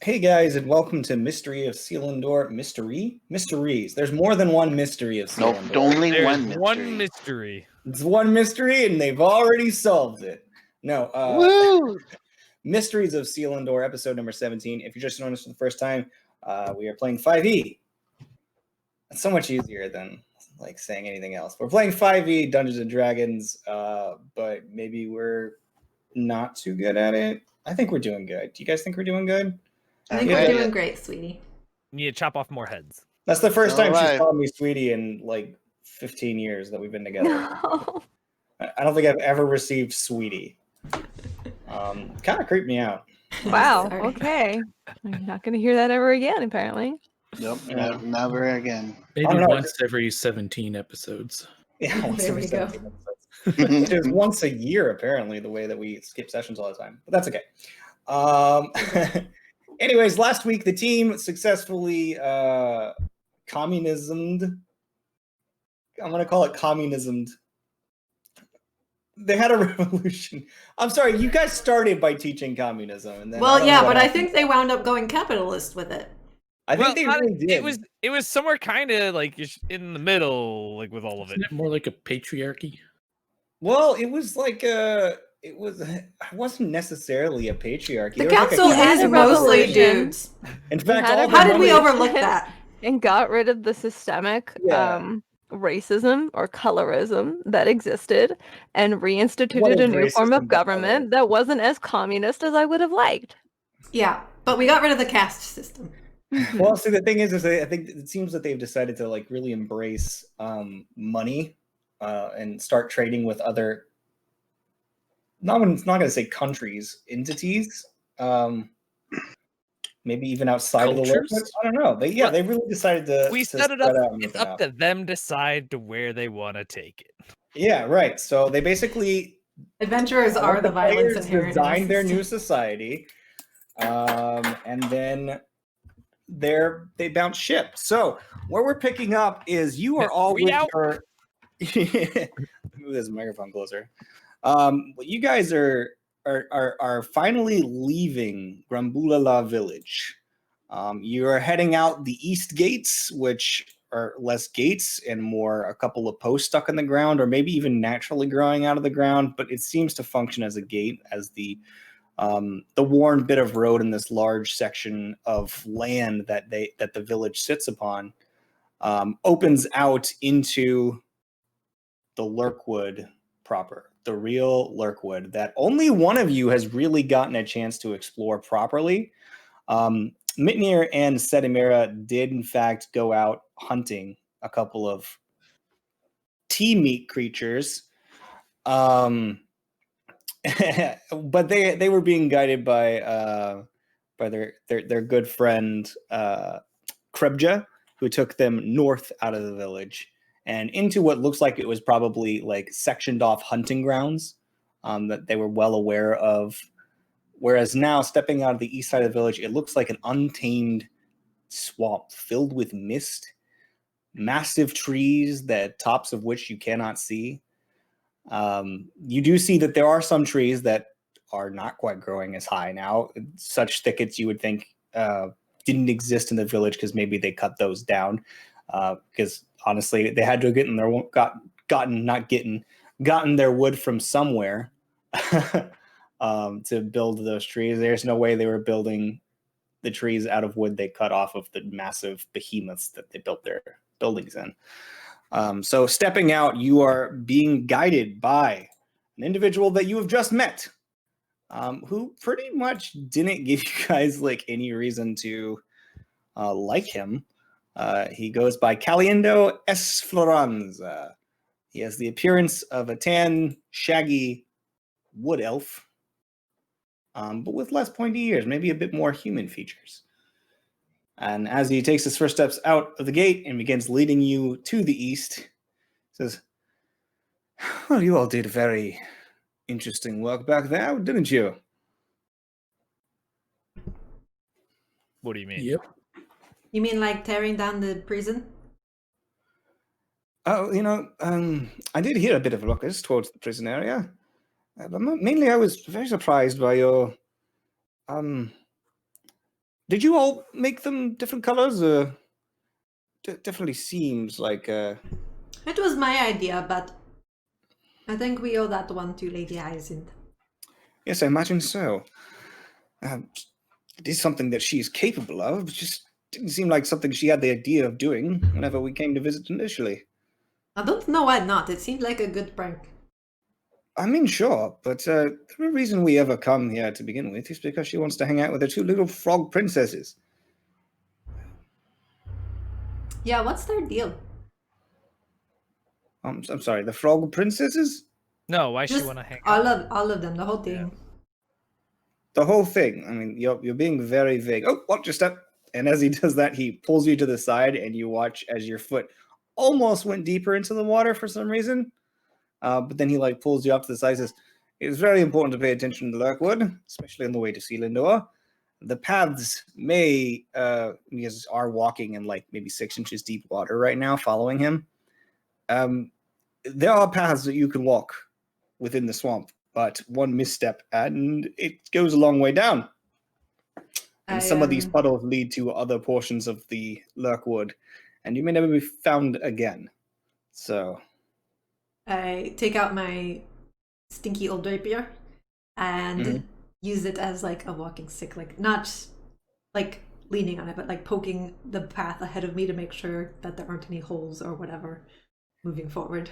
Hey guys, and welcome to Mystery of Selindor. Mysteries. There's more than one mystery of Nope, Selindor. only There's one mystery. one mystery. It's one mystery, and they've already solved it. No, Woo! Mysteries of Selindor, episode number 17. If you're just joining us for the first time, we are playing 5e. It's so much easier than saying anything else. We're playing 5e Dungeons and Dragons, but maybe we're not too good at it. I think we're doing good. Do you guys think we're doing good? I think we're doing great, sweetie. You need to chop off more heads. That's the first time she's Alright. called me sweetie in 15 years that we've been together. No. I don't think I've ever received sweetie. Kind of creeped me out. Wow. Sorry. Okay. I'm not going to hear that ever again, apparently. Nope, Yeah. never again. I Maybe don't know, once every 17 episodes. Yeah, once There every we go. 17 episodes. Which is once a year, apparently, the way that we skip sessions all the time. But that's okay. Anyways, last week the team successfully communismed. I'm going to call it communismed. They had a revolution. I'm sorry, you guys started by teaching communism, and then Well, yeah, but I happened. think they wound up going capitalist with it. I think they really did. It was somewhere kind of in the middle, with all of it. Isn't it more like a patriarchy? Well, it was it wasn't necessarily a patriarchy. The It was council like a is had a mostly revolution. dudes. In fact, had a all the How did we money- overlook that? And got rid of the systemic Yeah. racism or colorism that existed and What reinstituted is a new form racism of but government that wasn't as communist as I would have liked. Yeah, but we got rid of the caste system. Well, see, the thing is I think it seems that they've decided to really embrace money and start trading with other. It's not going to say countries, entities. Maybe even outside Cultures? of the Lurkwood. I don't know. They really decided to. We to set it spread up. out and It's open up out. to them to decide to where they want to take it. Yeah, right. So they basically Adventurers are the violence players inherent in designed their system. new society, and then they bounce ship. So where we're picking up is you are all We with out. your. Move this microphone closer. You guys are finally leaving Grambulala village. You are heading out the east gates, which are less gates and more a couple of posts stuck in the ground, or maybe even naturally growing out of the ground. But it seems to function as a gate, as the worn bit of road in this large section of land that the village sits upon opens out into the Lurkwood proper, the real Lurkwood that only one of you has really gotten a chance to explore properly. Mitnir and Sedimera did in fact go out hunting a couple of tea meat creatures. But they were being guided by their good friend Krebja, who took them north out of the village and into what looks like it was probably sectioned off hunting grounds that they were well aware of. Whereas now, stepping out of the east side of the village, it looks like an untamed swamp filled with mist, massive trees, the tops of which you cannot see. You do see that there are some trees that are not quite growing as high now. Such thickets you would think didn't exist in the village because maybe they cut those down. Because honestly, they had to have gotten their wood from somewhere to build those trees. There's no way they were building the trees out of wood they cut off of the massive behemoths that they built their buildings in. So stepping out, you are being guided by an individual that you have just met, who pretty much didn't give you guys any reason to like him. He goes by Caliendo Esfloranza. He has the appearance of a tan, shaggy wood elf, but with less pointy ears, maybe a bit more human features. And as he takes his first steps out of the gate and begins leading you to the east, says, "Well, you all did very interesting work back there, didn't you?" What do you mean? Yep. You mean tearing down the prison? Oh, I did hear a bit of ruckus towards the prison area. But mainly I was very surprised by your Did you all make them different colors? Definitely seems like. It was my idea, but I think we owe that one to Lady Hyacinth. Yes, I imagine so. It is something that she's capable of. It just didn't seem like something she had the idea of doing whenever we came to visit initially. I don't know why not. It seemed like a good prank. I mean, sure, but the reason we ever come here to begin with is because she wants to hang out with her two little frog princesses. Yeah, what's their deal? I'm sorry, the frog princesses? No, why she Just want to hang out? all of them, the whole thing. The whole thing. I mean, you're being very vague. Oh, watch your step. And as he does that, he pulls you to the side, and you watch as your foot almost went deeper into the water for some reason. But then he like pulls you up to the side and says, "It's very important to pay attention to Lurkwood, especially on the way to Selindor. The paths may, because are walking in like maybe 6 inches deep water right now, following him. There are paths that you can walk within the swamp, but one misstep and it goes a long way down. And some of these puddles lead to other portions of the Lurkwood, and you may never be found again. So I take out my stinky old rapier and use it as like a walking stick, like not like leaning on it, but like poking the path ahead of me to make sure that there aren't any holes or whatever moving forward.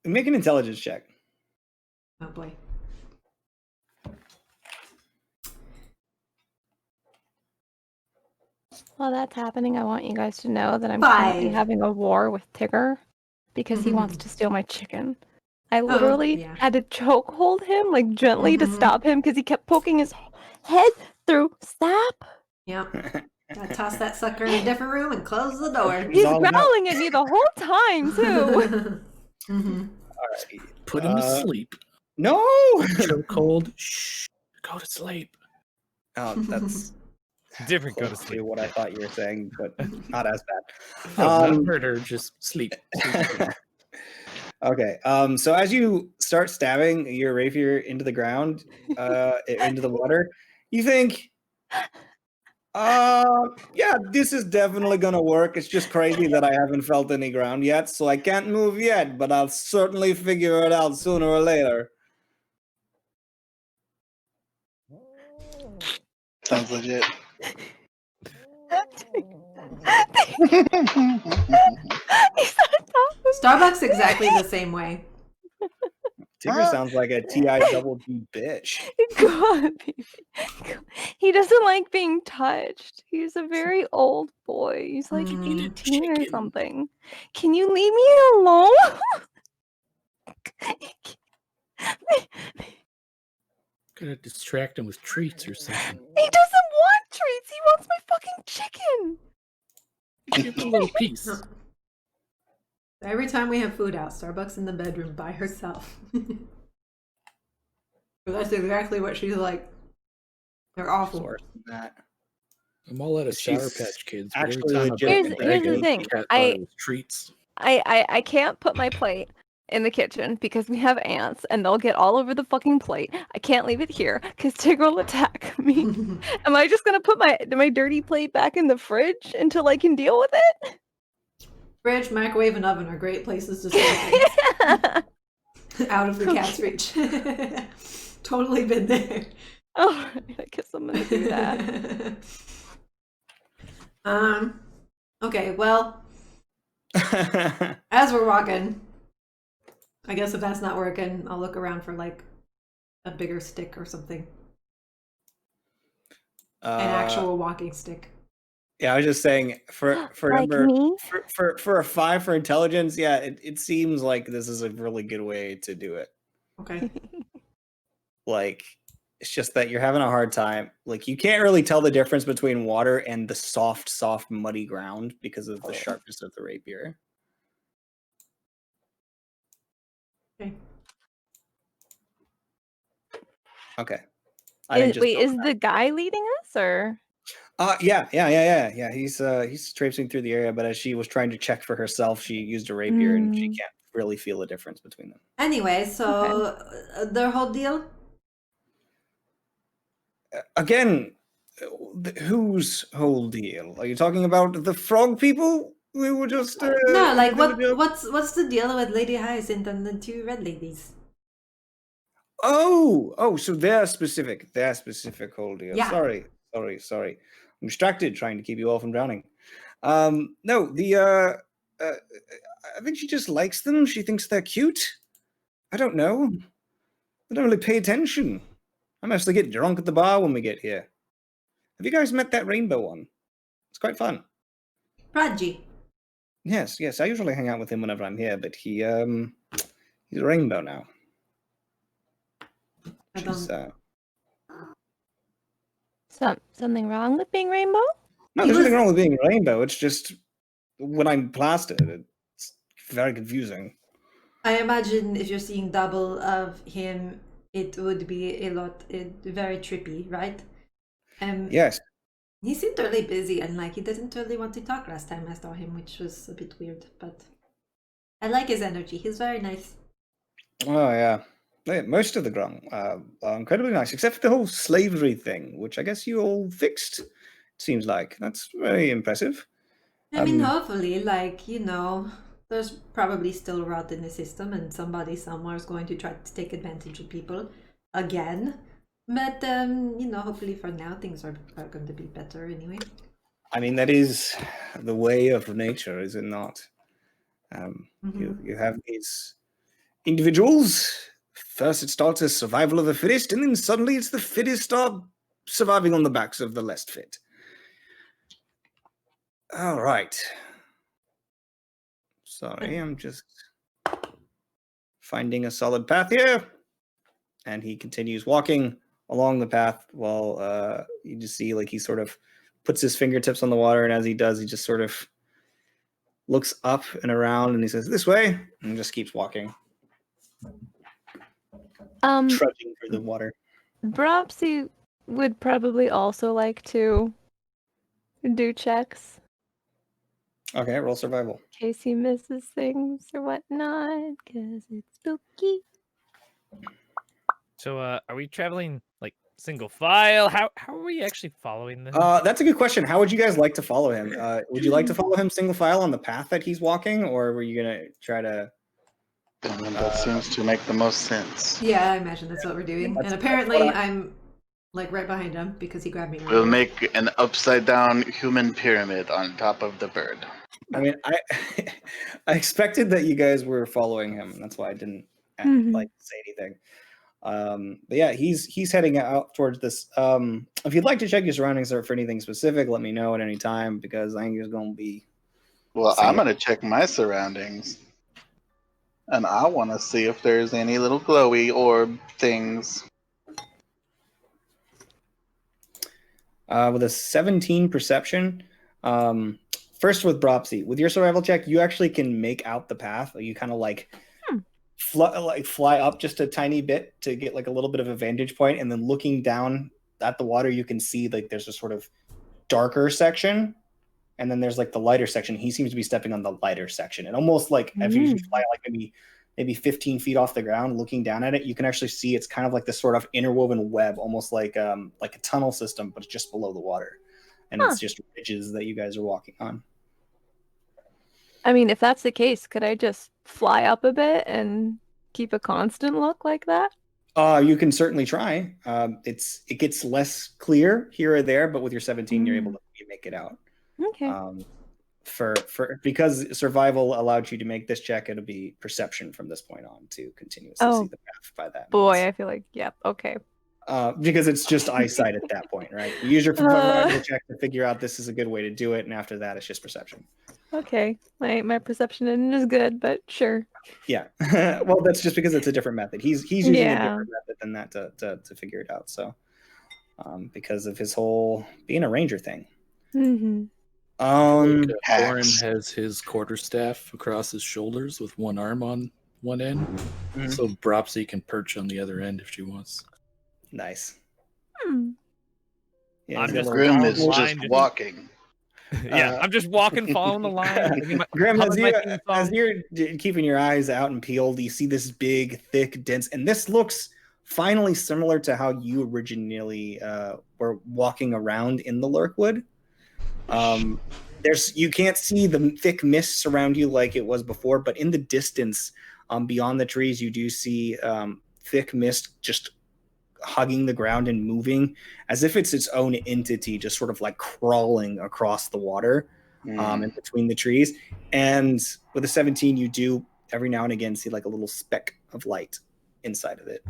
make an intelligence check. Oh boy. While that's happening, I want you guys to know that I'm currently 5. having a war with Tigger because he wants to steal my chicken. I literally yeah. had to chokehold him, like gently to stop him because he kept poking his head through sap. Yep. I toss that sucker in a different room and close the door. He's all about- growling at me the whole time, too. All right. Put him to sleep. No! Chokehold. Shh. Go to sleep. Oh, that's Different go to close to sleep. what I thought you were saying, but not as bad. No, not murder. Just sleep. Okay. So as you start stabbing your rapier into the ground, into the water, you think, yeah, this is definitely gonna work. It's just crazy that I haven't felt any ground yet, so I can't move yet, but I'll certainly figure it out sooner or later. Sounds legit. Starbucks exactly the same way. Tigger sounds like a TI double G bitch. God, baby. He doesn't like being touched. He's a very old boy. He's like 18 or chicken. something. Can you leave me alone? Gotta distract him with treats or something. He doesn't want treats. He wants my fucking chicken. Give him a little piece. Every time we have food out, Starbucks in the bedroom by herself. That's exactly what she's like. They're awful. Worse than that. I'm all out of Sour She's Patch Kids. actually But every time legit. I Here's the thing. treats. I can't put my plate in the kitchen because we have ants and they'll get all over the fucking plate. I can't leave it here because Tigger will attack me. Am I just gonna put my dirty plate back in the fridge until I can deal with it? Fridge, microwave, and oven are great places to store things. Out of the cat's reach. Totally been there. Oh, I guess I'm gonna do that. Okay, well, as we're walking, I guess if that's not working, I'll look around for like a bigger stick or something. An actual walking stick. Yeah, I was just saying for Like number me? for a 5 for intelligence, yeah, it seems like this is a really good way to do it. Okay. Like it's just that you're having a hard time. Like you can't really tell the difference between water and the soft, muddy ground because of the sharpness of the rapier. Okay. Okay. Is the guy leading us or? Yeah. He's traipsing through the area, but as she was trying to check for herself, she used a rapier and she can't really feel the difference between them. Anyway, so their whole deal? Again, Whose whole deal? Are you talking about the frog people? We were just No, like doing a joke? what's the deal with Lady Hyacinth and the two red ladies? Oh, so their specific whole deal. Yeah. Sorry. I'm distracted trying to keep you all from drowning. No, I think she just likes them. She thinks they're cute. I don't know. I don't really pay attention. I mostly get drunk at the bar when we get here. Have you guys met that rainbow one? It's quite fun. Prodigy. Yes. I usually hang out with him whenever I'm here, but he's a rainbow now. I She's, don't. Something wrong with being rainbow? no, He there's nothing was- wrong with being a rainbow. It's just when I'm plastered, it's very confusing. I imagine if you're seeing double of him, it would be very trippy, right? Yes. He seemed really busy and like he didn't really want to talk last time I saw him, which was a bit weird. But I like his energy. He's very nice. Oh, yeah. Most of the Grung are incredibly nice, except for the whole slavery thing, which I guess you all fixed, it seems like. That's very impressive. I mean, hopefully, like, there's probably still rot in the system and somebody somewhere is going to try to take advantage of people again. But, hopefully for now things are going to be better anyway. I mean, that is the way of nature, is it not? You have these individuals. First it starts as survival of the fittest, and then suddenly it's the fittest are surviving on the backs of the less fit. All right. Sorry, I'm just finding a solid path here. And he continues walking along the path while you just see like he sort of puts his fingertips on the water, and as he does, he just sort of looks up and around and he says, "This way," and just keeps walking. Trudging through the water. Bropsy would probably also like to do checks Okay, roll survival. in case he misses things or whatnot, because it's spooky. So, are we traveling like single file? How are we actually following this? That's a good question. How would you guys like to follow him? Would you like to follow him single file on the path that he's walking, or were you gonna try to? That seems to make the most sense. Yeah, I imagine that's what we're doing. That's- And apparently that's what I'm like right behind him because he grabbed me. We'll earlier. make an upside down human pyramid on top of the bird. I mean, I I expected that you guys were following him. That's why I didn't like say anything. But yeah, he's heading out towards this. If you'd like to check your surroundings for anything specific, let me know at any time because I think there's going to be. Well, I'm going to check my surroundings. And I want to see if there's any little glowy orb things. With a 17 perception, first with Bropsy, with your survival check, you actually can make out the path. You kind of like fly up just a tiny bit to get like a little bit of a vantage point, and then looking down at the water, you can see like there's a sort of darker section, and then there's like the lighter section. He seems to be stepping on the lighter section, and almost like if you fly like maybe 15 feet off the ground, looking down at it, you can actually see it's kind of like this sort of interwoven web, almost like a tunnel system, but it's just below the water, and it's just ridges that you guys are walking on. I mean, if that's the case, could I just fly up a bit and keep a constant look like that? You can certainly try. It gets less clear here or there, but with your 17, you're able to make it out. Okay. Because survival allowed you to make this check, it'll be perception from this point on to continuously see the path by that boy, means. I feel like, yep, okay. Because it's just eyesight at that point, right? You use your survival check to figure out this is a good way to do it, and after that, it's just perception. Okay, my perception isn't as good, but sure. Yeah, well, that's just because it's a different method. He's using a different method than that to figure it out. So, because of his whole being a ranger thing. Thorin has his quarterstaff across his shoulders with one arm on one end, so Bropsy can perch on the other end if she wants. Nice. Yeah, Grim is just walking. Yeah, I'm just walking, following the line. Grim, as you're keeping your eyes out and peeled, you see this big, thick, dense, and this looks finally similar to how you originally were walking around in the Lurkwood. You can't see the thick mists around you like it was before, but in the distance, beyond the trees, you do see thick mist just hugging the ground and moving as if it's its own entity, just sort of like crawling across the water in between the trees. And with a 17, you do every now and again see like a little speck of light inside of it.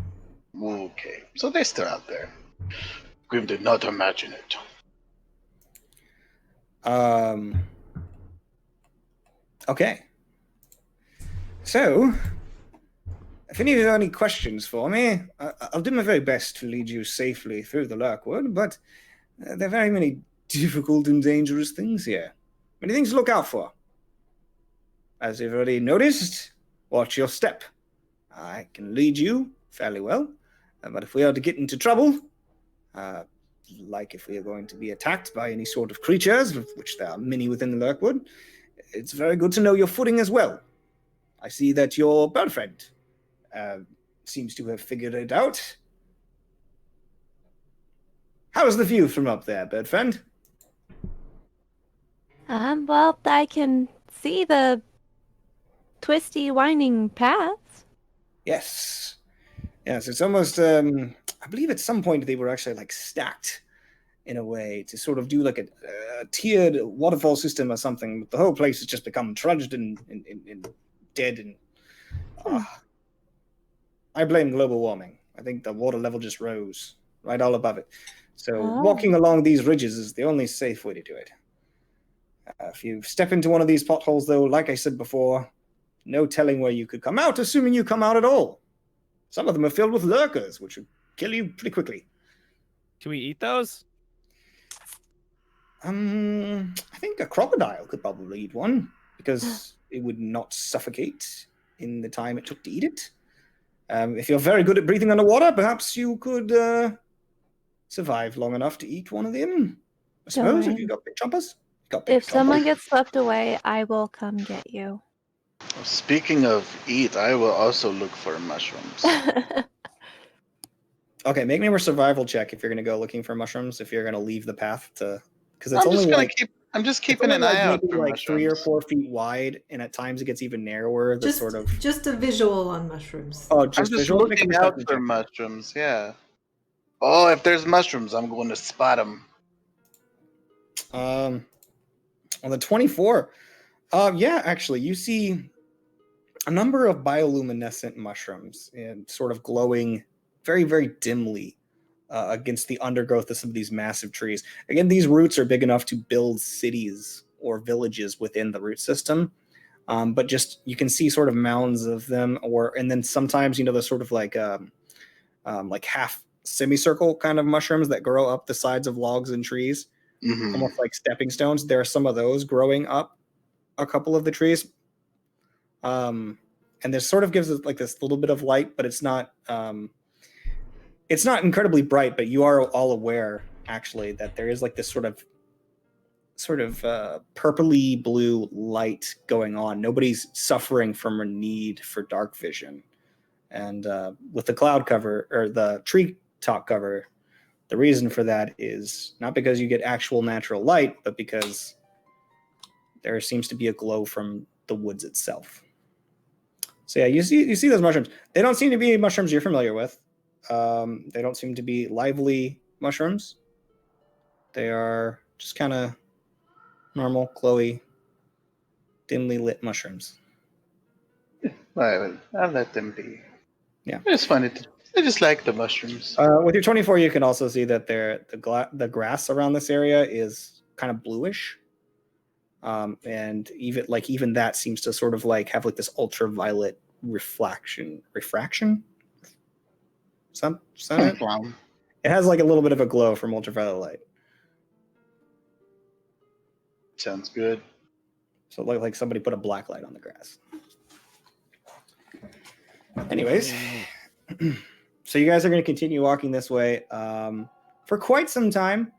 Okay, so they're still out there. Grim did not imagine it. Okay. So, if any of you have any questions for me, I'll do my very best to lead you safely through the Lurkwood, but there are very many difficult and dangerous things here. Many things to look out for. As you've already noticed, watch your step. I can lead you fairly well, but if we are to get into trouble, like if we are going to be attacked by any sort of creatures, of which there are many within the Lurkwood, it's very good to know your footing as well. I see that your bird-friend seems to have figured it out. How's the view from up there, bird-friend? Well, I can see the twisty, winding paths. Yes. Yes, it's almost, I believe at some point they were actually like stacked in a way to sort of do like a tiered waterfall system or something. But the whole place has just become trudged and dead. And I blame global warming. I think the water level just rose right all above it. So walking along these ridges is the only safe way to do it. If you step into one of these potholes, though, like I said before, no telling where you could come out, assuming you come out at all. Some of them are filled with lurkers, which would kill you pretty quickly. Can we eat those? I think a crocodile could probably eat one, because it would not suffocate in the time it took to eat it. If you're very good at breathing underwater, perhaps you could survive long enough to eat one of them. I suppose, if you got big chompers. If someone gets swept away, I will come get you. Speaking of eat, I will also look for mushrooms. Okay, make me a survival check if you're going to go looking for mushrooms, if you're going to leave the path to... Because it's only like... I'm just keeping an eye out for like mushrooms. 3 or 4 feet wide, and at times it gets even narrower. Just a visual on mushrooms. Oh, I'm just visual? looking out for mushrooms, yeah. Oh, if there's mushrooms, I'm going to spot them. On the 24, yeah, actually, you see a number of bioluminescent mushrooms and sort of glowing very, very dimly against the undergrowth of some of these massive trees. Again, these roots are big enough to build cities or villages within the root system. But just you can see sort of mounds of them, and then sometimes the sort of like half semicircle kind of mushrooms that grow up the sides of logs and trees, almost like stepping stones. There are some of those growing up a couple of the trees, and this sort of gives it like this little bit of light, but it's not incredibly bright. But you are all aware actually that there is like this sort of purpley blue light going on. Nobody's suffering from a need for dark vision. And with the cloud cover or the tree top cover, the reason for that is not because you get actual natural light, but because there seems to be a glow from the woods itself. So yeah, you see those mushrooms. They don't seem to be mushrooms you're familiar with. They don't seem to be lively mushrooms. They are just kind of normal, glowy, dimly lit mushrooms. I'll let them be. Yeah. I just like the mushrooms. With your 24, you can also see that the grass around this area is kind of bluish. And even that seems to sort of like have like this ultraviolet refraction. Some it has like a little bit of a glow from ultraviolet light. Sounds good. So like somebody put a black light on the grass. Anyways, so you guys are going to continue walking this way for quite some time.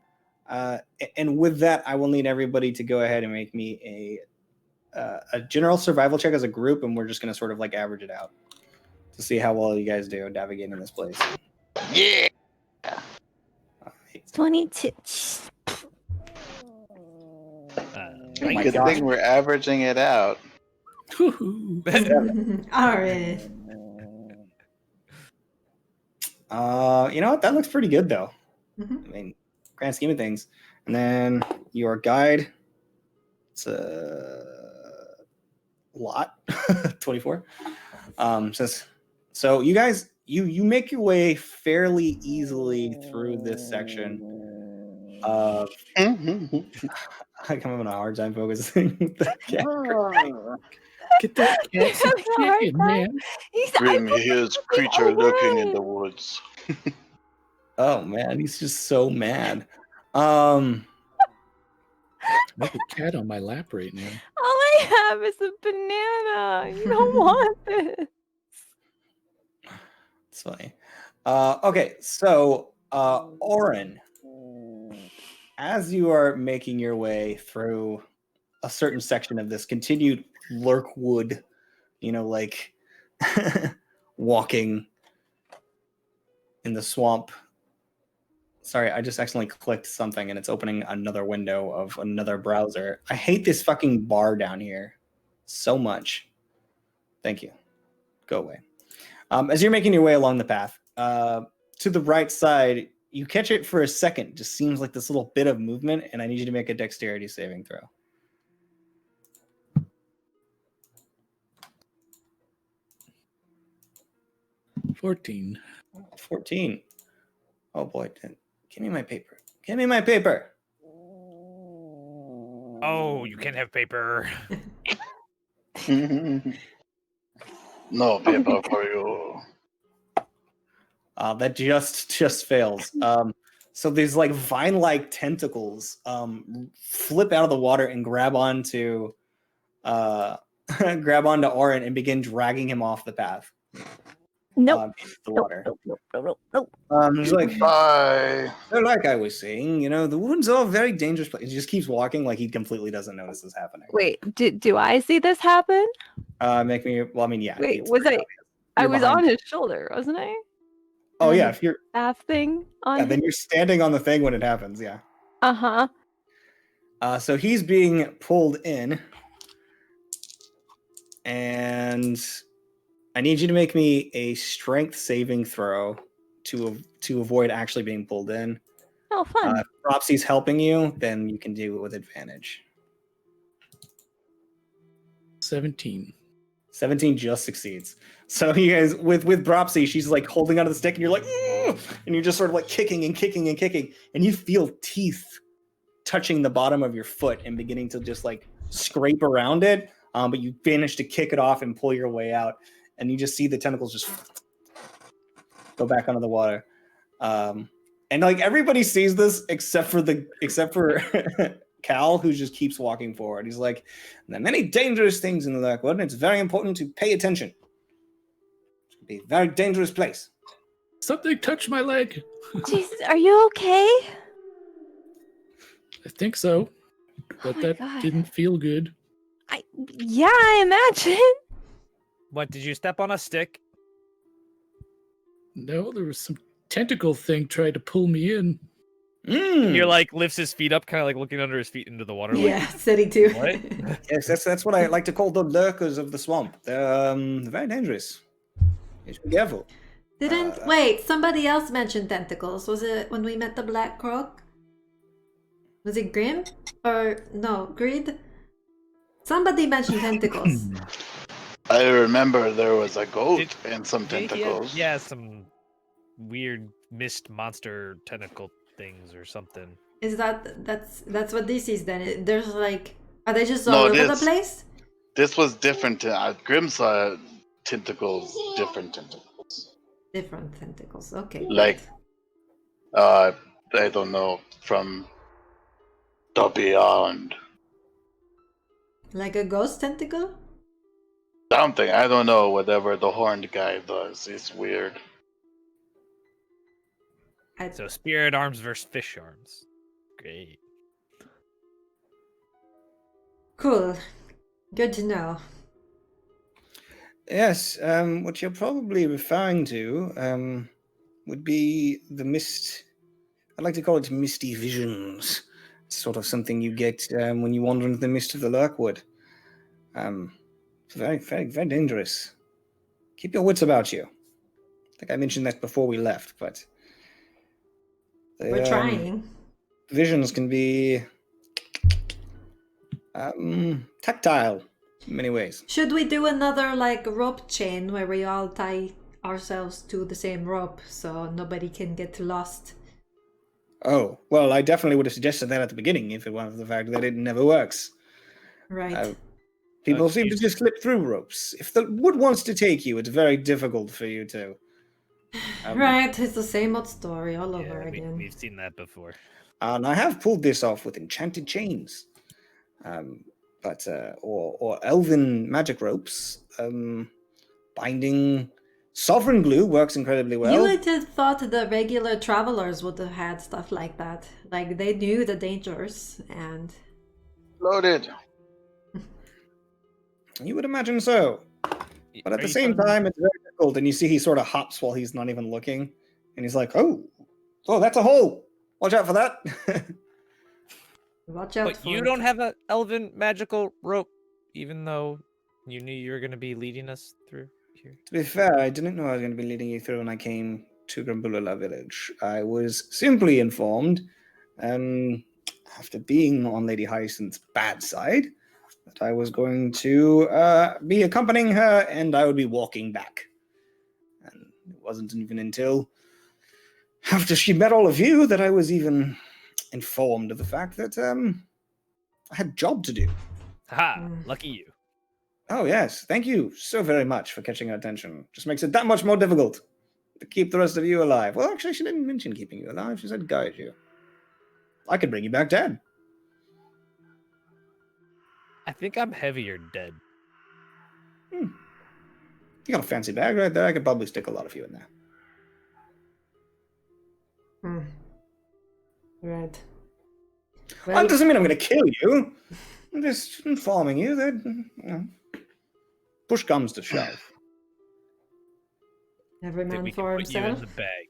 And with that, I will need everybody to go ahead and make me a general survival check as a group, and we're just going to sort of like average it out to see how well you guys do navigating this place. Yeah. 22. Oh my Good gosh. thing we're averaging it out. Woohoo. All right. You know what? That looks pretty good though. Mhm. I mean, grand scheme of things. And then your guide, it's a lot, 24. Says, so you guys, you make your way fairly easily through this section of. I'm having a hard time focusing. Get that cat some Having a hard chicken, time. man. Bring me his creature lurking in the woods. Oh man, he's just so mad. I have a cat on my lap right now. All I have is a banana. You don't want this. It's funny. Okay, so Oren, as you are making your way through a certain section of this continued Lurkwood, you know, like walking in the swamp. Sorry, I just accidentally clicked something and it's opening another window of another browser. I hate this fucking bar down here so much. Thank you. Go away. As you're making your way along the path, to the right side, you catch it for a second. Just seems like this little bit of movement, and I need you to make a dexterity saving throw. 14. 14. Oh boy, give me my paper. Give me my paper. Oh, you can't have paper. No paper for you. That just fails. So these like vine-like tentacles flip out of the water and grab onto Oren and begin dragging him off the path. Nope. Into the water. Nope. He's like, Bye. so like I was saying, you know, the wood's all very dangerous. He just keeps walking like he completely doesn't notice this happening. Wait, do I see this happen? Make me. Well, I mean, yeah. Wait, it's was pretty I? obvious. I You're was behind on him. his shoulder, wasn't I? Oh And yeah, then if you're. staff thing on. Yeah, then you're standing on the thing when it happens. Yeah. Uh-huh. So he's being pulled in, and I need you to make me a strength saving throw to avoid actually being pulled in. Oh, fun. If Propsy's helping you, then you can do it with advantage. 17. 17 just succeeds. So you guys, with Dropsy, she's like holding onto the stick, and you're like, "Ugh!" And you're just sort of like kicking and kicking and kicking, and you feel teeth touching the bottom of your foot and beginning to just like scrape around it. But you manage to kick it off and pull your way out, and you just see the tentacles just go back under the water. And like everybody sees this except for Cal, who just keeps walking forward. He's like, there are many dangerous things in the Lurkwood, and it's very important to pay attention. It's going to be a very dangerous place. Something touched my leg. Jesus, are you okay? I think so. But my that God. didn't feel good. Yeah, I imagine. What, did you step on a stick? No, there was some tentacle thing tried to pull me in. You're like lifts his feet up, kind of like looking under his feet into the water. Yeah, steady too. What? Yes, that's what I like to call the lurkers of the swamp. They're very dangerous. You should be careful. Didn't wait? Somebody else mentioned tentacles. Was it when we met the Black Croc? Was it Grim or no Greed? Somebody mentioned tentacles. I remember there was a goat and some tentacles. Yeah, some weird mist monster tentacle things or something. Is that's what this is then? There's like, are they just No, all it over the is. place? This was different. Grim saw tentacles, different tentacles. Different tentacles. Okay. Like, I don't know, from the beyond. Like a ghost tentacle? Something, I don't know, whatever the horned guy does. It's weird. So spirit arms versus fish arms. Great. Cool. Good to know. Yes, what you're probably referring to, would be the mist. I like to call it misty visions. It's sort of something you get when you wander into the mist of the Lurkwood. It's very, very, very dangerous. Keep your wits about you. I think I mentioned that before we left, but We're trying. visions can be tactile in many ways. Should we do another like rope chain where we all tie ourselves to the same rope so nobody can get lost? Oh, well, I definitely would have suggested that at the beginning if it weren't for the fact that it never works. Right. People seem to just slip through ropes. If the wood wants to take you, it's very difficult for you to. Right, it's the same old story all over Yeah, again. we've seen that before. And I have pulled this off with enchanted chains, or elven magic ropes. Binding sovereign glue works incredibly well. You would have thought the regular travelers would have had stuff like that. Like they knew the dangers and Loaded. You would imagine so. But at the same time, it's very difficult, and you see he sort of hops while he's not even looking, and he's like, "Oh, that's a hole! Watch out for that!" watch out But for you it. don't have an elven magical rope, even though you knew you were going to be leading us through here. To be fair, I didn't know I was going to be leading you through when I came to Grambulala village. I was simply informed, after being on Lady Hyacinth's bad side, that I was going to be accompanying her, and I would be walking back. And it wasn't even until after she met all of you that I was even informed of the fact that I had a job to do. Ha! Lucky you. Oh, yes. Thank you so very much for catching our attention. Just makes it that much more difficult to keep the rest of you alive. Well, actually, she didn't mention keeping you alive. She said guide you. I could bring you back dead. I think I'm heavier dead. You got a fancy bag right there. I could probably stick a lot of you in there. Right. Well, that doesn't mean I'm going to kill you. I'm just informing you that, push comes to shove. Every That man we for can put you in himself. the bag.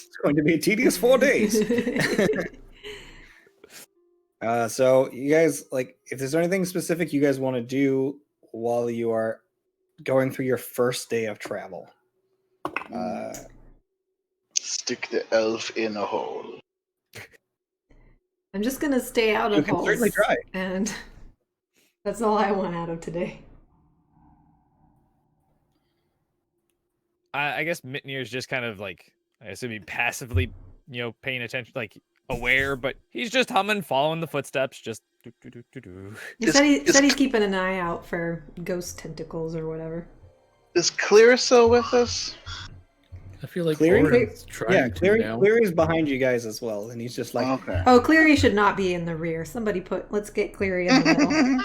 It's going to be a tedious 4 days. So you guys, like, if there's anything specific you guys want to do while you are going through your first day of travel. Stick the elf in a hole. I'm just gonna stay out You of can holes. certainly try. And that's all I want out of today. I guess Mitnir's just kind of like, I assume he passively, paying attention, like aware, but he's just humming, following the footsteps, just do. He said he's keeping an eye out for ghost tentacles or whatever. Is Clarissa with us? I feel like Cleary? Oren's trying to now. Cleary's behind you guys as well, and he's just like, Okay. Oh, Cleary should not be in the rear. Let's get Cleary in the middle.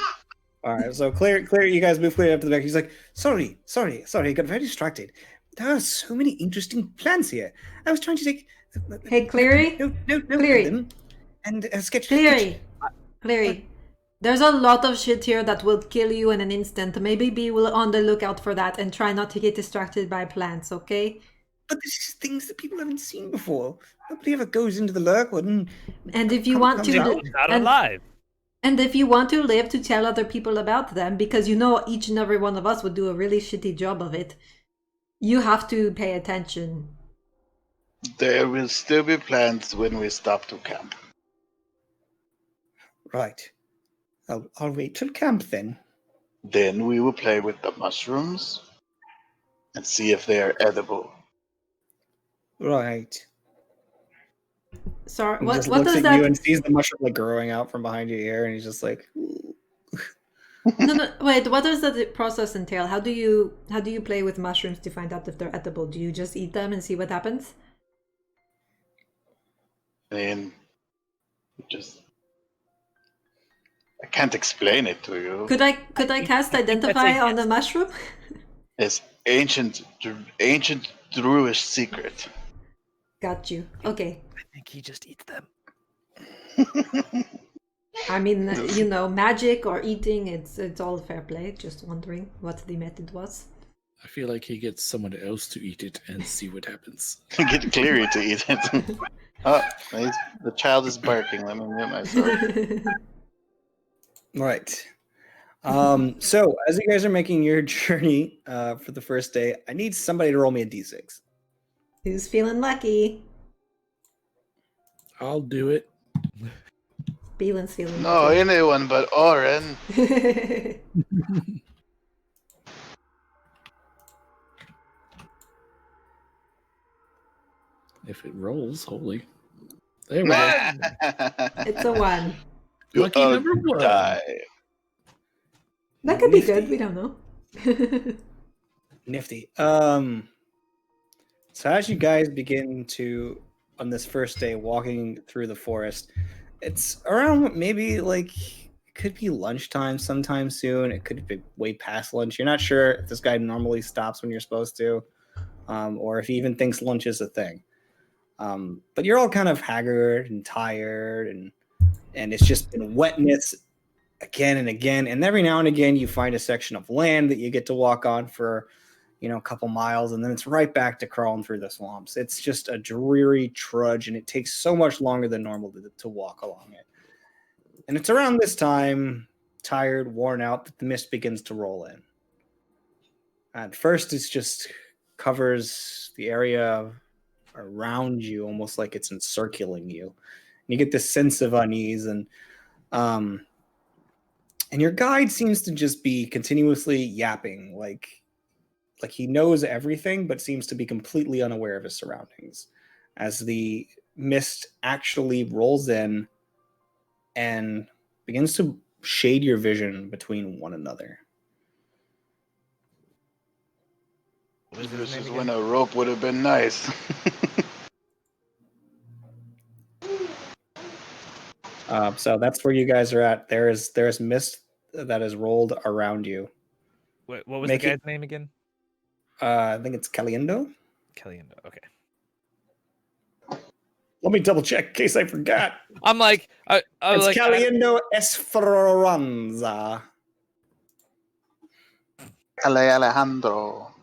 all right, so Cleary, you guys move Cleary up to the back. He's like, sorry, I got very distracted. There are so many interesting plants here. I was trying to take... Hey, Cleary? No, Cleary. And sketch... Cleary. There's a lot of shit here that will kill you in an instant. Maybe be on the lookout for that and try not to get distracted by plants, okay? But this is things that people haven't seen before. Nobody ever goes into the Lurkwood and if you want to... Not alive. And if you want to live to tell other people about them, because each and every one of us would do a really shitty job of it, you have to pay attention. There will still be plants when we stop to camp. Right. I'll wait till camp then. Then we will play with the mushrooms and see if they are edible. Right. Sorry, He what just looks does at that... you and sees the mushroom like growing out from behind your ear, and he's just like, "Ooh." No, wait, what does that process entail? How do you play with mushrooms to find out if they're edible? Do you just eat them and see what happens? I mean, I can't explain it to you. Could I cast identify on the mushroom? It's ancient druish secret. Got you. Okay. I think he just eats them. I mean, you know, magic or eating, it's all fair play. Just wondering what the method was. I feel like he gets someone else to eat it and see what happens. Get Cleary to eat it. Oh, the child is barking. Let me mute myself. Right. So as you guys are making your journey for the first day, I need somebody to roll me a d6. Who's feeling lucky? I'll do it. Beelan's feeling No, lucky. anyone but Oren. If it rolls, holy. There we go. It's a 1. Lucky number 1. Die. That could be Nifty. good. We don't know. Nifty. So as you guys begin to, on this first day, walking through the forest, it's around maybe like, it could be lunchtime sometime soon. It could be way past lunch. You're not sure if this guy normally stops when you're supposed to, or if he even thinks lunch is a thing. But you're all kind of haggard and tired, and it's just been wetness again and again. And every now and again, you find a section of land that you get to walk on for, a couple miles, and then it's right back to crawling through the swamps. It's just a dreary trudge, and it takes so much longer than normal to walk along it. And it's around this time, tired, worn out, that the mist begins to roll in. At first, it's just covers the area around you, almost like it's encircling you. And you get this sense of unease, and your guide seems to just be continuously yapping, like he knows everything, but seems to be completely unaware of his surroundings as the mist actually rolls in and begins to shade your vision between one another. This is when a rope would have been nice. So that's where you guys are at. There's mist that has rolled around you. What was the guy's name again? I think it's Caliendo. Caliendo. Okay. Let me double check in case I forgot. I'm like, It's Caliendo Esperanza. Alejandro.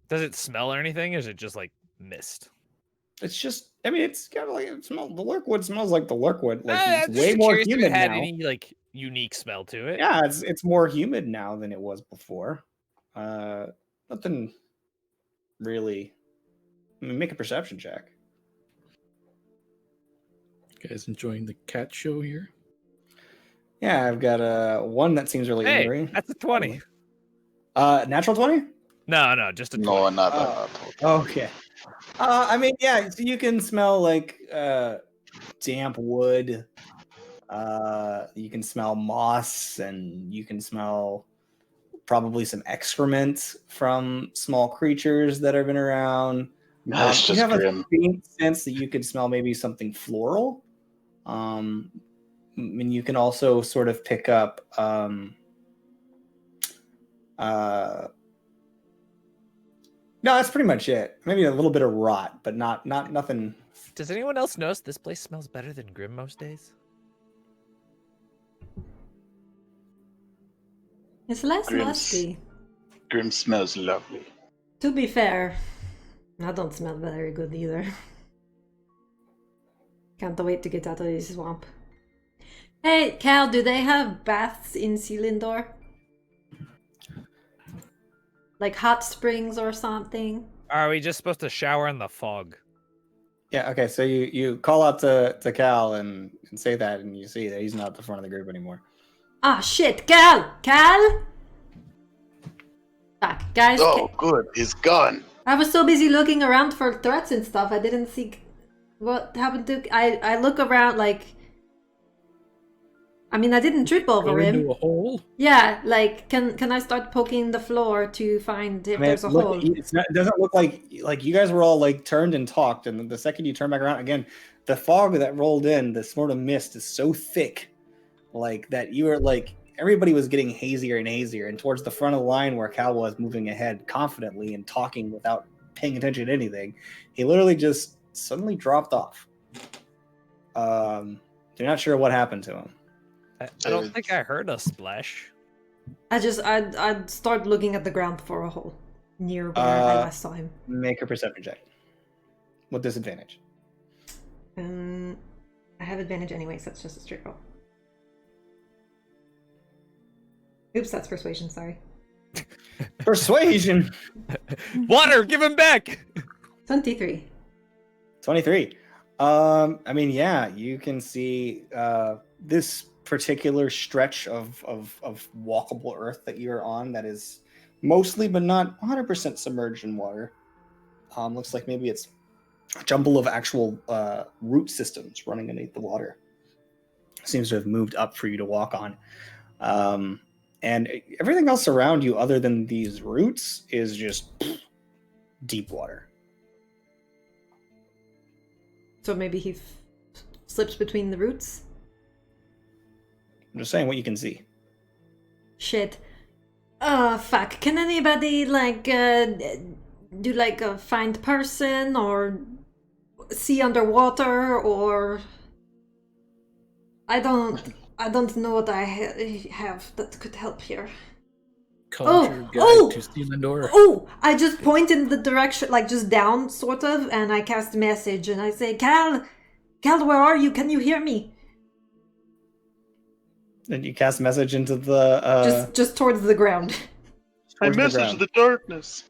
Does it smell or anything? Or is it just like mist? It's just, it's kind of like, the Lurkwood smells like the Lurkwood. Like, I'm it's just way more curious if humid it had now. any like unique smell to it. Yeah, it's more humid now than it was before. Nothing really. Make a perception check. You guys enjoying the cat show here? Yeah, I've got one that seems really Hey, angry. that's a 20. Natural 20? No, just a 20. No, not that. Okay. Yeah, so you can smell like damp wood. You can smell moss, and you can smell probably some excrement from small creatures that have been around. That's You just have grim. a faint sense that you could smell maybe something floral. And you can also sort of pick up no, that's pretty much it. Maybe a little bit of rot, but not nothing. Does anyone else notice this place smells better than Grim most days? It's less Grim's- musty. Grim smells lovely. To be fair, I don't smell very good either. Can't wait to get out of this swamp. Hey, Cal, do they have baths in Selindor? Like hot springs or something? Are we just supposed to shower in the fog? Yeah, okay, so you call out to Cal and say that, and you see that he's not at the front of the group anymore. Ah, shit, Cal! Cal! Fuck, guys. Oh, good. He's gone. I was so busy looking around for threats and stuff, I didn't see what happened to... I look around like... I mean, I didn't trip over Go him. into a hole? Yeah, like, can I start poking the floor to find if there's a hole? It doesn't look like you guys were all like turned and talked, and the second you turn back around again, the fog that rolled in, the sort of mist is so thick, like that you were like everybody was getting hazier and hazier, and towards the front of the line where Cal was moving ahead confidently and talking without paying attention to anything. He literally just suddenly dropped off. You're not sure what happened to him. I don't think I heard a splash. I'd start looking at the ground for a hole near where I last saw him. Make a perception check. With disadvantage. I have advantage anyway, so it's just a straight roll. Oops, that's persuasion, sorry. Persuasion! Water, give him back! 23. 23. I mean, yeah, you can see this particular stretch of walkable earth that you're on that is mostly, but not 100% submerged in water. Looks like maybe it's a jumble of actual root systems running underneath the water. Seems to have moved up for you to walk on. And everything else around you other than these roots is just deep water. So maybe he slips between the roots? I'm just saying what you can see. Shit. Oh, fuck. Can anybody, like, do, like, a find person or see underwater or... I don't know what I have that could help here. Conjure guide to Selindor. Oh! I just point in the direction, like just down, sort of, and I cast a message and I say, Cal, where are you? Can you hear me? And you cast a message into the... Just towards the ground. I message the darkness.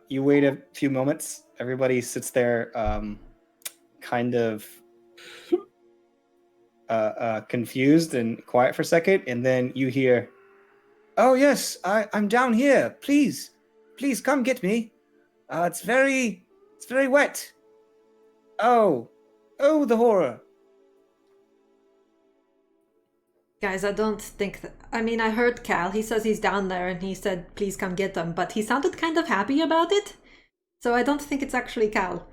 You wait a few moments. Everybody sits there, kind of confused and quiet for a second, and then you hear, "Oh yes, I'm down here. Please come get me. It's very wet. Oh, the horror." Guys, I don't think that... I mean, I heard Cal. He says he's down there and he said, please come get them. But he sounded kind of happy about it. So I don't think it's actually Cal.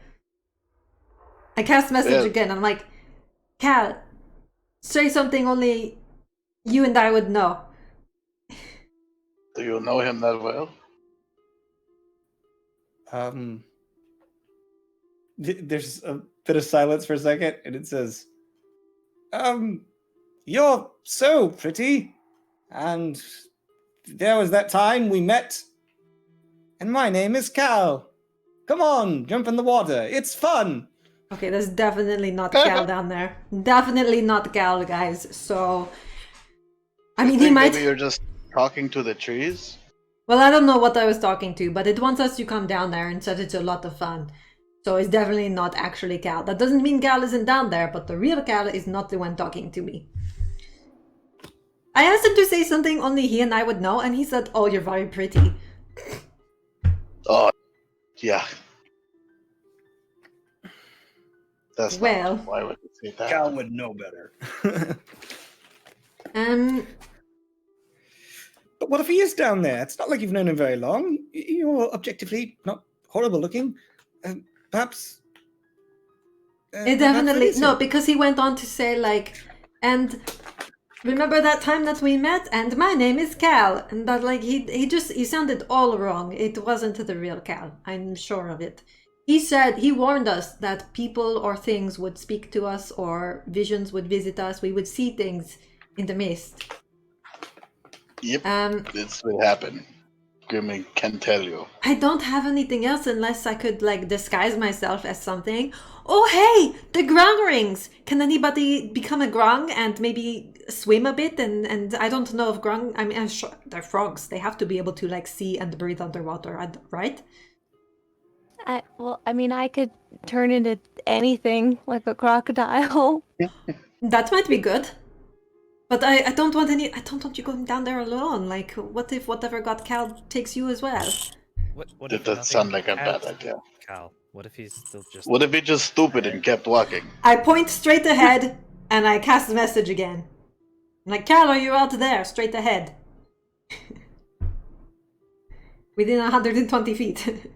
I cast message again. I'm like, Cal, say something only you and I would know. Do you know him that well? There's a bit of silence for a second, and it says, "You're so pretty, and there was that time we met, and my name is Cal. Come on, jump in the water, it's fun." Okay, that's definitely not Cal down there. Definitely not Cal, guys. So, I mean, he might... Maybe you're just talking to the trees? Well, I don't know what I was talking to, but it wants us to come down there and said it's a lot of fun. So it's definitely not actually Cal. That doesn't mean Cal isn't down there, but the real Cal is not the one talking to me. I asked him to say something only he and I would know, and he said, "Oh, you're very pretty." Oh, yeah. That's well. Why would you say that? Cal would know better. But what if he is down there? It's not like you've known him very long. You're objectively not horrible looking. Perhaps... it definitely... No, because he went on to say, like, and... remember that time that we met? And my name is Cal. And that, like, he sounded all wrong. It wasn't the real Cal. I'm sure of it. He warned us that people or things would speak to us or visions would visit us. We would see things in the mist. Yep, this will happen. Grimmy can tell you. I don't have anything else unless I could, like, disguise myself as something. Oh, hey! The grung rings! Can anybody become a grung and maybe swim a bit? And I don't know if grung... I mean, I'm sure they're frogs. They have to be able to, like, see and breathe underwater, right? Well, I mean, I could turn into anything, like a crocodile. That might be good. But I don't want you going down there alone. Like, what if whatever got Cal takes you as well? What That does sound like a bad idea. Cal, what if he's still just... What if he just stupid and kept walking? I point straight ahead and I cast the message again. I'm like, Cal, are you out there? Straight ahead. Within 120 feet.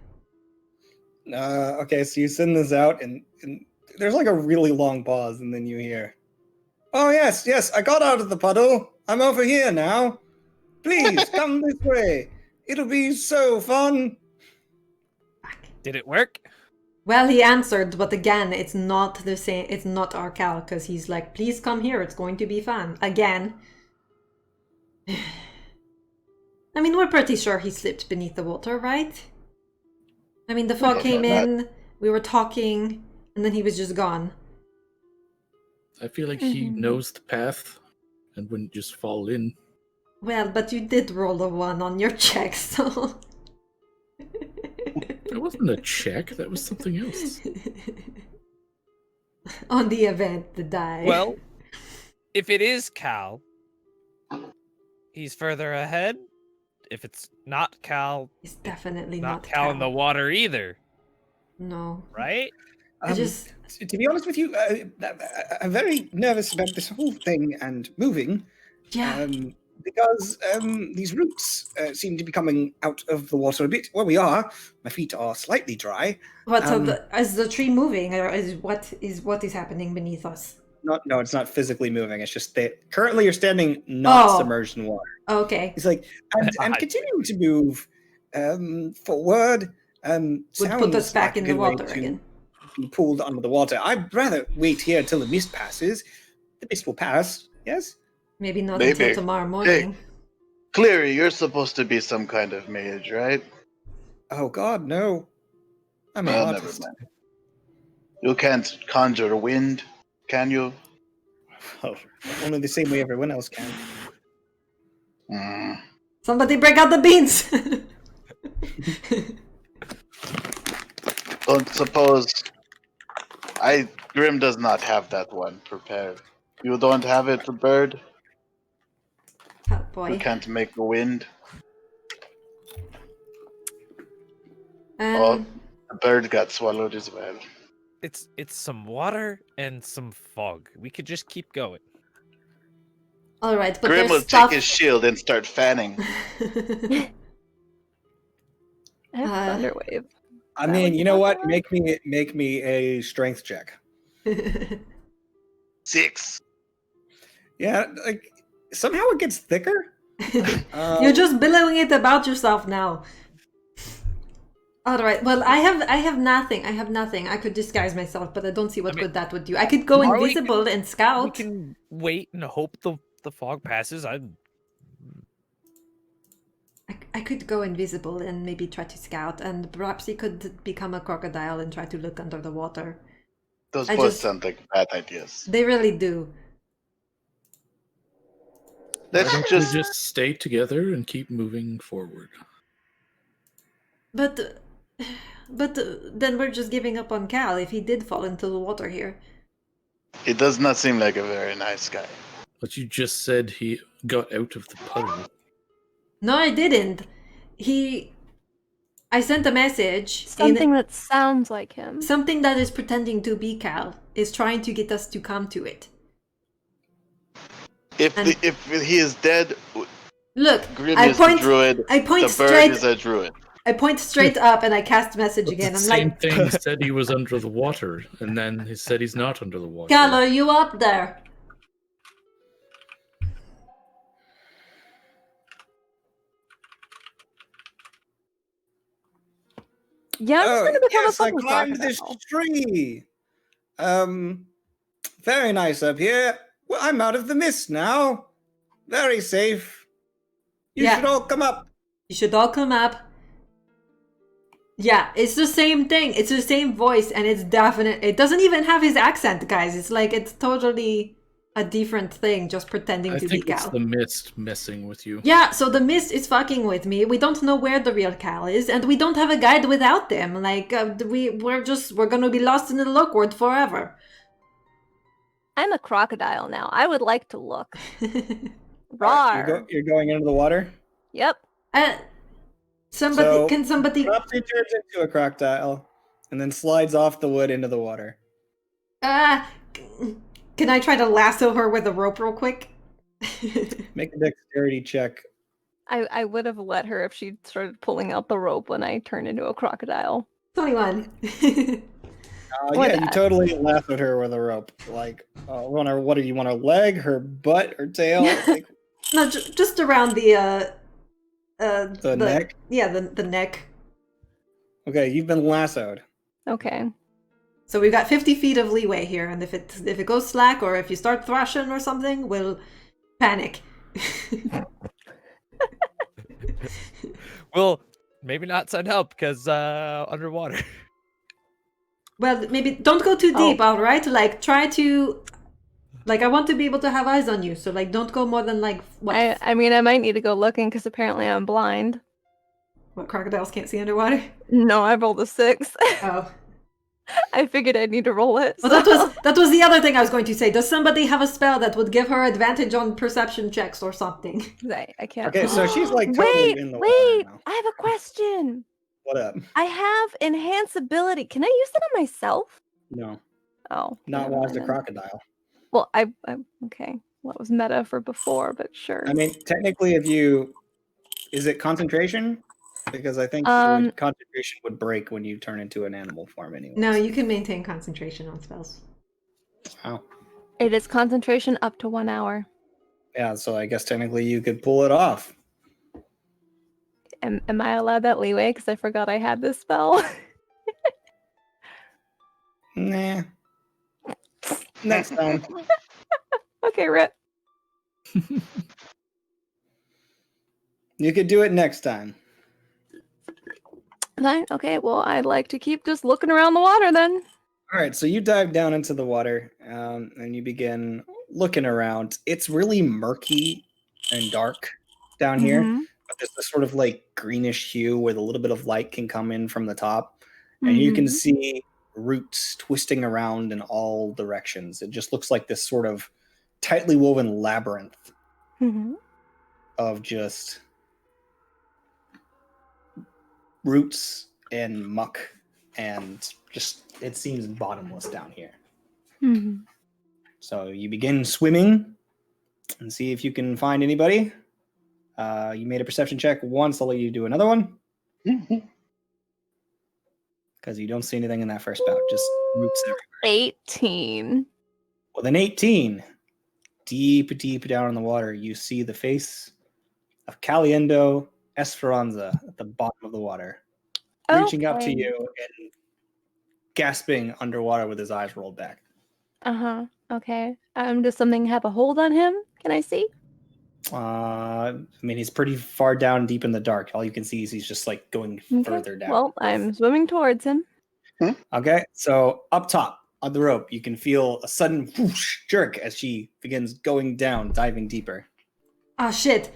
Okay, so you send this out, and there's like a really long pause, and then you hear, "Oh yes, I got out of the puddle. I'm over here now. Please come this way. It'll be so fun." Did it work? Well, he answered, but again, it's not the same. It's not our Cal, because he's like, please come here, it's going to be fun. Again. I mean, we're pretty sure he slipped beneath the water, right? I mean, the fog don't came know that. in, we were talking, and then he was just gone. I feel like he knows the path and wouldn't just fall in. Well, but you did roll a 1 on your check, so... It wasn't a check, that was something else. On the event, the die. Well, if it is Cal, he's further ahead. If it's not Cal, It's definitely not not Cal in the water either, No. right? I just... To be honest with you, I'm very nervous about this whole thing and moving. Yeah. Because these roots seem to be coming out of the water a bit. Where we are, my feet are slightly dry. What, so is the tree moving, or is what is happening beneath us? No, it's not physically moving. It's just that currently you're standing not submerged in water. Okay. It's like, and continuing to move forward Would sounds put us back like a in the good way water to again. be pulled under the water. I'd rather wait here till the mist passes. The mist will pass, yes? Maybe not Maybe. until tomorrow morning. Cleary, you're supposed to be some kind of mage, right? Oh God, no. I'm an Well, never artist. mind. You can't conjure wind, can you? Oh, only the same way everyone else can. Mm. Somebody break out the beans! Don't suppose... Grim does not have that one prepared. You don't have it, Bird? Oh You boy. can't make the wind? Oh, the bird got swallowed as well. It's some water and some fog. We could just keep going. Alright, but Grim will there's stuff... take his shield and start fanning. I have Thunderwave. I That mean, would you be know what? possible? Make me a strength check. 6. Yeah, like somehow it gets thicker. You're just billowing it about yourself now. Alright, well, I have nothing. I have nothing. I could disguise myself, but I don't see what good that would do. I could go Tomorrow we invisible and scout. We can wait and hope the fog passes. I could go invisible and maybe try to scout, and perhaps he could become a crocodile and try to look under the water. Those I both just- sound like bad ideas. They really do. Why Let's don't we just stay together and keep moving forward? But then we're just giving up on Cal if he did fall into the water here. He does not seem like a very nice guy. But you just said he got out of the puddle. No, I didn't. I sent a message. Something that sounds like him. Something that is pretending to be Cal is trying to get us to come to it. If he is dead, Look, Grim I is point. the druid. I point the bird straight. is a druid. I point straight up and I cast message But again. the I'm same like, thing said he was under the water, and then he said he's not under the water. Cal, are you up there? Yeah, I'm just gonna become yes, a I fucking climbed this crocodile. tree. Very nice up here. Well, I'm out of the mist now. Very safe. You Yeah. should all come up. You should all come up. Yeah, it's the same thing. It's the same voice, and it's definite. It doesn't even have his accent, guys. It's like it's totally a different thing, just pretending I to be think it's Cal. the mist messing with you. Yeah, so the mist is fucking with me. We don't know where the real Cal is, and we don't have a guide without them. Like we're gonna be lost in the Lurkwood forever. I'm a crocodile now. I would like to look. You're, Rawr. you're going into the water. Yep. So, Can somebody? Drops turns into a crocodile, and then slides off the wood into the water. Can I try to lasso her with a rope real quick? Make a dexterity check. I would have let her if she started pulling out the rope when I turned into a crocodile. 21. Or Yeah, you that. totally lassoed her with a rope. Like, what do you want? Her leg, her butt, her tail? Like, No, just around the neck? Yeah, the neck. Okay, you've been lassoed. Okay. So we've got 50 feet of leeway here, and if it goes slack or if you start thrashing or something, we'll panic. Well, maybe not send help because underwater. Well, maybe don't go too deep, all right? Like, try to... Like, I want to be able to have eyes on you, so, like, don't go more than, like, what? I mean, I might need to go looking because apparently I'm blind. What, crocodiles can't see underwater? No, I rolled a 6. Oh. I figured I'd need to roll it. Well, that was the other thing I was going to say. Does somebody have a spell that would give her advantage on perception checks or something? I can't. Okay, so she's like totally in the water Wait! now. I have a question. What up? I have enhance ability. Can I use that on myself? No, Oh, not never while mind the then. crocodile. Well, I okay. Well, it was meta for before, but sure. I mean, technically, is it concentration? Because I think concentration would break when you turn into an animal form anyway. No, you can maintain concentration on spells. Oh. It is concentration up to 1 hour. Yeah, so I guess technically you could pull it off. Am I allowed that leeway? Because I forgot I had this spell. Nah. Next time. Okay, Rip. You could do it next time. Fine. Okay, well, I'd like to keep just looking around the water then. All right, so you dive down into the water and you begin looking around. It's really murky and dark down here, but there's this sort of like greenish hue where a little bit of light can come in from the top, and you can see roots twisting around in all directions. It just looks like this sort of tightly woven labyrinth of just roots and muck, and just it seems bottomless down here. So you begin swimming and see if you can find anybody. You made a perception check once. I'll let you do another one because you don't see anything in that first bout, just roots everywhere. 18. With an 18, deep down in the water, you see the face of Caliendo Esperanza at the bottom of the water, reaching up to you and gasping underwater with his eyes rolled back. Okay. Does something have a hold on him? Can I see? I mean, he's pretty far down deep in the dark. All you can see is he's just like going further down. Well, I'm swimming towards him. Okay, so up top on the rope, you can feel a sudden whoosh jerk as she begins going down, diving deeper. Ah, shit.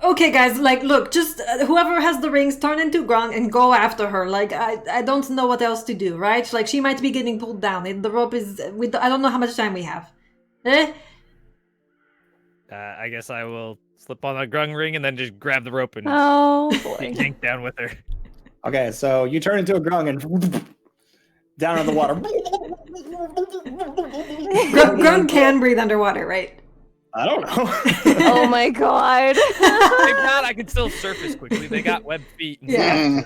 Okay, guys, like, look, just whoever has the rings, turn into Grung and go after her. Like, I don't know what else to do, right? Like, she might be getting pulled down. The rope is... I don't know how much time we have. I guess I will slip on a grung ring and then just grab the rope and boy. yank down with her. Okay, so you turn into a grung and down in the water. Grung can breathe underwater, right? I don't know. Oh my god. If not, I can still surface quickly. They got webbed feet. Yeah.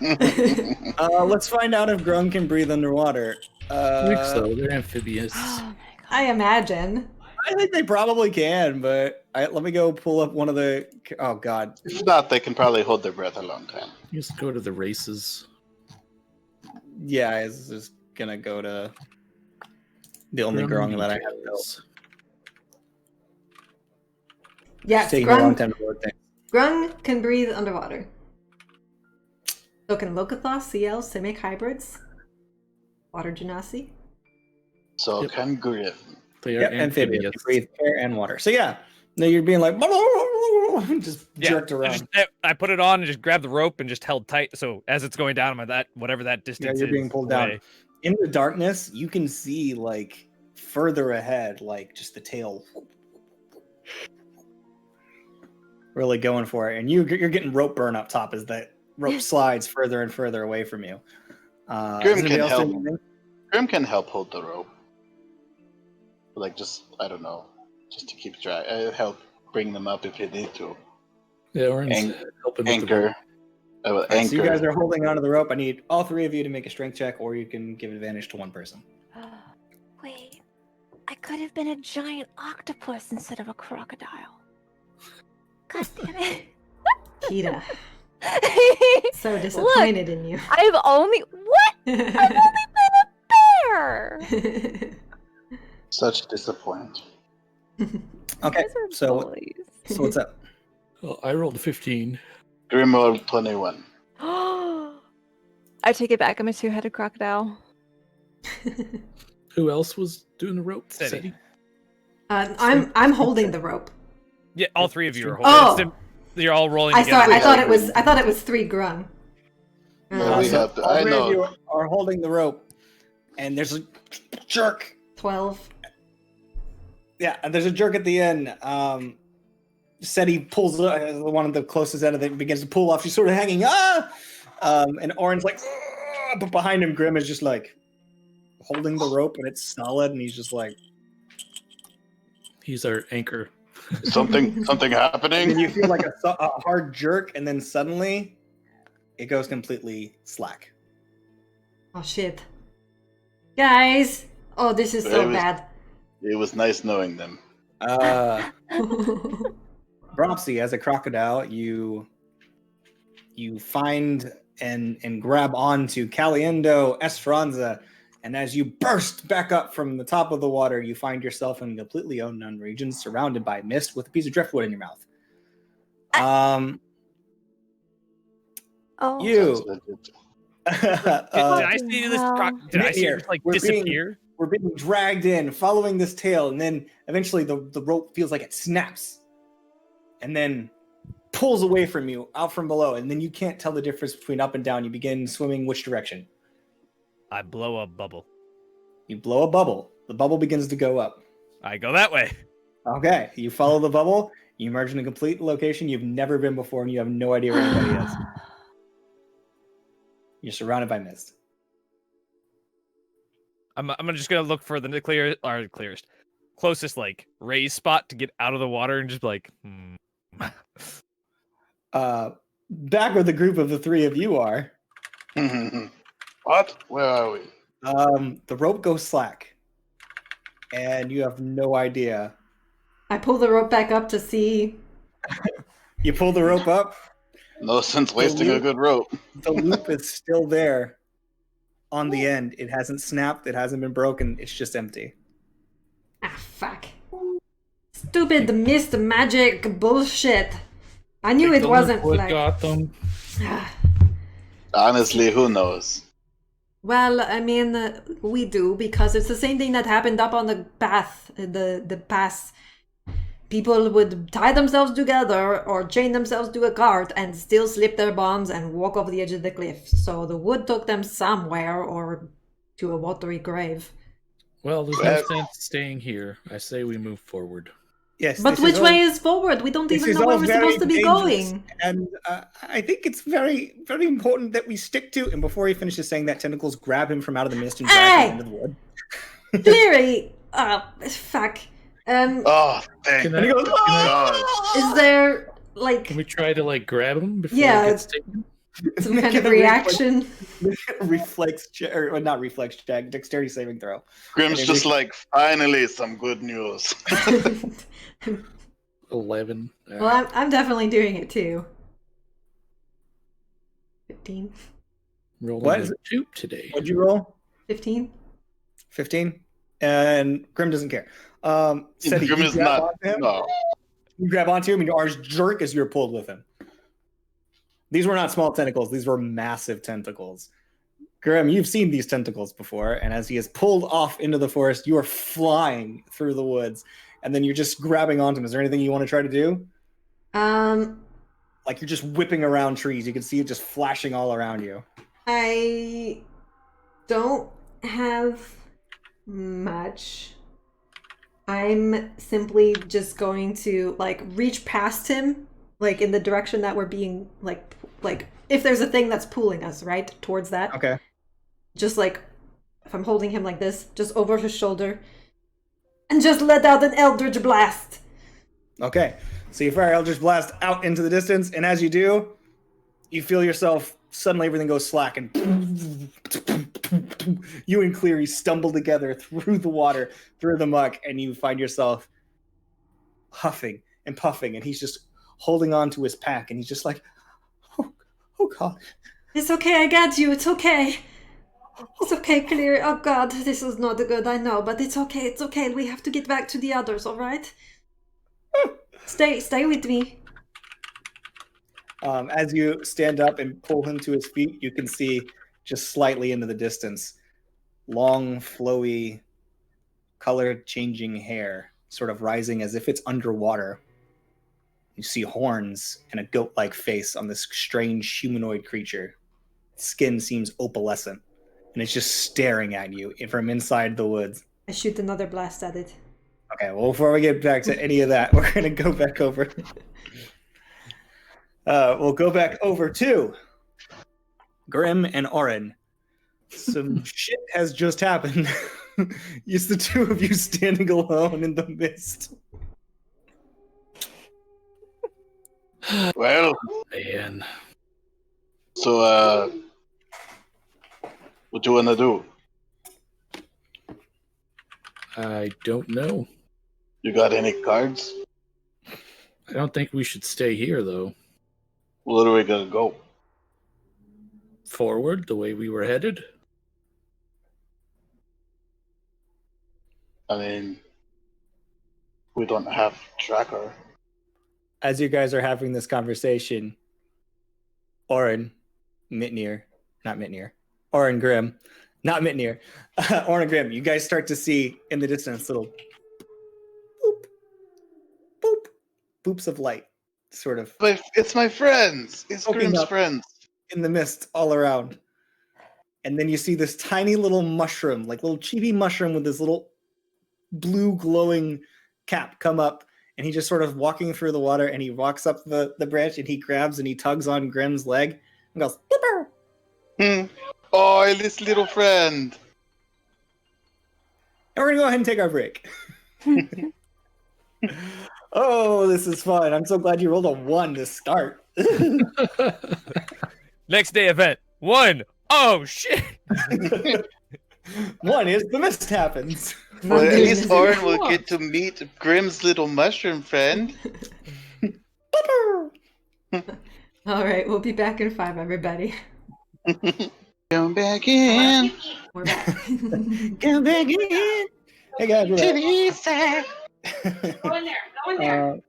Let's find out if grung can breathe underwater. I think so. They're amphibious. I imagine. I think they probably can, but let me go pull up one of the... Oh, God. If not, they can probably hold their breath a long time. Just go to the races. Yeah, I was just going to go to the only grung that I have built. Yes, It's taking a long time to load things. Grung can breathe underwater. So can Locathos, CL, Simic hybrids, Water Genasi. So can Griff. They are amphibious. You breathe air and water. So yeah, no, you're being like just jerked around. I put it on and just grabbed the rope and just held tight. So as it's going down, whatever that distance you're is, being pulled down. In the darkness, you can see like further ahead, like just the tail really going for it, and you're getting rope burn up top as that rope slides further and further away from you. Grim can help. Grim can help hold the rope. Like, just, I don't know, just to keep track. Help bring them up if you need to. Yeah, or helping anchor. Anchor. So you guys are holding onto the rope. I need all three of you to make a strength check, or you can give advantage to one person. Wait, I could have been a giant octopus instead of a crocodile. God damn it. Kita. So disappointed in you. I've only what? I've only been a bear. Such disappointment. Okay, These are so bullies. what's up? Well, I rolled a 15. Grim rolled 21. I take it back. I'm a two-headed crocodile. Who else was doing the rope? Steady. I'm holding the rope. Yeah, all three of you are holding. Oh, You're all rolling I together. thought it was 3 grung. No, we have to, all I three of you know. are holding the rope, and there's a jerk. 12. Yeah, and there's a jerk at the end. Said he pulls one of the closest end of it, begins to pull off. She's sort of hanging. And Orin's like, but behind him, Grim is just like holding the rope, and it's solid, and he's just like. He's our anchor. Something happening? And you feel like a hard jerk, and then suddenly it goes completely slack. Oh shit. Guys! Oh, this is so bad. It was nice knowing them. Bropsy, as a crocodile, you find and grab onto Caliendo Esperanza, and as you burst back up from the top of the water, you find yourself in a completely unknown region, surrounded by mist, with a piece of driftwood in your mouth. Oh. You. Did I see this? Did I see Here, it like we're disappear? We're being dragged in, following this tail, and then eventually the rope feels like it snaps, and then pulls away from you, out from below, and then you can't tell the difference between up and down. You begin swimming which direction? I blow a bubble. You blow a bubble. The bubble begins to go up. I go that way. Okay, you follow the bubble. You emerge in a complete location you've never been before, and you have no idea where anybody is. You're surrounded by mist. I'm just gonna look for the clearest, closest like raised spot to get out of the water and just be like. Back where the group of the three of you are. What? Where are we? The rope goes slack, and you have no idea. I pull the rope back up to see. You pull the rope up. No sense wasting a good rope. The loop is still there on the end. It hasn't snapped. It hasn't been broken. It's just empty. Ah, fuck. Stupid mist magic bullshit. I knew it wasn't Lurkwood like. got them. Honestly, who knows? Well, I mean, we do, because it's the same thing that happened up on the path, the pass. People would tie themselves together or chain themselves to a cart and still slip their bombs and walk off the edge of the cliff. So the wood took them somewhere, or to a watery grave. Well, there's no sense staying here. I say we move forward. Yes. But which way is forward? We don't even know where we're supposed to be going. And I think it's very, very important that we stick to. And before he finishes saying that, tentacles grab him from out of the mist and drag him into the wood. Cleary! Fuck. Oh, thank God. Is there, like... Can we try to, like, grab him before he gets taken? Some kind of reaction? Reflex check, or not reflex check, dexterity saving throw. Grim's just like, finally, some good news. 11. Well, I'm definitely doing it too. 15. Rolling a 2 today. What'd you roll? 15. 15? And Grim doesn't care. Seti, Grim is not. No. You grab onto him and your arms jerk as you're pulled with him. These were not small tentacles. These were massive tentacles. Grim, you've seen these tentacles before, and as he is pulled off into the forest, you are flying through the woods, and then you're just grabbing onto him. Is there anything you want to try to do? Like you're just whipping around trees. You can see it just flashing all around you. I don't have much. I'm simply just going to like reach past him, like in the direction that we're being like if there's a thing that's pulling us right towards that. Okay. Just like if I'm holding him like this, just over his shoulder, and just let out an eldritch blast. Okay. So you fire Eldritch Blast out into the distance, and as you do, you feel yourself, suddenly everything goes slack, and you and Cleary stumble together through the water, through the muck, and you find yourself huffing and puffing, and he's just holding on to his pack, and he's just like, Oh God. It's okay, I got you, it's okay. It's okay, Clear. Oh God, this is not good, I know, but it's okay, we have to get back to the others, alright? Stay with me. As you stand up and pull him to his feet, you can see just slightly into the distance, long, flowy, color-changing hair, sort of rising as if it's underwater. You see horns and a goat-like face on this strange humanoid creature. Skin seems opalescent, and it's just staring at you from inside the woods. I shoot another blast at it. Okay, well, before we get back to any of that, we're going to go back over. We'll go back over to Grim and Orin. Some shit has just happened. It's the two of you standing alone in the mist. Well, Man. so what do you wanna do? I don't know. You got any cards? I don't think we should stay here, though. Where are we gonna go? Forward, the way we were headed. I mean, we don't have tracker. As you guys are having this conversation, Orin, Mitnir, not Mitnir, Orin Grim, not Mitnir, Orin Grim, you guys start to see in the distance little boop, boop, boops of light, sort of But it's my friends. It's Opening Grim's up. friends. in the mist all around. And then you see this tiny little mushroom, like little chibi mushroom with this little blue glowing cap come up, and he just sort of walking through the water, and he walks up the branch, and he grabs and he tugs on Grim's leg and goes, "Pipper!" Oh, this little friend. And we're gonna go ahead and take our break. Oh, this is fun. I'm so glad you rolled a 1 to start. Next day event. 1. Oh shit. 1 is the mist happens. Well, at doing least this Orin again. will get to meet Grim's little mushroom friend. Alright, we'll be back in 5, everybody. Come back in. We're back. Come back in. Hey guys, we're To back. the east side. Go in there.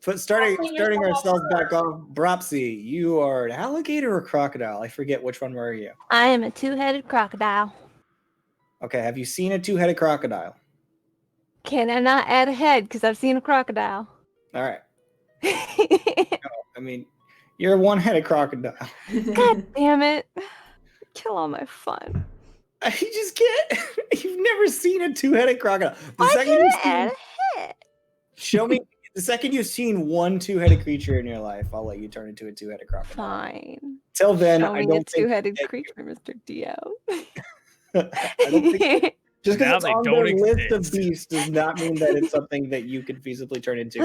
But starting ourselves back off, Bropsy, you are an alligator or crocodile? I forget which one were you. I am a two-headed crocodile. Okay, have you seen a two-headed crocodile? Can I not add a head because I've seen a crocodile? All right. I mean, you're a one-headed crocodile. God damn it. Kill all my fun. I just can't. You've never seen a two-headed crocodile. The Why second can't you've I add seen, a head? show me. The second you've seen one two-headed creature in your life, I'll let you turn into a two-headed crocodile. Fine. Till then, Show I me don't a think two-headed that creature, Mr. Dio. I don't think just Now because it's they on don't the list of exist. beasts does not mean that it's something that you could feasibly turn into.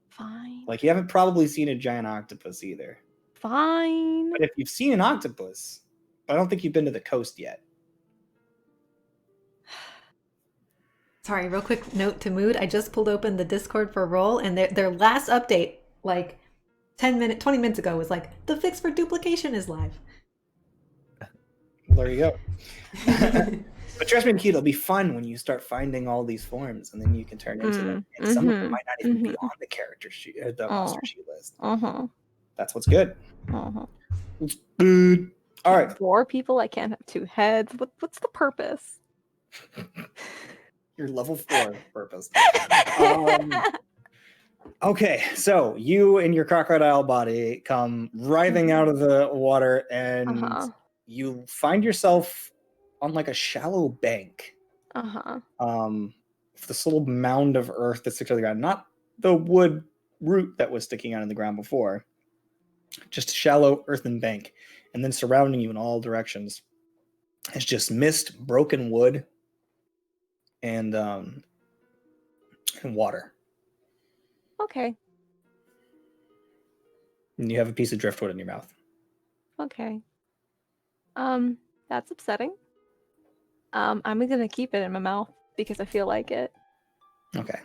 Fine. Like you haven't probably seen a giant octopus either. Fine. But if you've seen an octopus, I don't think you've been to the coast yet. Sorry, real quick note to Mood. I just pulled open the Discord for Roll, and their last update, like 20 minutes ago, was like, the fix for duplication is live. Well, there you go. But trust me, Keith, it'll be fun when you start finding all these forms, and then you can turn into them. And some of them might not even be on the character sheet, or the monster sheet list. That's what's good. It's good. All right. 4 people. I can't have 2 heads. What's the purpose? Your level 4 purpose. Okay, so you and your crocodile body come writhing out of the water, and you find yourself on like a shallow bank. This little mound of earth that sticks out of the ground, not the wood root that was sticking out of the ground before, just a shallow earthen bank. And then surrounding you in all directions is just mist, broken wood, and water. Okay. And you have a piece of driftwood in your mouth. Okay. That's upsetting. I'm gonna keep it in my mouth because I feel like it. Okay.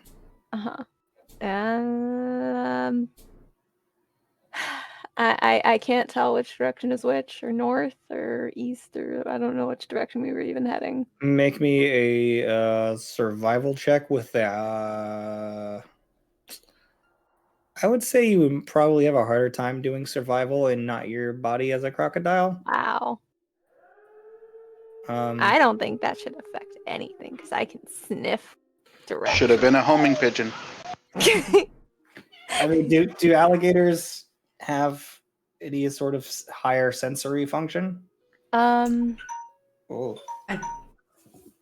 I can't tell which direction is which, or north or east, or I don't know which direction we were even heading. Make me a survival check with I would say you would probably have a harder time doing survival and not your body as a crocodile. Wow. I don't think that should affect anything because I can sniff direction. Should have been a homing pigeon. I mean, do alligators have any sort of higher sensory function? Oh,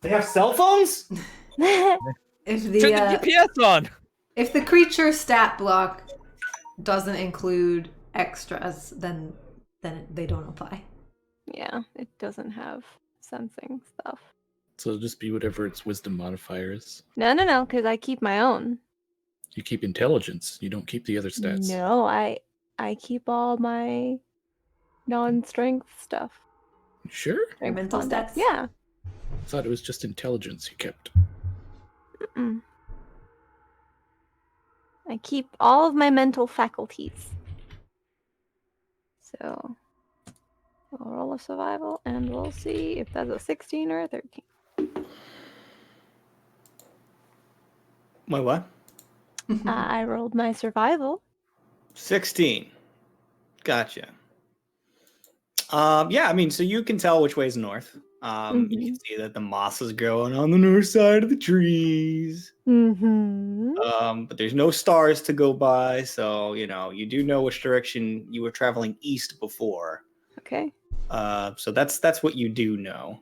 they have cell phones? If Turn the the GPS on. if the creature stat block doesn't include extras, then they don't apply. Yeah, it doesn't have sensing stuff. So it'll just be whatever its wisdom modifier is. No, because I keep my own. You keep intelligence. You don't keep the other stats. No, I keep all my non-strength stuff. You sure? Your mental stats? Yeah. I thought it was just intelligence you kept. Mm-mm. I keep all of my mental faculties. So I'll roll a survival and we'll see if that's a 16 or a 13. My what? I rolled my survival. 16. Gotcha. Yeah, I mean, so you can tell which way is north. You can see that the moss is growing on the north side of the trees. But there's no stars to go by, so you do know which direction you were traveling east before. Okay. So that's what you do know.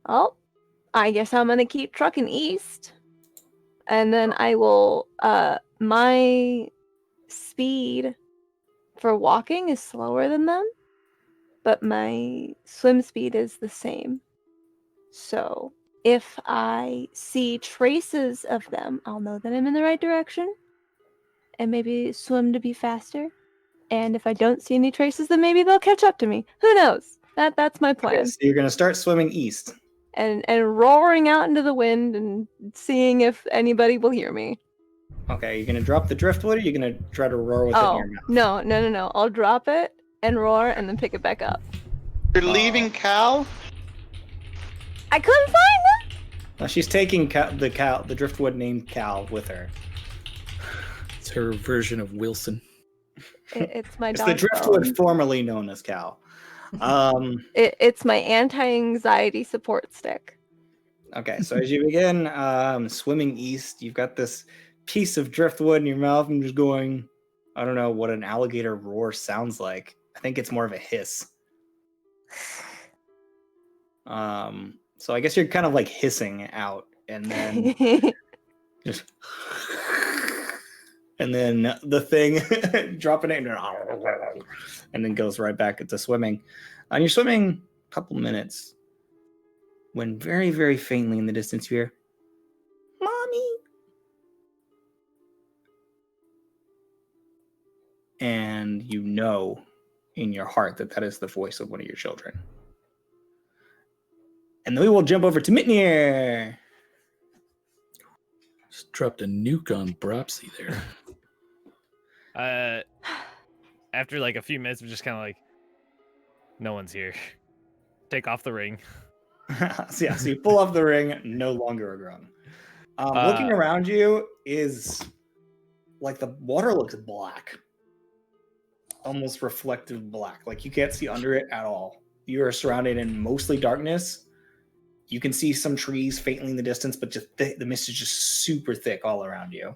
Well, I guess I'm gonna keep trucking east. And then I will my speed for walking is slower than them, but my swim speed is the same. So if I see traces of them, I'll know that I'm in the right direction and maybe swim to be faster. And if I don't see any traces, then maybe they'll catch up to me. Who knows? That's my plan. Okay, so you're gonna start swimming east. And roaring out into the wind and seeing if anybody will hear me. Okay, you're gonna drop the driftwood, or you're gonna try to roar with it in your mouth? No. I'll drop it and roar and then pick it back up. You're leaving Cal? I couldn't find them! Well, she's taking the driftwood named Cal with her. It's her version of Wilson. It's my It's dog. the driftwood formerly known as Cal. It's my anti-anxiety support stick. Okay, so as you begin swimming east, you've got this piece of driftwood in your mouth and just going, I don't know what an alligator roar sounds like. I think it's more of a hiss. So I guess you're kind of like hissing out, and then just, and then the thing dropping it and then goes right back into swimming. And you're swimming a couple minutes when very, very faintly in the distance you hear, "Mommy." And you know in your heart that that is the voice of one of your children. And then we will jump over to Mitnir. Just dropped a nuke on Bropsy there. After like a few minutes, we're just kind of like, no one's here. Take off the ring. So you pull off the ring, no longer a grung. Looking around you is like the water looks black. Almost reflective black. Like you can't see under it at all. You are surrounded in mostly darkness. You can see some trees faintly in the distance, but just the mist is just super thick all around you.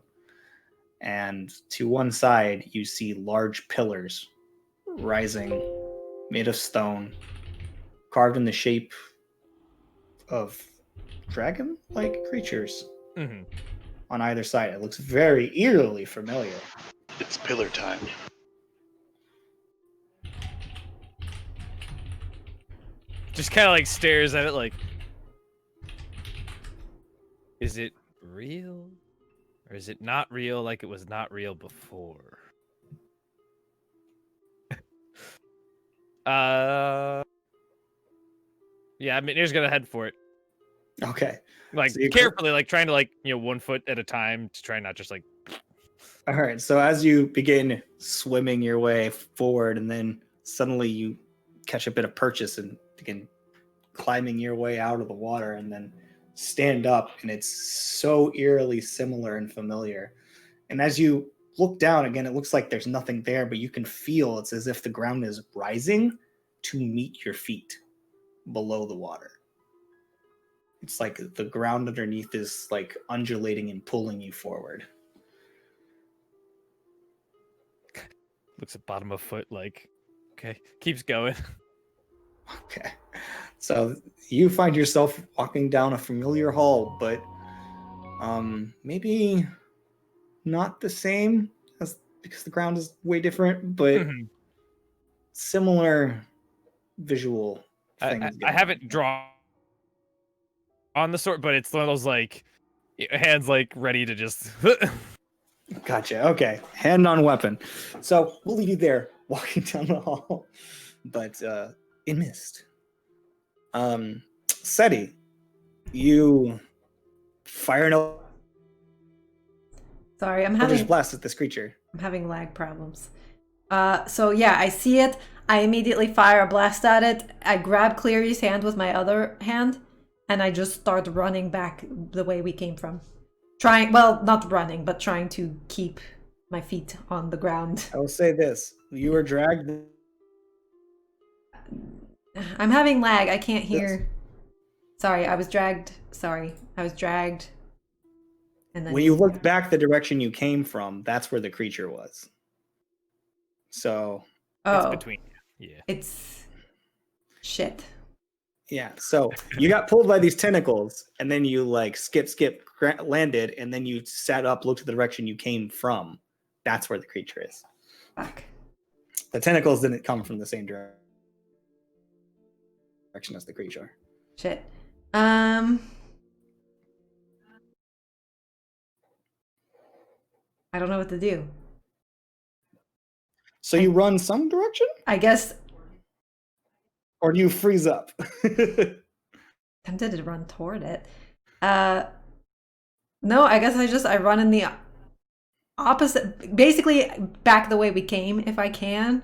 And to one side, you see large pillars rising, made of stone, carved in the shape of dragon-like creatures on either side. It looks very eerily familiar. It's pillar time. Just kind of like stares at it like, is it real? Or is it not real like it was not real before? Yeah, I mean, here's gonna head for it. Okay. Like So you carefully, like trying to 1 foot at a time to try not just like. All right. So as you begin swimming your way forward, and then suddenly you catch a bit of purchase and begin climbing your way out of the water, and then stand up, and it's so eerily similar and familiar. And as you look down again, it looks like there's nothing there, but you can feel it's as if the ground is rising to meet your feet below the water. It's like the ground underneath is like undulating and pulling you forward. Looks at bottom of foot like, okay, keeps going. Okay. So you find yourself walking down a familiar hall, but maybe not the same as because the ground is way different, but similar visual things. I haven't drawn on the sword, but it's one of those like hands like ready to just. Gotcha. Okay. Hand on weapon. So we'll leave you there walking down the hall, but in mist. Seti, you fire an Sorry, I'm Eldritch having blast at this creature. I'm having lag problems. So yeah, I see it. I immediately fire a blast at it. I grab Cleary's hand with my other hand, and I just start running back the way we came from. Not running, but trying to keep my feet on the ground. I will say this. You were dragged. I'm having lag. I can't hear. Sorry, I was dragged. And then When you looked back the direction you came from, that's where the creature was. So it's between. Yeah. It's shit. Yeah, so you got pulled by these tentacles, and then you like landed, and then you sat up, looked at the direction you came from. That's where the creature is. Fuck. The tentacles didn't come from the same direction as the creature. Shit. I don't know what to do. So you run some direction? I guess. Or do you freeze up? Tempted to run toward it. No, I guess I run in the opposite, basically back the way we came if I can.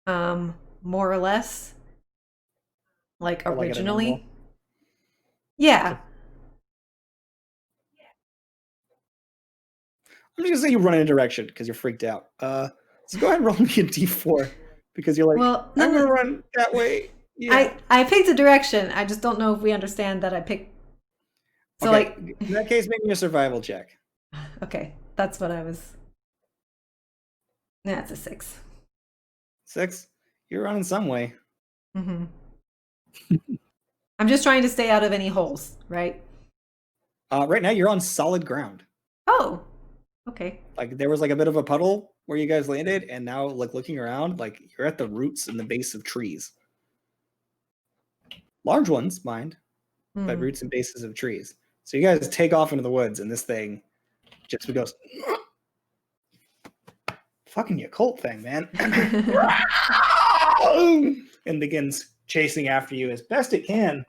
More or less. Like originally. Yeah. I'm just gonna say you run in a direction because you're freaked out. So go ahead and roll me a d4 because you're like, well, I'm gonna run that way. Yeah. I picked a direction. I just don't know if we understand that I picked. So okay. In that case, make me a survival check. Okay, that's what I was. That's a 6. 6? You're running some way. Mm-hmm. I'm just trying to stay out of any holes, right? Right now, you're on solid ground. Oh, okay. Like there was like a bit of a puddle where you guys landed, and now like looking around, like you're at the roots and the base of trees. Large ones, mind, but roots and bases of trees. So you guys take off into the woods, and this thing just goes, fucking Yakult thing, man. And begins chasing after you as best it can.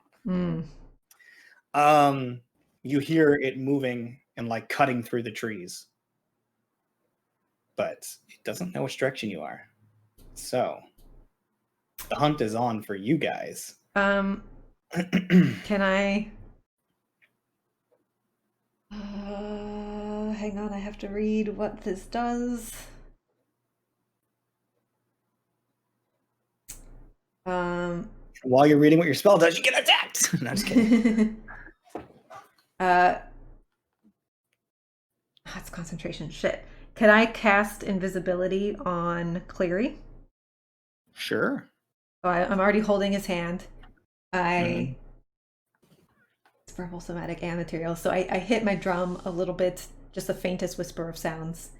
You hear it moving and like cutting through the trees, but it doesn't know which direction you are. So the hunt is on for you guys. Can I? Hang on, I have to read what this does. While you're reading what your spell does, you get attacked. No, I'm just kidding. That's concentration. Shit. Can I cast invisibility on Cleary? Sure. So I'm already holding his hand. It's verbal, somatic, and material. So I hit my drum a little bit, just the faintest whisper of sounds.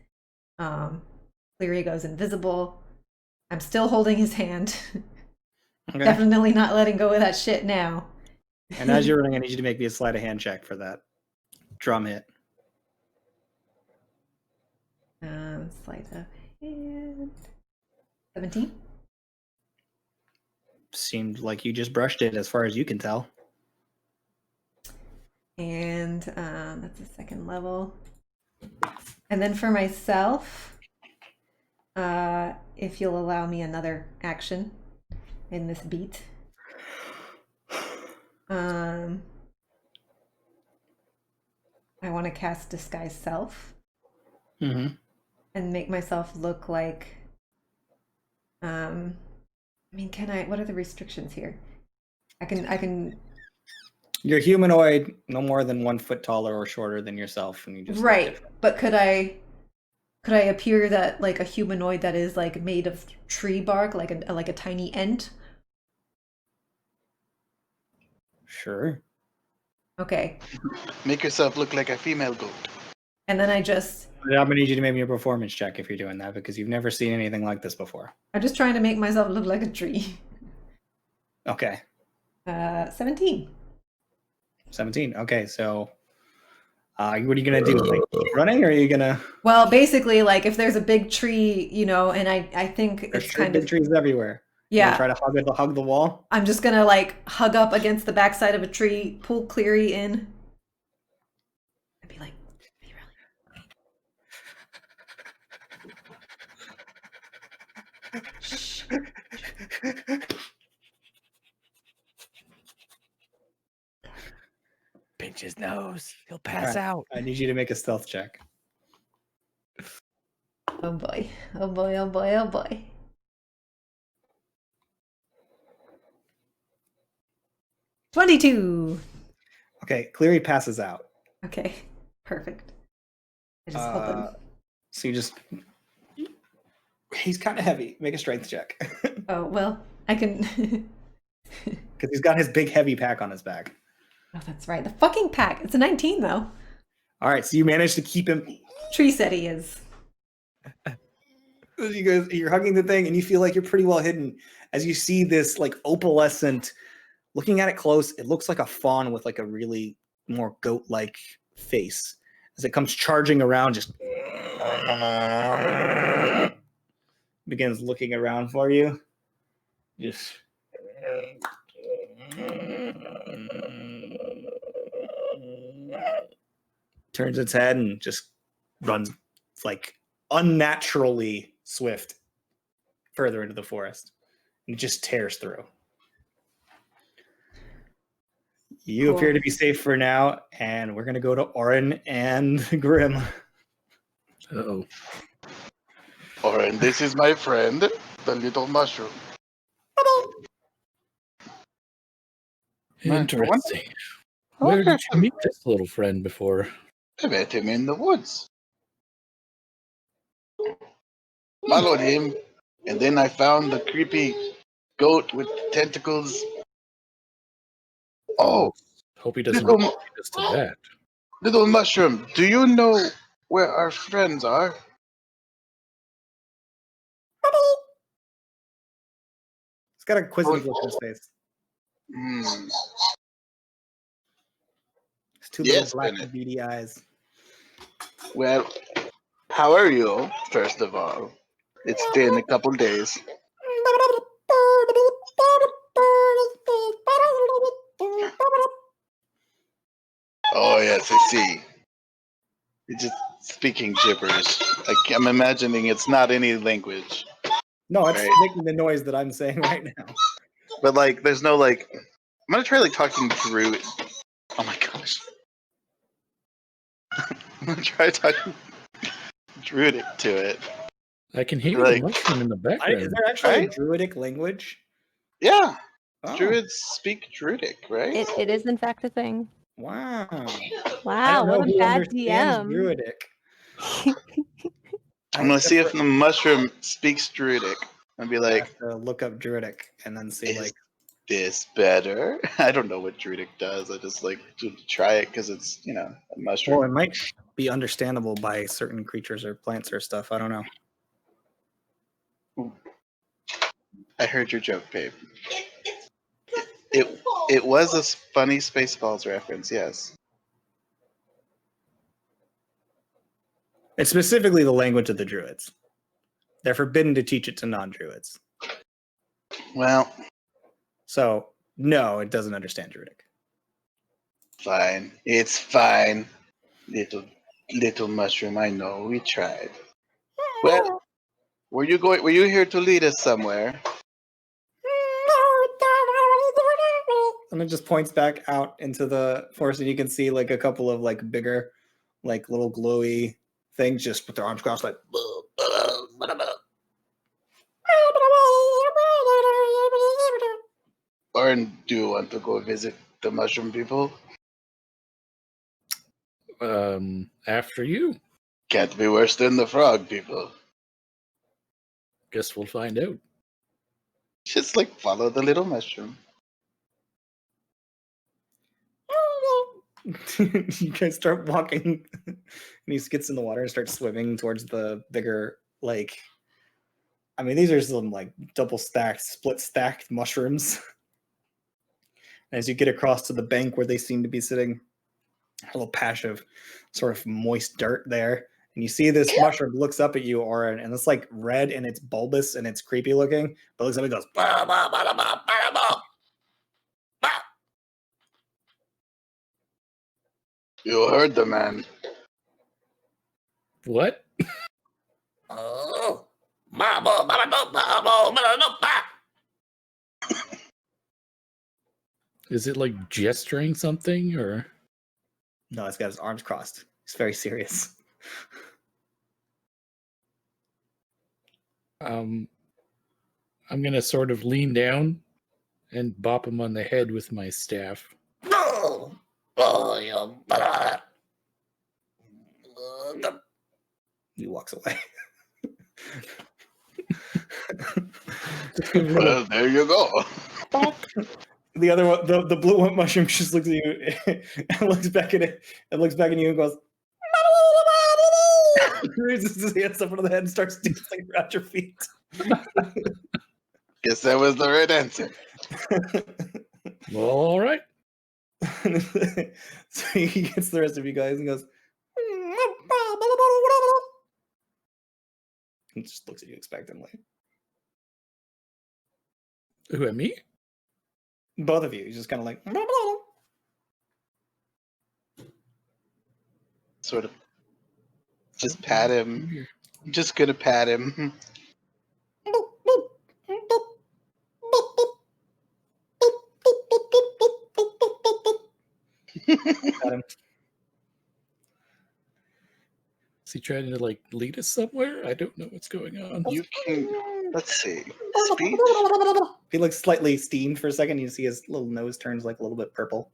Cleary goes invisible. I'm still holding his hand. Okay. Definitely not letting go of that shit now. And as you're running, I need you to make me a sleight of hand check for that drum hit. Sleight of hand. 17. Seemed like you just brushed it as far as you can tell. And that's a second level. And then for myself, if you'll allow me another action in this beat. I want to cast Disguise Self. Mm-hmm. And make myself look like I mean, what are the restrictions here? I can You're humanoid, no more than 1 foot taller or shorter than yourself, and you just right. But could I appear that like a humanoid that is like made of tree bark, like a tiny ent? Sure. Okay. Make yourself look like a female goat. And then I'm just I'm gonna need you to make me a performance check if you're doing that, because you've never seen anything like this before. I'm just trying to make myself look like a tree. Okay. 17. 17. Okay, so what are you gonna do? Like keep running, or are you gonna? Well, basically, like if there's a big tree, and I think There's it's kind big of trees everywhere. yeah. Try to hug the wall. I'm just gonna like hug up against the backside of a tree, pull Cleary in, and be like, "Be really." Shh. Pinch his nose. He'll pass out. I need you to make a stealth check. Oh boy! Oh boy! Oh boy! Oh boy! 22. Okay, Cleary passes out. Okay, perfect. I just help him. So you just. He's kind of heavy. Make a strength check. Oh well, I can. Because he's got his big heavy pack on his back. Oh, that's right. The fucking pack. It's a 19 though. All right, so you managed to keep him. Tree said he is. You're hugging the thing, and you feel like you're pretty well hidden as you see this like opalescent. Looking at it close, it looks like a fawn with like a really more goat-like face as it comes charging around. Just begins looking around for you. Just turns its head and just runs like unnaturally swift further into the forest and just tears through. You Cool. appear to be safe for now, and we're going to go to Orin and Grim. Uh-oh. Orin, this is my friend, the little mushroom. Interesting. Where did you meet this little friend before? I met him in the woods. Followed him, and then I found the creepy goat with tentacles. Oh, Hope he doesn't little, lead us to that. little mushroom, do you know where our friends are? He's got a quizzitive look in his face. His two Yes, little black Bennett. beady eyes. Well, how are you, first of all? It's been a couple days. Oh, yes, I see. You're just speaking gibberish. I'm imagining it's not any language. No, it's Right. making the noise that I'm saying right now. But, like, there's no, like... I'm gonna try, like, talking Druid. Oh, my gosh. I'm gonna try talking Druidic to it. I can hear Like- the mushroom in the Is background. there actually Right? a druidic language? Yeah, Oh, Druids speak Druidic, right? It is in fact a thing. wow. I Wow, don't know what a who bad understands DM. druidic. I'm gonna see if the mushroom speaks Druidic and be I like, have to look up druidic and then see Is like this better? I don't know what Druidic does. I just like to try it because it's, a mushroom. well, it might be understandable by certain creatures or plants or stuff. I don't know. I heard your joke, babe. It was a funny Spaceballs reference, yes. It's specifically the language of the druids. They're forbidden to teach it to non-druids. Well, So, no, it doesn't understand druidic. fine. It's fine. Little mushroom, I know. We tried. Well, were you here to lead us somewhere? And it just points back out into the forest, and you can see like a couple of like bigger, like little glowy things just with their arms crossed, like. Or do you want to go visit the mushroom people? After you. Can't be worse than the frog people. Guess we'll find out. Just like follow the little mushroom. You guys start walking, and he gets in the water and starts swimming towards the bigger, like. I mean, these are some like double stacked, split stacked mushrooms. As you get across to the bank where they seem to be sitting, a little patch of sort of moist dirt there. And you see this mushroom looks up at you, Oren, and it's like red and it's bulbous and it's creepy looking, but looks up and goes, bah, bah, bah, bah, bah, bah, bah, bah. You heard the man. What? Oh. Bah, bah, bah, bah, bah, bah, bah, bah, bah. Is it like gesturing something or? No, it's got his arms crossed. He's very serious. I'm gonna sort of lean down and bop him on the head with my staff. Oh, oh, yeah. He walks away. Well, there you go. The other one, the blue one mushroom just looks at you and looks back at it and looks back at you and goes. Raises his hands up under the head and starts dancing around your feet. Guess that was the right answer. Well, all right. So he gets the rest of you guys and goes. And just looks at you expectantly. Who, at me? Both of you. He's just kind of like. Sort of. Just pat him. I'm just gonna pat him. Pat him. Is he trying to like lead us somewhere? I don't know what's going on. You can. Let's see. Speech. He looks slightly steamed for a second. You see his little nose turns like a little bit purple,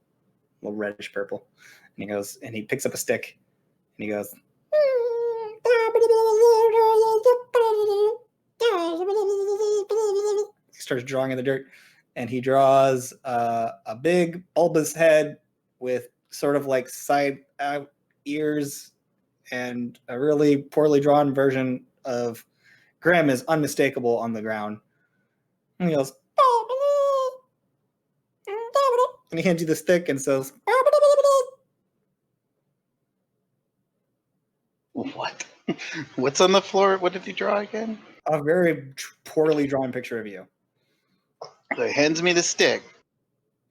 a little reddish purple. And he goes, and he picks up a stick, and he goes. He starts drawing in the dirt, and he draws a big bulbous head with sort of like side out ears, and a really poorly drawn version of Graham is unmistakable on the ground. And he goes, and he hands you the stick and says, What? What's on the floor? What did he draw again? a very poorly drawn picture of you. So he hands me the stick.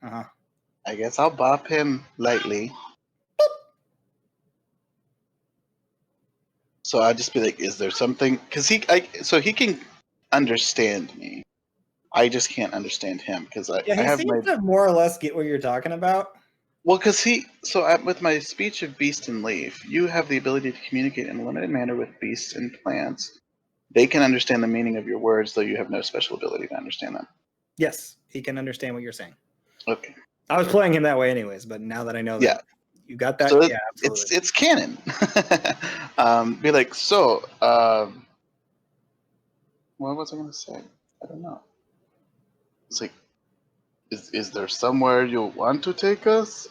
Uh-huh. I guess I'll bop him lightly. So I'll just be like, "Is there something?" Because he can understand me. I just can't understand him because I Yeah, he have seems my to more or less get what you're talking about. well, because with my speech of beast and leaf, you have the ability to communicate in a limited manner with beasts and plants. They can understand the meaning of your words, though you have no special ability to understand them. Yes, he can understand what you're saying. Okay. I was playing him that way anyways, but now that I know that Yeah. you got that, So yeah, absolutely. it's canon. Be like, what was I going to say? I don't know. It's like, is there somewhere you want to take us?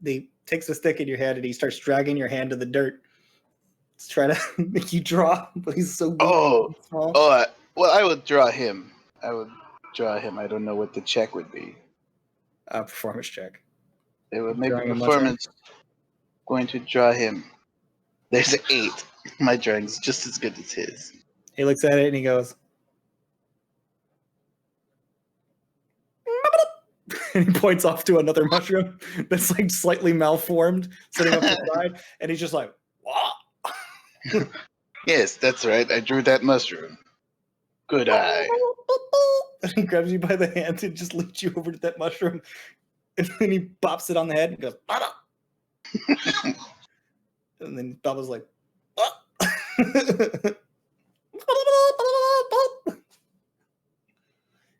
He takes a stick in your hand and he starts dragging your hand to the dirt. He's trying to make you draw, but he's so big and small. Well, I would draw him. I don't know what the check would be. Performance check. It would make Drawing a a mushroom? performance. Going to draw him. There's an 8. My drawing's just as good as his. He looks at it and he goes, And he points off to another mushroom that's like slightly malformed, sitting up the side, and he's just like, "Wah!" Yes, that's right. I drew that mushroom. Good eye. And he grabs you by the hand and just leads you over to that mushroom, and then he bops it on the head and goes, "Baba!" And then Baba's like, "Ah!"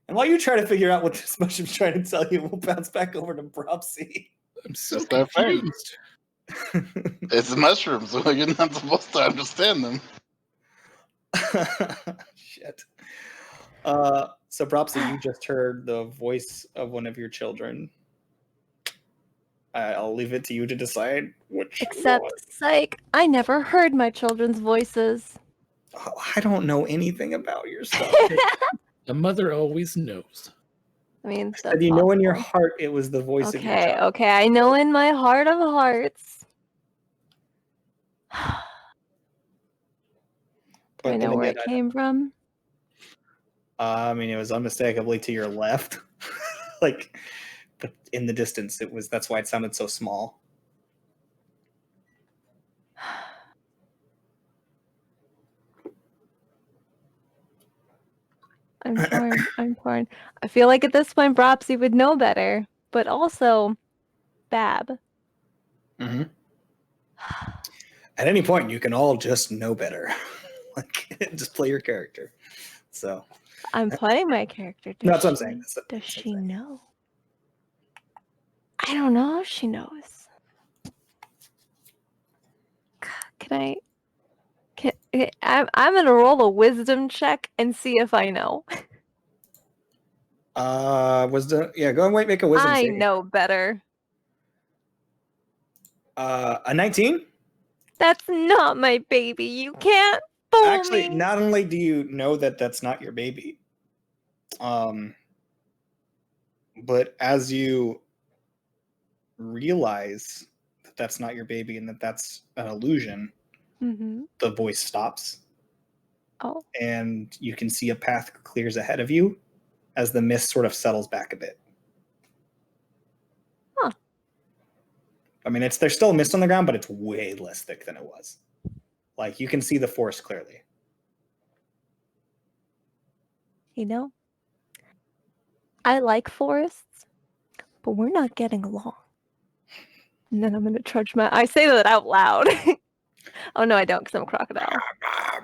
And while you try to figure out what this mushroom's trying to tell you, we'll bounce back over to Bropsy. I'm so Just our friend. confused. It's mushrooms, so you're not supposed to understand them. Shit. So Bropsy, you just heard the voice of one of your children. I'll leave it to you to decide which Except, one. psych, I never heard my children's voices. Oh, I don't know anything about your stuff. A mother always knows. I mean, But that's you know in your possible. heart it was the voice of your Okay, child. okay, I know in my heart of hearts. Do But I then know where again, it came from? I mean, it was unmistakably to your left. Like, but in the distance, it was. That's why it sounded so small. I'm torn. I'm torn. I feel like at this point, Bropsy would know better, but also, Bab. Mm-hmm. At any point, you can all just know better. Like, just play your character. So I'm playing my character. no, that's what I'm saying. Does she know? I don't know if she knows. Can I? I'm gonna roll a wisdom check and see if I know. Wisdom. Yeah, go and make a wisdom I saving. know better. A 19. That's not my baby. You can't fool Actually, me. not only do you know that that's not your baby, but as you realize that that's not your baby and that that's an illusion, Mm-hmm. the voice stops. Oh. And you can see a path clears ahead of you as the mist sort of settles back a bit. Huh. I mean, there's still mist on the ground, but it's way less thick than it was. Like, you can see the forest clearly. You know, I like forests, but we're not getting along. And then I'm gonna trudge my. I say that out loud. Oh no, I don't, because I'm a crocodile.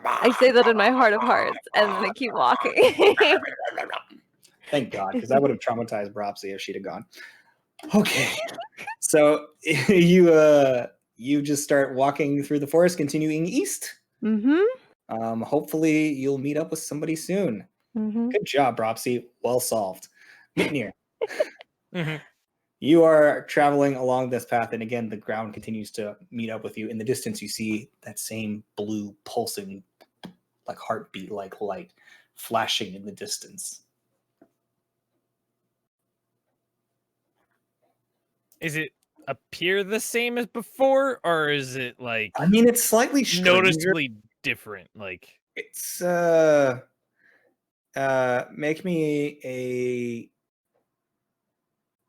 I say that in my heart of hearts, and then I keep walking. Thank God, because that would have traumatized Bropsy if she'd have gone. Okay, so you just start walking through the forest, continuing east. Mm-hmm. Hopefully, you'll meet up with somebody soon. Mm-hmm. Good job, Bropsy. Well solved. Mitnir, Mm-hmm. you are traveling along this path, and again, the ground continues to meet up with you. In the distance, you see that same blue pulsing, like heartbeat-like light flashing in the distance. Is it appear the same as before, or is it like I mean, it's slightly stranger. noticeably different? Like It's make me a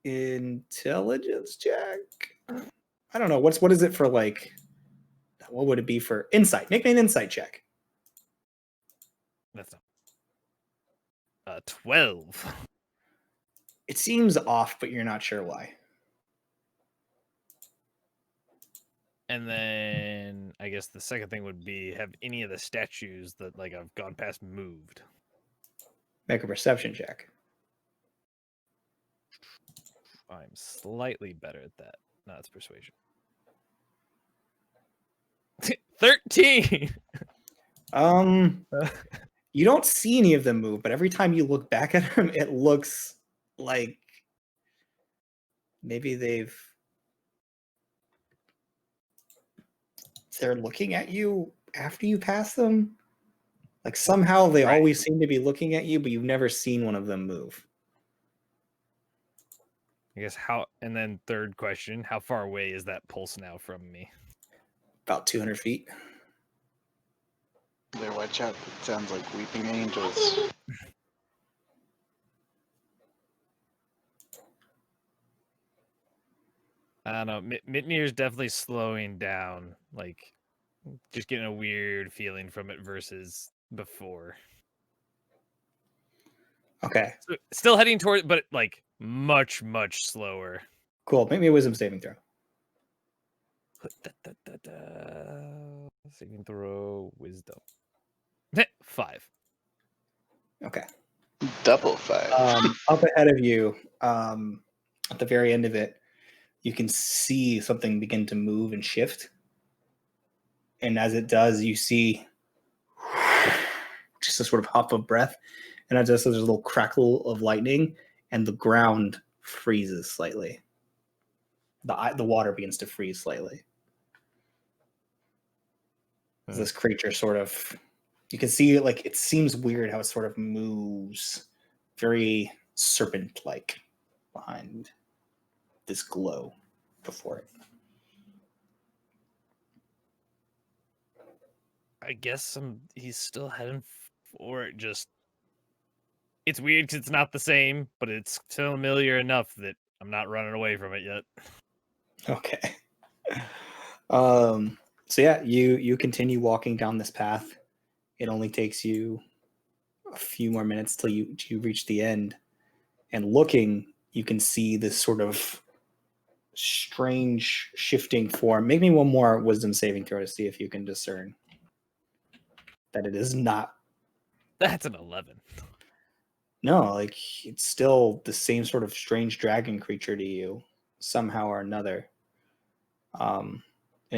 intelligence check. I don't know what is it for, like, what would it be for insight? Make me an insight check. that's not 12. It seems off, but you're not sure why. And then I guess the second thing would be, have any of the statues that like I've gone past moved? Make a perception check. I'm slightly better at that. No, it's persuasion. 13. You don't see any of them move, but every time you look back at them, it looks like maybe they're looking at you after you pass them. Like, somehow they always seem to be looking at you, but you've never seen one of them move. I guess how, and then third question, how far away is that pulse now from me? About 200 feet. There, watch out. It sounds like weeping angels. I don't know. Mitnir's definitely slowing down. Like, just getting a weird feeling from it versus before. Okay, So, still heading toward, but like much slower. cool. Make me a wisdom saving throw. Saving throw, wisdom. 5. Okay. Double 5. Up ahead of you, at the very end of it, you can see something begin to move and shift. And as it does, you see just a sort of huff of breath. And as there's a little crackle of lightning, and the ground freezes slightly. The water begins to freeze slightly. As this creature sort of, you can see like it seems weird how it sort of moves, very serpent-like behind this glow before it. I guess he's still heading for it. Just it's weird because it's not the same, but it's familiar enough that I'm not running away from it yet. Okay. So yeah, you continue walking down this path. It only takes you a few more minutes till you reach the end. And looking, you can see this sort of strange shifting form. Make me one more wisdom saving throw to see if you can discern that it is not. That's an 11. No, like it's still the same sort of strange dragon creature to you, somehow or another. And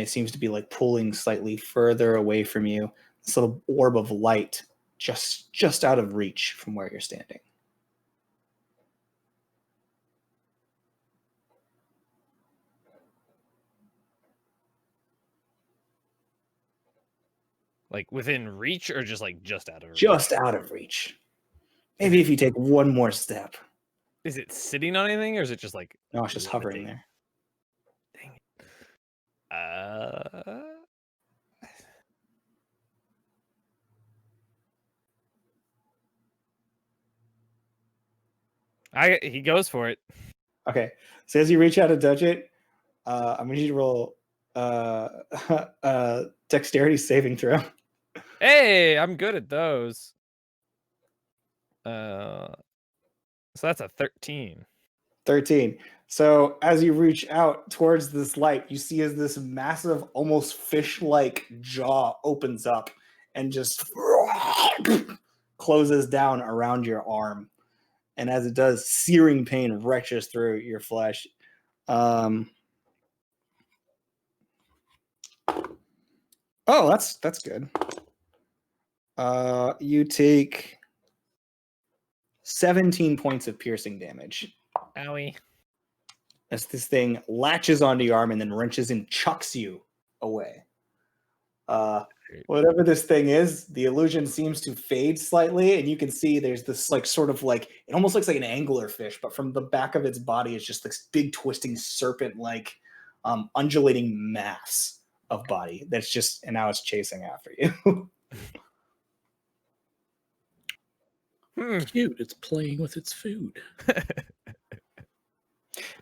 it seems to be like pulling slightly further away from you. This little orb of light just out of reach from where you're standing. Like within reach, or just like just out of reach? Just out of reach. Maybe if you take one more step. Is it sitting on anything, or is it just like? No, it's just hovering there. Dang it. He goes for it. Okay. So as you reach out to touch it, I'm gonna need you to roll dexterity saving throw. Hey, I'm good at those. So that's a 13. 13. So as you reach out towards this light, you see as this massive, almost fish-like jaw opens up and just closes down around your arm. And as it does, searing pain wrenches through your flesh. Oh, that's good. You take 17 points of piercing damage. Owie. As this thing latches onto your arm and then wrenches and chucks you away. Whatever this thing is, the illusion seems to fade slightly, and you can see there's this like sort of like, it almost looks like an anglerfish, but from the back of its body is just this big twisting serpent-like undulating mass of body that's just, and now it's chasing after you. Cute. It's playing with its food.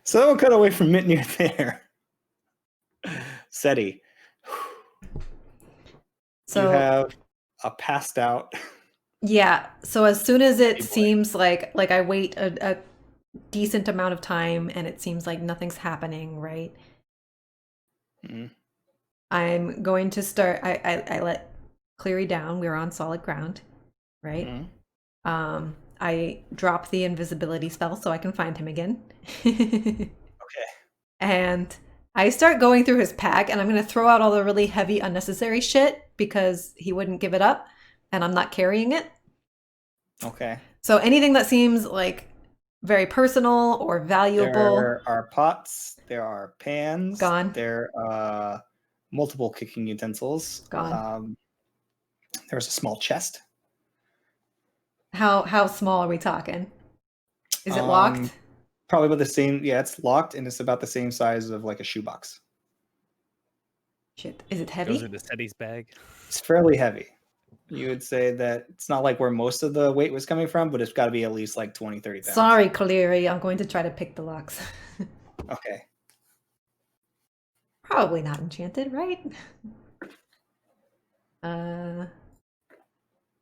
So we'll cut away from Mitnir there. Seti. So you have a passed out. Yeah. So as soon as it Hey, boy. seems like I wait a decent amount of time and it seems like nothing's happening, right? Mhm. I'm going to start. I let Cleary down. We're on solid ground, right? Mhm. I drop the invisibility spell so I can find him again. Okay. And I start going through his pack, and I'm going to throw out all the really heavy, unnecessary shit because he wouldn't give it up, and I'm not carrying it. Okay. So anything that seems like very personal or valuable. There are pots. There are pans. Gone. There are multiple cooking utensils. Gone. There's a small chest. How small are we talking? Is it locked? Probably about the same. Yeah, it's locked, and it's about the same size of like a shoebox. Shit. Is it Goes heavy? into Seti's bag. It's fairly heavy. You would say that it's not like where most of the weight was coming from, but it's got to be at least like 20, 30 pounds. Sorry, Cleary. I'm going to try to pick the locks. Okay. Probably not enchanted, right?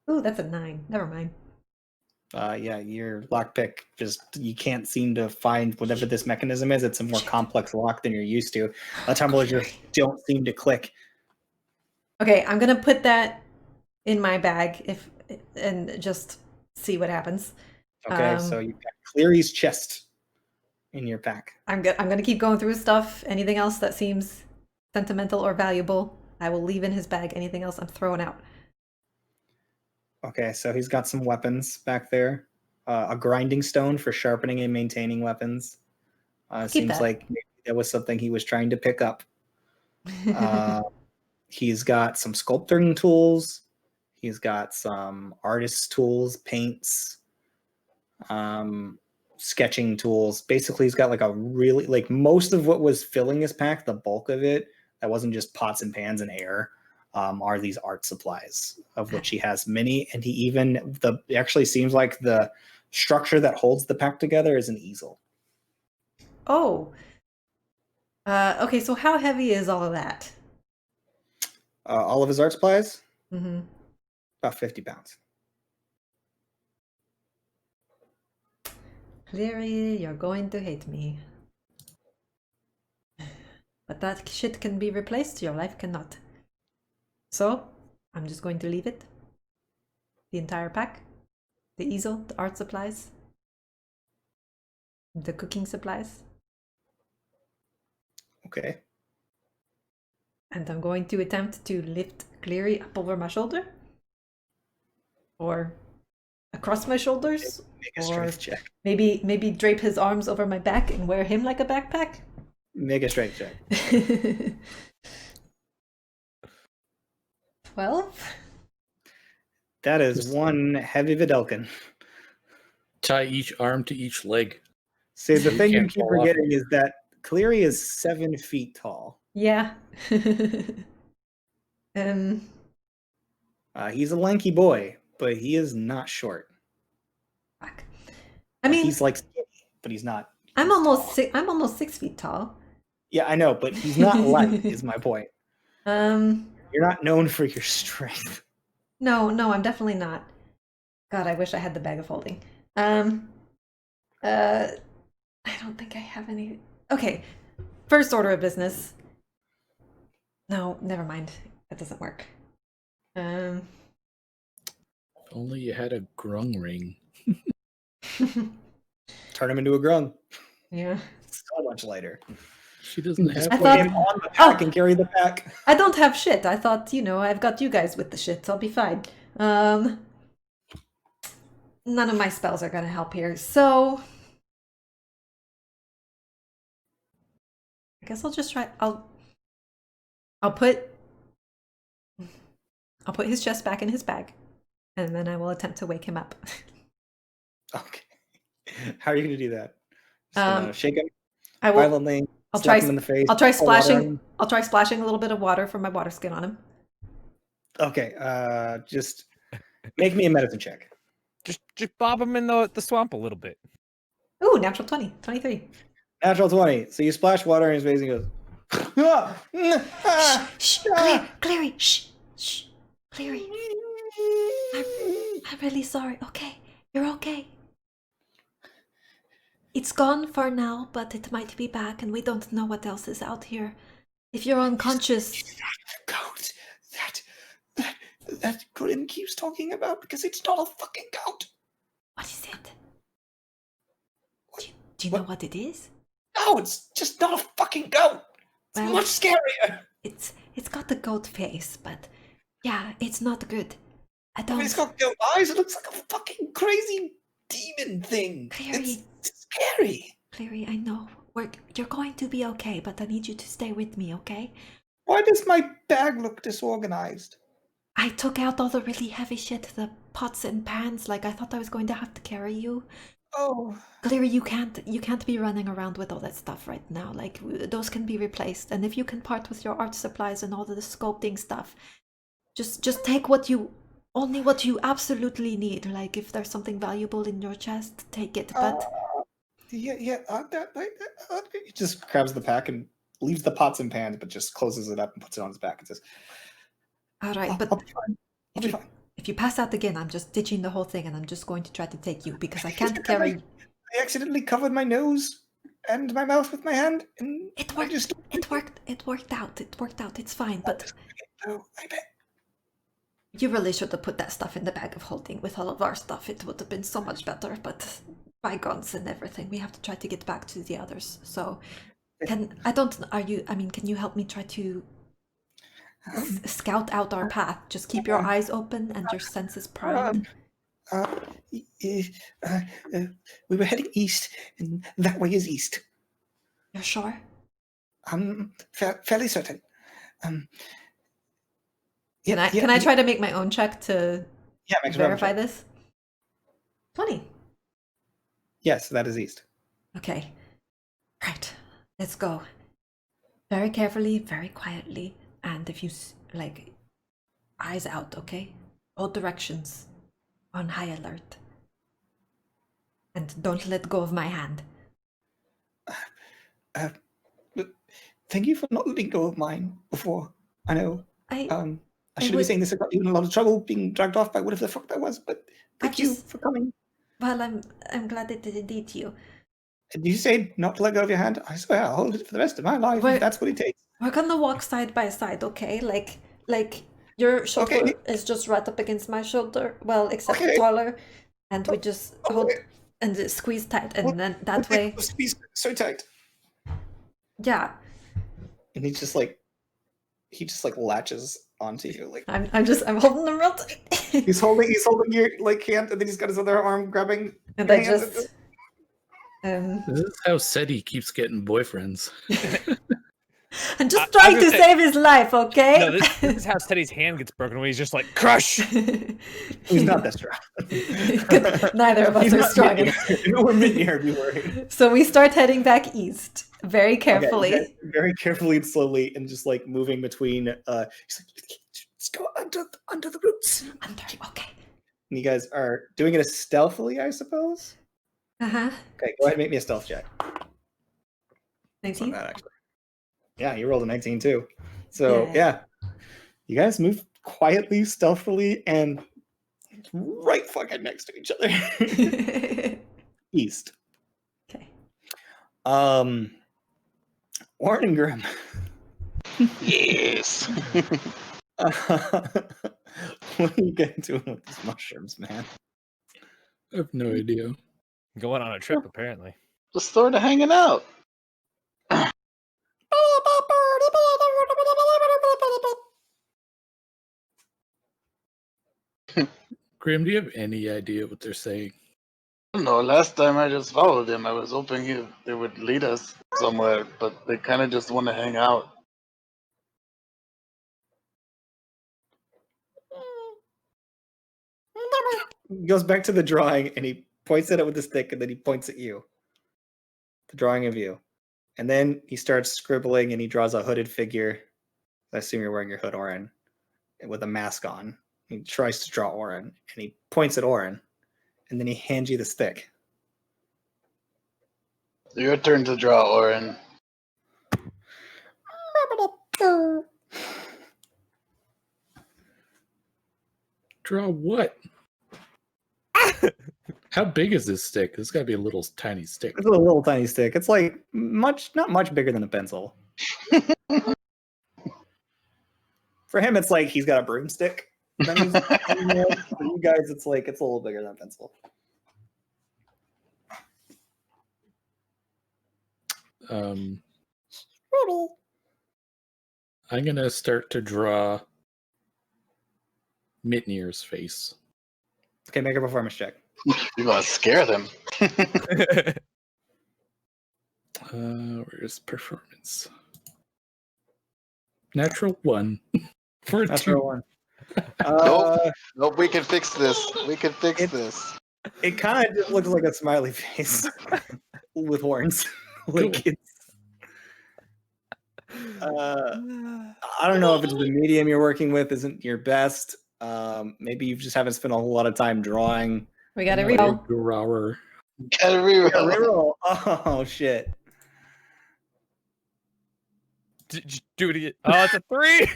Ooh, that's a 9. Never mind. Yeah, your lockpick you can't seem to find whatever this mechanism is. It's a more complex lock than you're used to. Tumblers just don't seem to click. Okay, I'm gonna put that in my bag and just see what happens. Okay, so you've got Cleary's chest in your pack. I'm gonna keep going through stuff. Anything else that seems sentimental or valuable, I will leave in his bag. Anything else, I'm throwing out. Okay, so he's got some weapons back there. A grinding stone for sharpening and maintaining weapons. Seems that. like maybe that was something he was trying to pick up. He's got some sculpting tools. He's got some artist tools, paints, sketching tools. Basically, he's got like a really, like most of what was filling his pack, the bulk of it, that wasn't just pots and pans and air, are these art supplies, of which he has many. And it actually seems like the structure that holds the pack together is an easel. Oh. Okay, so how heavy is all of that? All of his art supplies? Mm-hmm. About 50 pounds. Cleary, you're going to hate me. But that shit can be replaced, your life cannot. So, I'm just going to leave it. The entire pack. The easel, the art supplies. The cooking supplies. Okay. And I'm going to attempt to lift Cleary up over my shoulder. Or across my shoulders. Make a or strength check. maybe drape his arms over my back and wear him like a backpack. Make a strength check. 12? That is one heavy Videlkin. Tie each arm to each leg. See, the You thing you can't keep fall off. forgetting is that Cleary is 7 feet tall. Yeah. He's a lanky boy, but he is not short. Fuck. I mean, he's like skinny, but he's not. I'm almost 6 feet tall. Yeah, I know, but he's not light. Is my point. You're not known for your strength. No, I'm definitely not. God, I wish I had the bag of holding. I don't think I have any. Okay, first order of business. No, never mind. That doesn't work. If only you had a grung ring. Turn him into a grung. Yeah. So much lighter. She doesn't have. I Put thought- him on the pack and carry the pack. I don't have shit. I thought, I've got you guys with the shit, so I'll be fine. None of my spells are gonna help here, so I guess I'll just try. I'll put his chest back in his bag, and then I will attempt to wake him up. Okay. How are you going to do that? Just gonna shake him I will. violently. I'll slap try. him in the face. I'll try pour water on splashing. him. I'll try splashing a little bit of water from my water skin on him. Okay. Just make me a medicine check. Just bob him in the swamp a little bit. Ooh, natural 20, 23. Natural 20. So you splash water in his face and he goes. Shh, Clary, shh, Clary. I'm really sorry. Okay, you're okay. It's gone for now, but it might be back, and we don't know what else is out here. If you're unconscious, Goat that Grim keeps talking about, because it's not a fucking goat. what is it? Do you know what it is? No, it's just not a fucking goat. It's Well- much scarier. It's got the goat face, but yeah, it's not good. I I don't. mean, it's got goat eyes. It looks like a fucking crazy demon thing. Clary. It's scary. Clary, I know. You're going to be okay, but I need you to stay with me, okay? Why does my bag look disorganized? I took out all the really heavy shit, the pots and pans, like I thought I was going to have to carry you. Oh, Clary, you can't be running around with all that stuff right now. Like, those can be replaced. And if you can part with your art supplies and all the sculpting stuff, just take only what you absolutely need. Like, if there's something valuable in your chest, take it. But yeah. He just grabs the pack and leaves the pots and pans, but just closes it up and puts it on his back and says, All right, I'll but be fine. I'll if be you, fine. if you pass out again, I'm just ditching the whole thing and I'm just going to try to take you because I can't carry. I accidentally covered my nose and my mouth with my hand, and It I worked. just It worked. It worked out. It worked out. It's fine. But Oh, I bet. you really should have put that stuff in the bag of holding with all of our stuff. It would have been so much better. But bygones and everything. We have to try to get back to the others. So can you help me try to scout out our path? Just keep your eyes open and your senses primed. We were heading east, and that way is east. You're sure? I'm fairly certain. Can I try to make my own check to make a verify check. this? 20. Yes, that is east. Okay. Right. Let's go. Very carefully, very quietly, and if you eyes out, okay? All directions. On high alert. And don't let go of my hand. Thank you for not letting go of mine before. I know. I I shouldn't be saying this. I got you in a lot of trouble being dragged off by whatever the fuck that was, but thank you for coming. Well, I'm glad it did indeed to you. Did you say not to let go of your hand? I swear I'll hold it for the rest of my life if that's what it takes. We're gonna walk side by side, okay? Like your shoulder is just right up against my shoulder. Well, except taller, and we just hold and squeeze tight, and then that way. Squeeze so tight. Yeah. And he just latches onto you. Like I'm holding him real tight. he's holding your hand, and then he's got his other arm grabbing. And I just. This is how Seti keeps getting boyfriends. I'm just trying to save his life, okay? No, this is how Seti's hand gets broken when he's just like, crush! He's not that strong. Neither of us are strong enough. We're mid-year, be worried. So we start heading back east, very carefully. Okay, very carefully and slowly, and just moving between. He's let's go under the roots. Okay. And you guys are doing it stealthily, I suppose? Uh-huh. Okay, go ahead and make me a stealth check. 19? Yeah, you rolled a 19 too. So yeah. You guys move quietly, stealthily, and right fucking next to each other. East. Okay. Warren and Grim. Yes. What are you guys doing with these mushrooms, man? I have no idea. Going on a trip, apparently. Just sort of hanging out. Graham, do you have any idea what they're saying? I don't know. Last time I just followed him. I was hoping they would lead us somewhere, but they kind of just want to hang out. He goes back to the drawing and he points at it with the stick, and then he points at you. The drawing of you. And then he starts scribbling and he draws a hooded figure. I assume you're wearing your hood, Oren, with a mask on. He tries to draw Oren, and he points at Oren, and then he hands you the stick. Your turn to draw, Oren. Draw what? How big is this stick? This got to be a little tiny stick. It's a little tiny stick. It's not much bigger than a pencil. For him, it's like he's got a broomstick. For you guys, it's a little bigger than a pencil. I'm gonna start to draw Mitnier's face. Okay, make a performance check. You're gonna scare them. Where's performance? Natural 1. For a Natural 2. 1. Nope, we can fix this. We can fix this. It kind of just looks like a smiley face with horns. It's. I don't know if it's the medium you're working with isn't your best. Maybe you just haven't spent a whole lot of time drawing. We gotta reroll. Grower. Gotta reroll. Reroll. Oh shit. Do it again. Oh, it's a 3.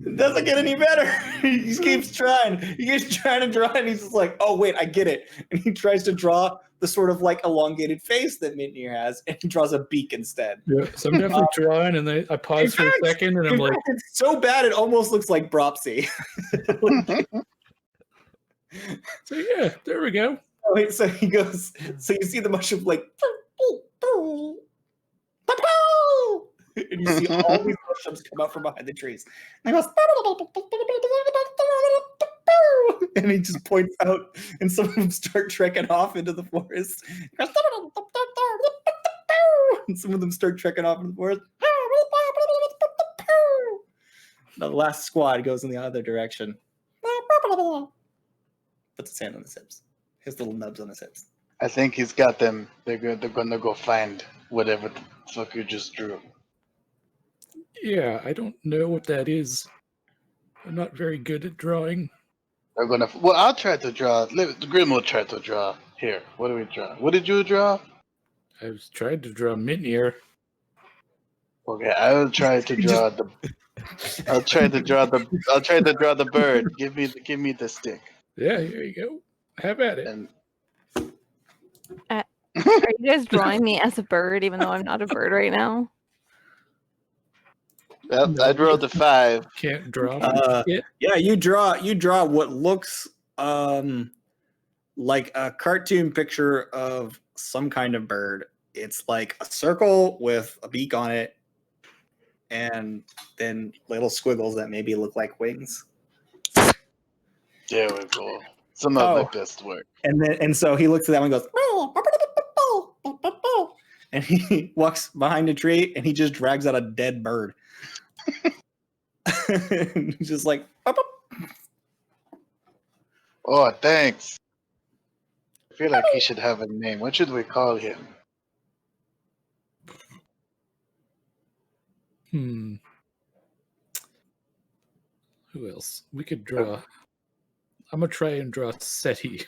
It doesn't get any better. He just keeps trying. He keeps trying to draw, and he's just like, "Oh wait, I get it." And he tries to draw the sort of like elongated face that Mitnir has, and he draws a beak instead. Yeah, so I'm definitely drawing, and I pause for a second, and I'm like, it's so bad it almost looks like Bropsy. so yeah, there we go. Oh, wait, so he goes. So you see the mushroom like, and you see all these mushrooms come out from behind the trees. And he goes, and he just points out, and some of them start trekking off into the forest. And some of them start trekking off into the forest. The last squad goes in the other direction. Puts his hand on his hips. His little nubs on his hips. I think he's got them. They're gonna go find whatever the fuck you just drew. Yeah, I don't know what that is. I'm not very good at drawing. They're gonna. Well, I'll try to draw. Grim will try to draw. Here, what do we draw? What did you draw? I was trying to draw Mitnir. Okay, I will try to draw the. I'll try to draw the bird. Give me the stick. Yeah, here you go. Have at it. And Are you guys drawing me as a bird, even though I'm not a bird right now? well, No. I rolled a 5. Can't draw. Yeah, you draw what looks like a cartoon picture of some kind of bird. It's like a circle with a beak on it, and then little squiggles that maybe look like wings. There we go. Some of my best work. And so he looks at that one and goes, and he walks behind a tree and he just drags out a dead bird. He's just like, Oh, thanks. I feel like he should have a name. What should we call him? Who else? We could draw. I'm gonna try and draw Seti.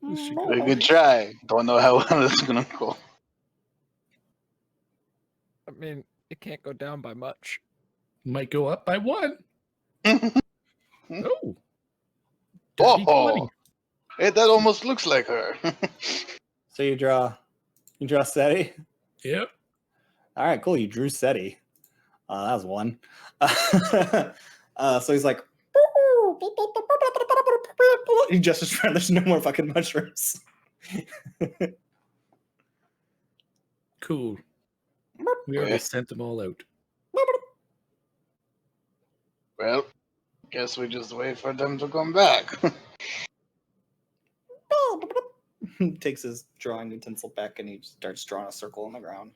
We could try. Don't know how well it's gonna go. I mean, it can't go down by much. Might go up by 1. Oh. Oh, Dirty 20. hey, that almost looks like her. so you draw Seti? Yep. All right, cool. You drew Seti. That was 1. So he's like, he gestures around. There's no more fucking mushrooms. Cool. We already sent them all out. Well, guess we just wait for them to come back. He takes his drawing utensil back and he starts drawing a circle on the ground.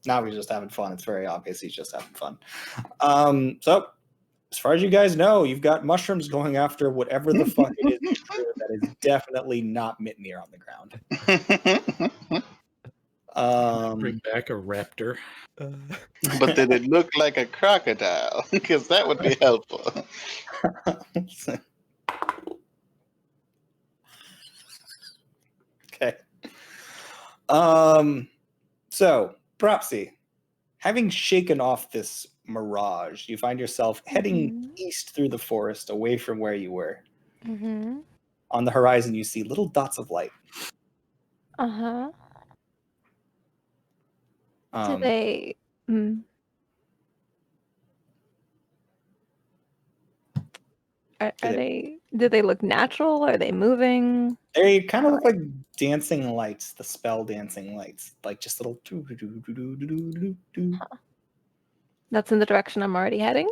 Now he's just having fun. It's very obvious he's just having fun. So, as far as you guys know, you've got mushrooms going after whatever the fuck it is that is definitely not Mitnir on the ground. Bring back a raptor. But did it look like a crocodile? Because that would be helpful. Okay. So, Propsy, having shaken off this mirage, you find yourself heading east through the forest away from where you were. Mm-hmm. On the horizon, you see little dots of light. Uh-huh. Um, Do they... Do they look natural? Are they moving? They kind of look like dancing lights, the spell dancing lights, like just little. That's in the direction I'm already heading?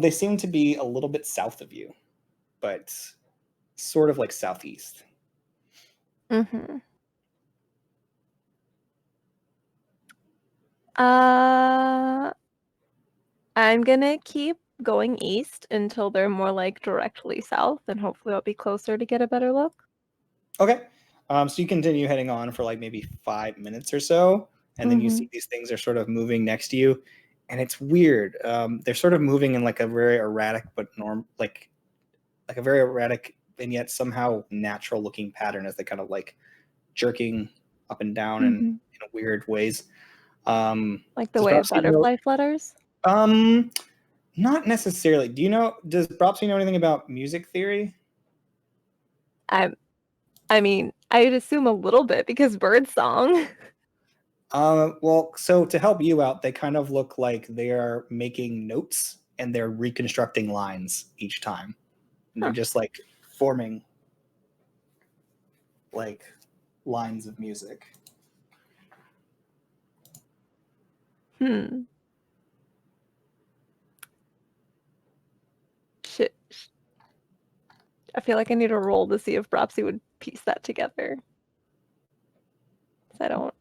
They seem to be a little bit south of you, but sort of like southeast. Mm-hmm. I'm gonna keep going east until they're more like directly south, and hopefully I'll be closer to get a better look. Okay. So you continue heading on for like maybe 5 minutes or so, and then you see these things are sort of moving next to you, and it's weird. They're sort of moving in like a very erratic but like a very erratic and yet somehow natural looking pattern as they kind of like jerking up and down in weird ways. Like the way of butterfly flutters? Not necessarily. Does Bropsy know anything about music theory? I mean, I'd assume a little bit because birdsong. Well, so to help you out, they kind of look like they are making notes and they're reconstructing lines each time. And they're just like forming like lines of music. Shit. I feel like I need a roll to see if Bropsy would piece that together. I don't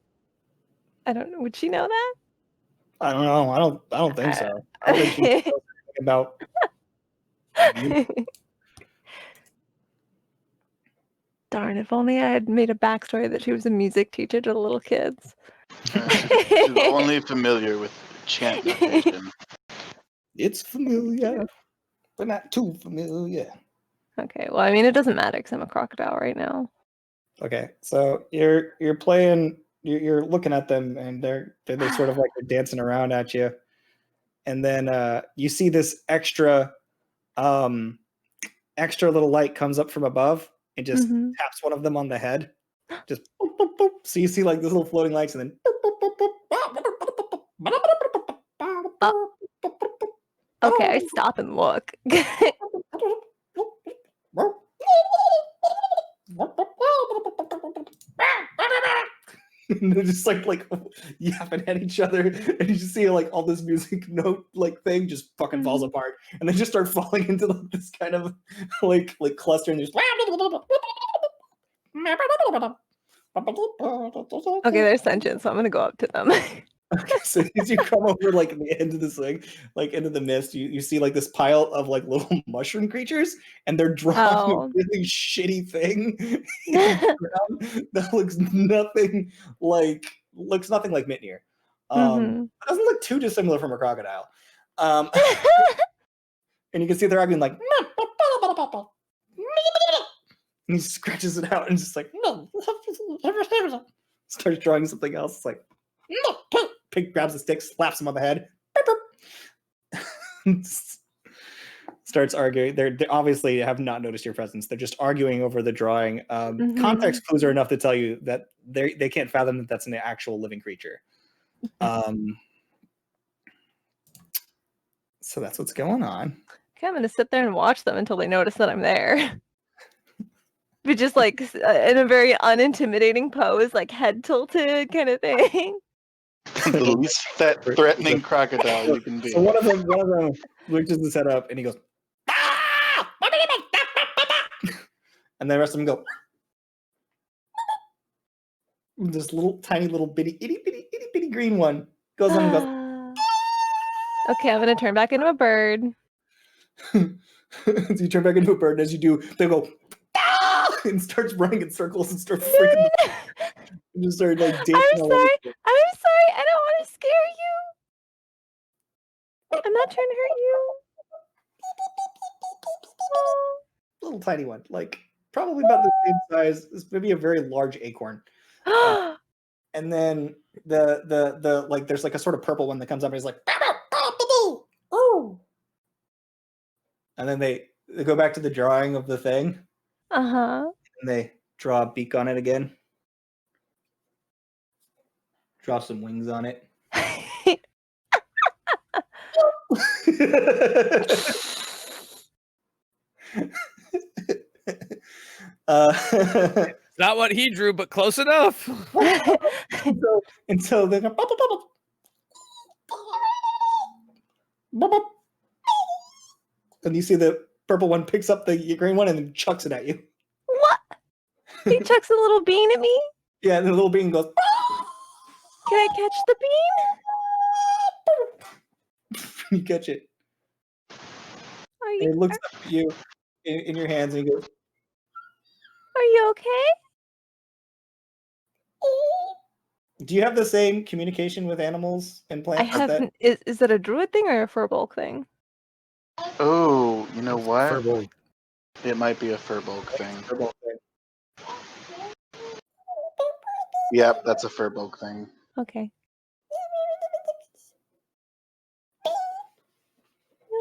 know. Would she know that? I don't know. I don't think so. I don't think she knows anything about Darn, if only I had made a backstory that she was a music teacher to the little kids. She's only familiar with chant notation. It's familiar, but not too familiar. Okay, well, I mean, it doesn't matter because I'm a crocodile right now. Okay, so you're playing, you're looking at them, and they're sort of like they're dancing around at you, and then you see this extra little light comes up from above and just taps one of them on the head, just boop, boop, boop. So you see like this little floating lights, and then boop, boop, boop, boop. Okay, I stop and look. And they're just like yapping at each other, and you just see like all this music note like thing just fucking falls apart, and they just start falling into like, this kind of like cluster, and just Okay, they're sentient, so I'm gonna go up to them. Okay, so as you come over like the end of this thing, like into the mist, you see like this pile of like little mushroom creatures, and they're drawing a really shitty thing in the ground that looks nothing like Mitnir. It doesn't look too dissimilar from a crocodile. And you can see they're arguing like, and he scratches it out and just like, starts drawing something else. It's like, Pig grabs a stick, slaps him on the head, starts arguing. They obviously have not noticed your presence. They're just arguing over the drawing. Context clues are enough to tell you that they can't fathom that that's an actual living creature. So that's what's going on. Okay, I'm gonna sit there and watch them until they notice that I'm there. But just like in a very unintimidating pose, like head tilted kind of thing. The least threatening crocodile you can be. So one of them reaches his head up and he goes, and the rest of them go. This little tiny little itty bitty green one goes on and goes. Okay, I'm gonna turn back into a bird. So you turn back into a bird, and as you do, they go and starts running in circles and start freaking. And just start like dancing. I'm sorry. I don't want to scare you. I'm not trying to hurt you. Little tiny one, like probably about the same size. It's maybe a very large acorn. And then the like there's like a sort of purple one that comes up and he's like, oh. And then they go back to the drawing of the thing. And they draw a beak on it again. Draw some wings on it. Not what he drew, but close enough. And so they go, and you see the purple one picks up the green one and then chucks it at you. What? He chucks a little bean at me? Yeah, and the little bean goes. Can I catch the bean? You catch it. And he looks up at you in your hands and he goes, are you okay? Do you have the same communication with animals and I plants? haven't. Is that a druid thing or a furbolg thing? Oh, you know what? Furbolg. It might be a Furbolg thing. Furbolg thing. Yep, that's a Furbolg thing. Okay.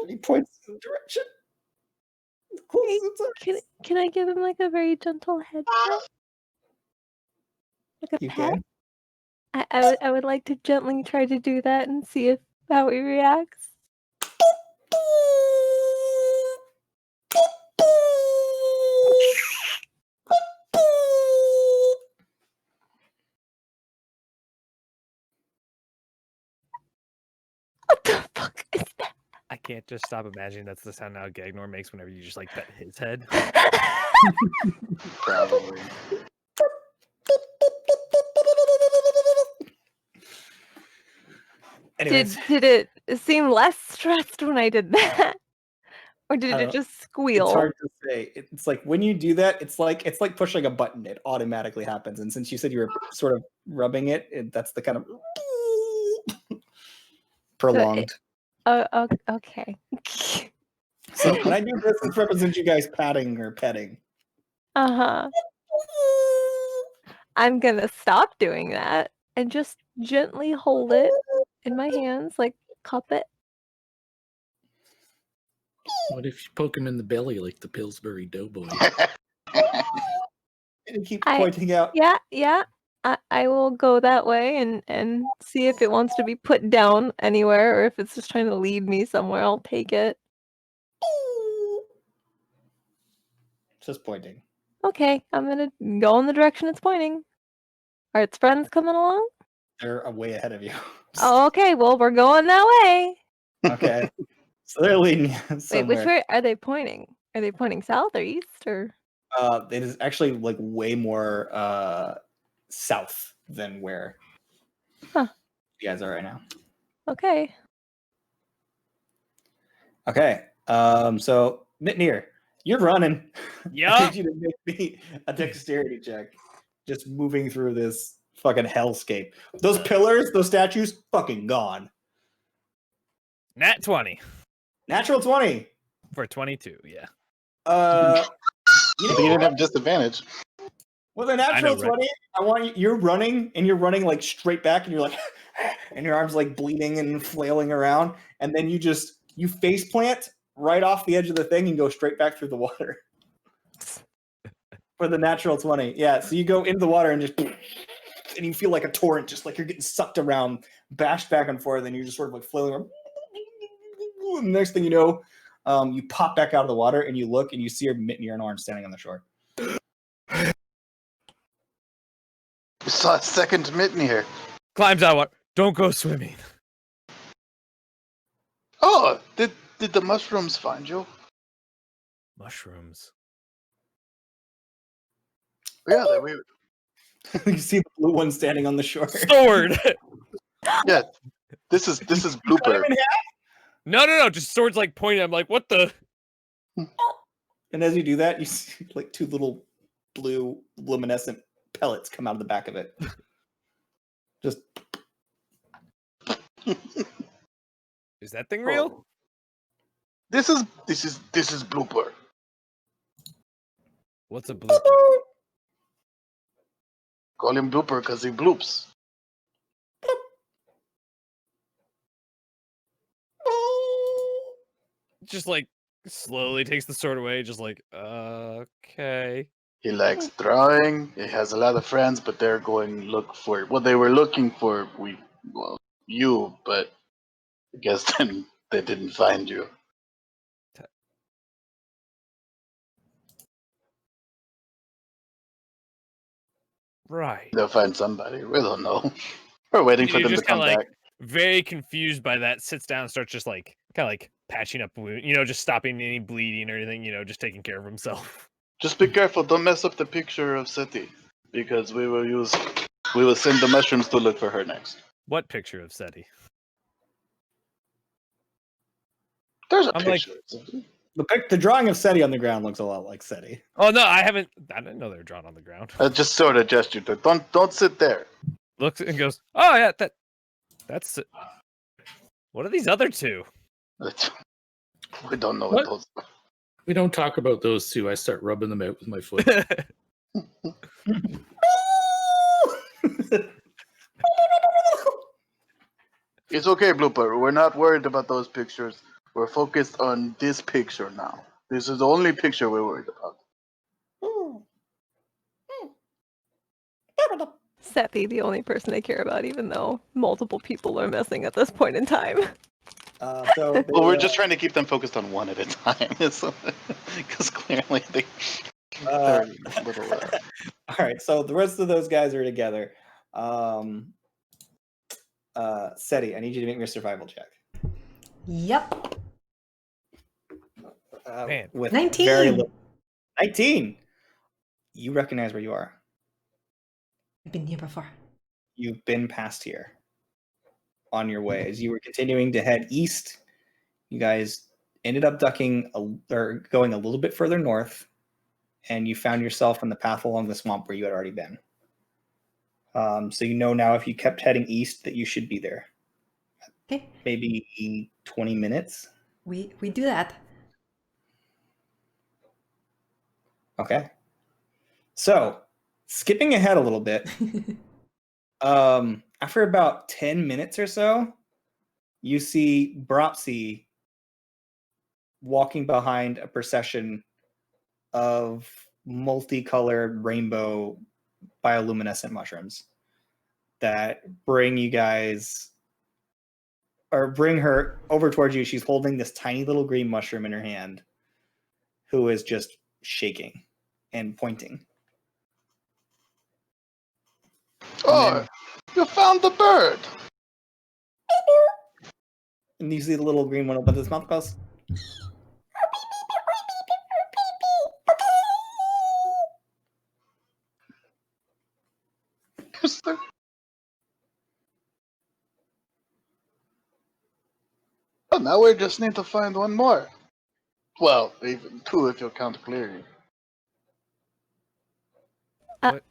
He points in the direction. Can I give him like a very gentle head pat? Like a You pet? can. I would like to gently try to do that and see how he reacts. What the fuck is that? I can't just stop imagining that's the sound now Gagnor makes whenever you just like pet his head. Probably. Anyways, Did it seem less stressed when I did that? Or did I it don't- just squeal? it's hard to say. It's like when you do that, it's like pushing a button. It automatically happens. And since you said you were sort of rubbing it, that's the kind of prolonged. Okay. So when I do this, it represents you guys patting or petting. Uh-huh. I'm gonna stop doing that and just gently hold it in my hands, like cup it. What if you poke him in the belly like the Pillsbury Doughboy? And you keep I- pointing out. Yeah. I will go that way and see if it wants to be put down anywhere or if it's just trying to lead me somewhere. I'll take it. Just pointing. Okay, I'm gonna go in the direction it's pointing. Are its friends coming along? They're way ahead of you. Oh, okay. Well, we're going that way. Okay. So they're leading you Wait, somewhere. which way are they pointing? Are they pointing south or east or? It is actually like way more south than where Huh. you guys are right now. Okay. Okay. So Mitnir, you're running. I Yeah. need you to make me a dexterity check. Just moving through this fucking hellscape. Those pillars, those statues, fucking gone. Nat 20 Natural 20. for 22. Yeah. You You know, didn't have disadvantage. with a natural know, right? 20, I want you, you're running like straight back, and you're like, and your arms like bleeding and flailing around, and then you face plant right off the edge of the thing and go straight back through the water. For the natural 20. Yeah, so you go into the water and just, and you feel like a torrent, just like you're getting sucked around, bashed back and forth, and you're just sort of like flailing around. And the next thing you know, you pop back out of the water and you look and you see your Mitnir and Orange standing on the shore. We saw a second mitten here. Climbs out. What? Don't go swimming. Oh, did the mushrooms find you? Mushrooms. Yeah, they were. You see the blue one standing on the shore. Sword. Yeah, this is blooper. No. Just swords like pointing. I'm like, what the? And as you do that, you see like two little blue luminescent pellets come out of the back of it. Just Is that thing real? Oh. This is blooper. What's a blooper? Call him blooper because he bloops. Just like slowly takes the sword away. Just like, okay. He likes drawing. He has a lot of friends, but they're going look for what they were looking for. You, but I guess then they didn't find you. Right. They'll find somebody. We don't know. We're waiting for You're them to just come kinda, like, back. very confused by that. Sits down and starts just like kind of like patching up wound. Just stopping any bleeding or anything. Just taking care of himself. Just be careful. Don't mess up the picture of Seti, because we will send the mushrooms to look for her next. What picture of Seti? There's a I'm like- picture of Seti. the drawing of Seti on the ground looks a lot like Seti. Oh no, I didn't know they were drawn on the ground. I just sort of gestured to. Don't sit there. looks and goes, "Oh yeah, that's what are these other two?" We don't know What? what those. We don't talk about those two. I start rubbing them out with my foot. It's okay, Blooper. We're not worried about those pictures. We're focused on this picture now. This is the only picture we're worried about. Seppi, the only person I care about, even though multiple people are missing at this point in time. So Well, we're just trying to keep them focused on one at a time. Because clearly they're a little. all right. So the rest of those guys are together. Seti, I need you to make me a survival check. Yep. Man. With 19. very little. 19. You recognize where you are. I've been here before. You've been past here on your way. As you were continuing to head east, you guys ended up ducking or going a little bit further north, and you found yourself on the path along the swamp where you had already been. So you know now if you kept heading east that you should be there. Okay. Maybe 20 minutes. We do that. Okay. So skipping ahead a little bit, after about 10 minutes or so, you see Bropsy walking behind a procession of multicolored rainbow bioluminescent mushrooms that bring you guys or bring her over towards you. She's holding this tiny little green mushroom in her hand, who is just shaking and pointing. Oh, you found the bird! And you see the little green one open his mouth, goes, Oh, now we just need to find one more. Well, even two if you count clearly.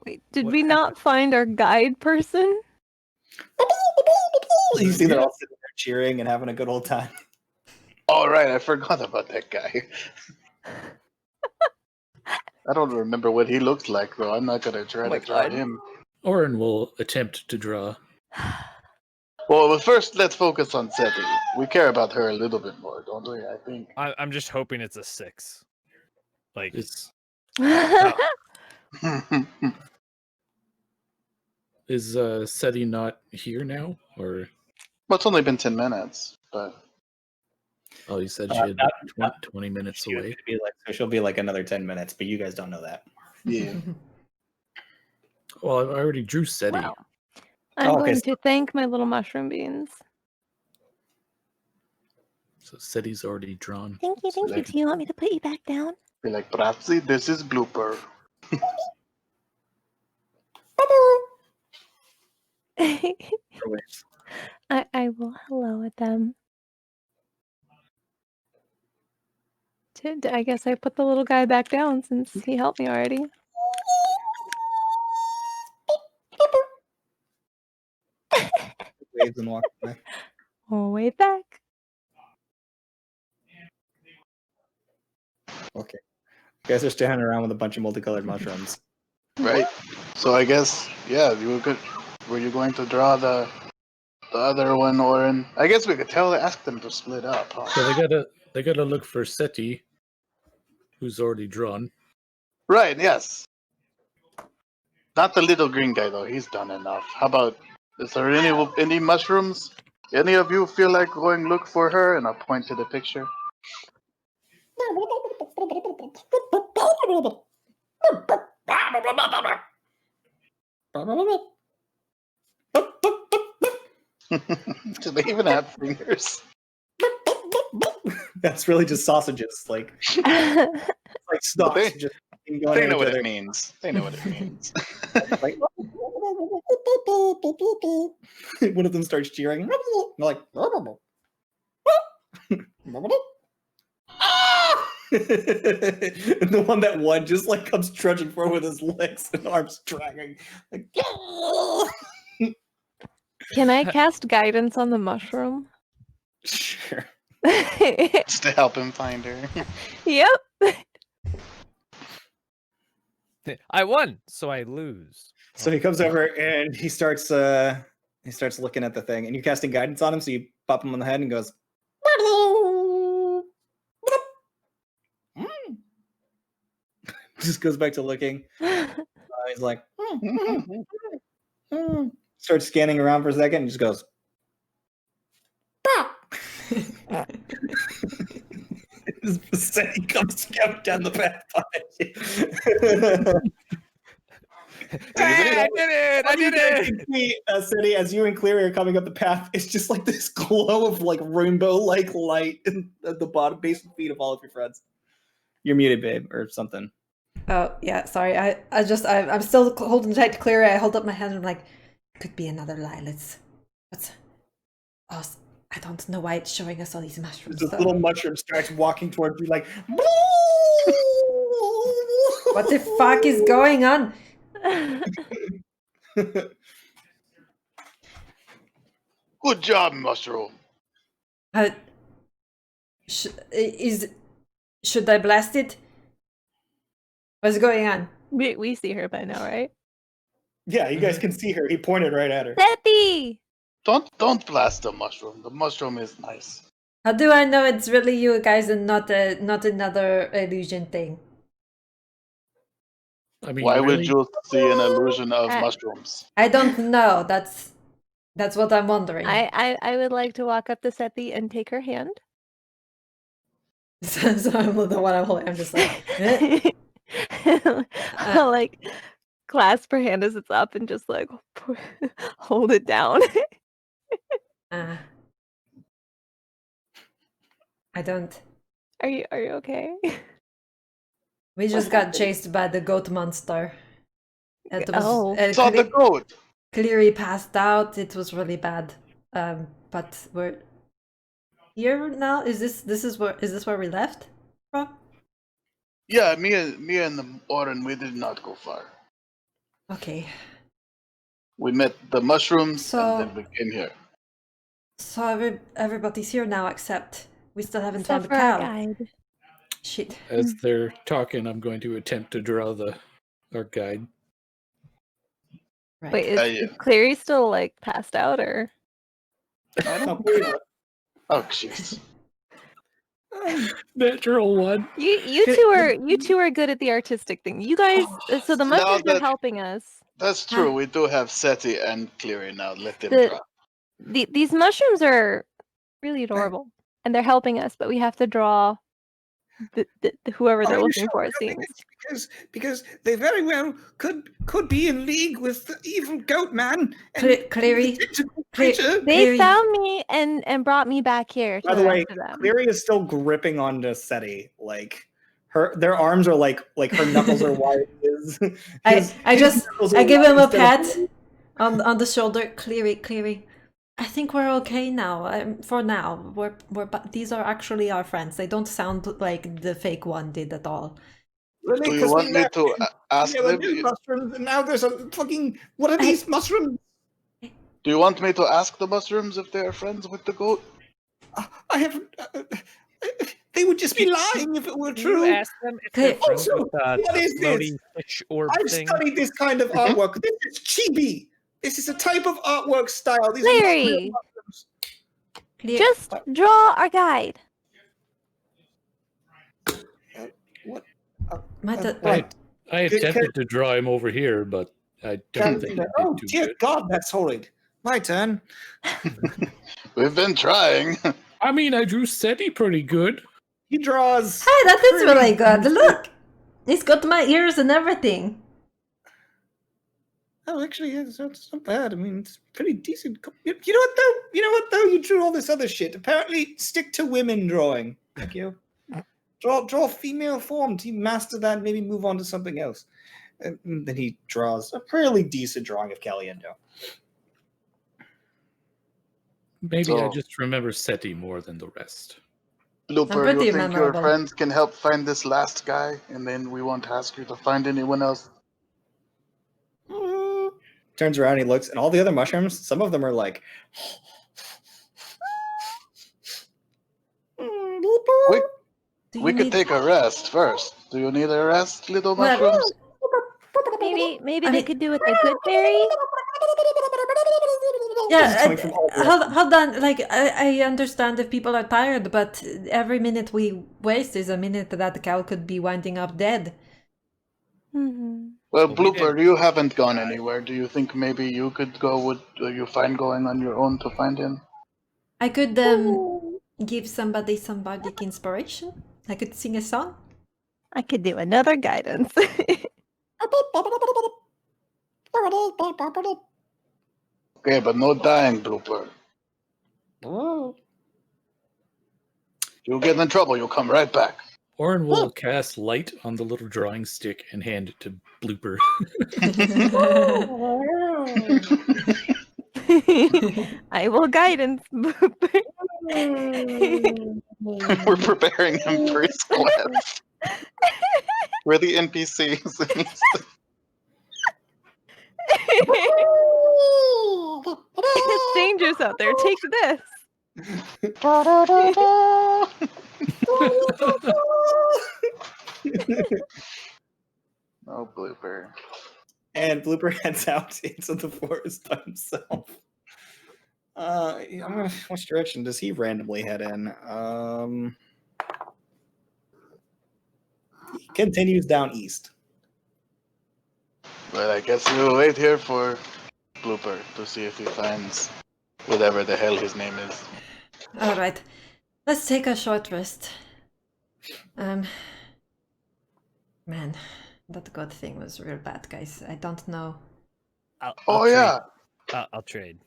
Wait, did we not find our guide person? you see they're all sitting there cheering and having a good old time. Oh, right, I forgot about that guy. I don't remember what he looks like, though. I'm not going to try to draw him. Orin will attempt to draw. Well, first, let's focus on Seti. We care about her a little bit more, don't we? I think. I'm just hoping it's a 6. Like Is Well, Seti not here now, or it's only been 10 minutes, but oh, you said she had 20 minutes She was away. gonna be like, so she'll be like another 10 minutes, but you guys don't know that. yeah. Well, I already drew Seti. Wow. I'm Okay, going to thank my little mushroom beans. So Seti's already drawn. Thank you, thank you. Do you want me to put you back down? Be like, Bratzy, this is Blooper. I will hello at them. I guess I put the little guy back down since he helped me already. Waves and walk away. Oh, way back. Okay. You guys are standing around with a bunch of multicolored mushrooms. Right. So I guess, yeah, you were good. Were you going to draw the other one, Orin? I guess we could ask them to split up. Huh? So they gotta look for Seti, who's already drawn. Right. Yes. Not the little green guy though. He's done enough. How about? Is there any mushrooms? Any of you feel like going look for her? And I'll point to the picture. Do they even have fingers? That's really just sausages, like stalks. They- Just going They at know each what other. it means. They know what it means. Like, one of them starts cheering. They're like, and the one that won just like comes trudging forward with his legs and arms dragging. Like, Can I cast guidance on the mushroom? Sure. Just to help him find her. Yep. I won, so I lose. So he comes over and he starts looking at the thing, and you're casting guidance on him, so you pop him on the head and goes. Just goes back to looking. He's like, starts scanning around for a second and just goes. He comes down the path behind you. Hey, I did it! I did it! City, as you and Cleary are coming up the path, it's just like this glow of like rainbow-like light at the bottom base of the feet of all of your friends. You're muted, babe, or something. Oh yeah, sorry. I'm still holding tight to Cleary. I hold up my hand and I'm like, could be another lie. What's? Oh, I don't know why it's showing us all these mushrooms. This little mushroom starts walking towards you like. What the fuck is going on? Good job, mushroom. Should I blast it? What's going on? We see her by now, right? Yeah, you guys can see her. He pointed right at her. Sethy! Don't blast the mushroom. The mushroom is nice. How do I know it's really you guys and not another illusion thing? I mean, Why would really? you see an illusion of mushrooms? I don't know. That's what I'm wondering. I would like to walk up to Sethy and take her hand. So I'm the one I'm holding. I'm just like, eh? I'll like clasp her hand as it's up and just like hold it down. I don't. Are you okay? We just got chased by the goat monster. It was, Oh. Saw the goat. Cleary passed out. It was really bad. But we're here now. Is this where we left from? Yeah, me and the Oren, we did not go far. Okay. We met the mushrooms So- and then we came here. So everybody's here now, except we still haven't Except found the for our cow. guide. Shit. As they're talking, I'm going to attempt to draw our guide. Right. Wait, Yeah. is Clary still like passed out or? I don't believe it. Oh, jeez. Natural one. You two are good at the artistic thing. You guys, so the Now mushrooms are that- helping us. That's true. We do have Seti and Cleary now. Let them The- draw. These mushrooms are really adorable, and they're helping us. But we have to draw the whoever they're looking for. It seems. Because they very well could be in league with the evil goat man. Cleary. They Cleary. found me and brought me back here. By To the way, rescue them. Cleary is still gripping onto Seti. Like their arms are like her knuckles are wide. I give him a pat on the shoulder. Cleary. I think we're okay now. For now, but these are actually our friends. They don't sound like the fake one did at all. Really? Do you 'Cause want we me left to ask there were them? new mushrooms, and now there's a fucking. What are these mushrooms? Do you want me to ask the mushrooms if they are friends with the goat? I haven't. They would just be lying if it were Can true. you ask them if they're Okay. friends Also, with what is this? floating fish orb I've thing? studied this kind of artwork. This is chibi. This is a type of artwork style. These are not real Larry! mushrooms. Just draw our guide. What? I attempted to draw him over here, but I don't think I did Oh too dear good. God, that's horrid. My turn. We've been trying. I mean, I drew Seti pretty good. He draws. Hi, that is really good. Look, it's got my ears and everything. Oh, actually, yeah, it's not bad. I mean, it's pretty decent. You know what though? You drew all this other shit. Apparently, stick to women drawing. Thank you. Draw female form. To master that, maybe move on to something else. And then he draws a fairly decent drawing of Caliendo. Maybe I So- just remember Seti more than the rest. Looper, pretty you think memorable. your friends can help find this last guy, and then we won't ask you to find anyone else? turns around, he looks, and all the other mushrooms, some of them are like, We could take a rest first. Do you need a rest, little Well, mushrooms? Maybe I they mean- could do with a good berry. This is coming from all hold on. Like, I understand if people are tired, but every minute we waste is a minute that the cow could be winding up dead. Mhm. Well, Well, we Blooper, did- you haven't gone anywhere. Do you think maybe you could go? Would you find going on your own to find him? I could give somebody some bardic inspiration. I could sing a song. I could do another guidance. Okay, but no dying, Blooper. You'll get in trouble. You'll come right back. Orin will cast light on the little drawing stick and hand it to Blooper. I will guidance. We're preparing him for his class. We're the NPCs. It's dangerous out there. Take this. Oh, Blooper. and Blooper heads out into the forest by himself. Which direction does he randomly head in? He continues down east. Well, I guess we'll wait here for Blooper to see if he finds whatever the hell his name is. All right, let's take a short rest. Man, that god thing was real bad, guys. I don't know. Oh, yeah. I'll trade.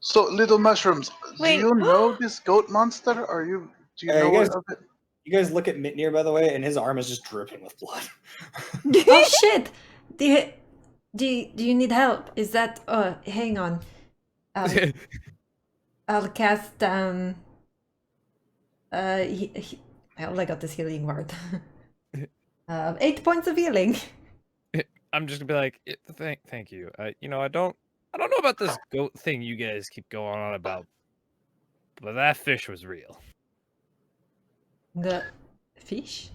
So, little mushrooms, Wait. do you know this goat monster? Do you know you guys- of it? You guys look at Mitnir, by the way, and his arm is just dripping with blood. Oh shit! Do you need help? Is that? Hang on. I'll cast I only got this healing word. 8 points of healing. I'm just gonna be like, thank you. I don't know about this goat thing you guys keep going on about, but that fish was real. The fish?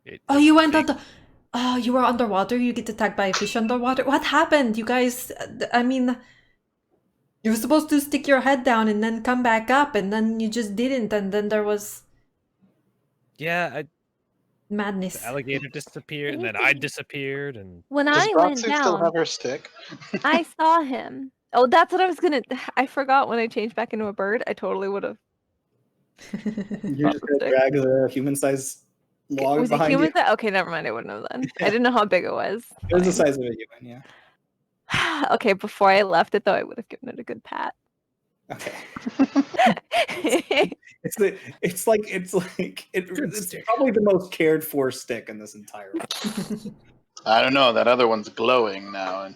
It- Oh, you went big- under. Oh, you were underwater. You get attacked by a fish underwater. What happened, you guys? I mean, you were supposed to stick your head down and then come back up, and then you just didn't, and then there was Yeah, madness. the alligator disappeared, and then I disappeared, and When Does I went Roxy still down, have her stick? I saw him. Oh, that's what I was gonna. I forgot when I changed back into a bird. I totally would have. You're just gonna drag the human-sized log Was it behind human? you. Okay, never mind. I wouldn't have then. I didn't know how big it was. It was the Fine. size of a human, yeah. Okay, before I left it though, I would have given it a good pat. Okay. It's It's probably the most cared for stick in this entire. I don't know. That other one's glowing now.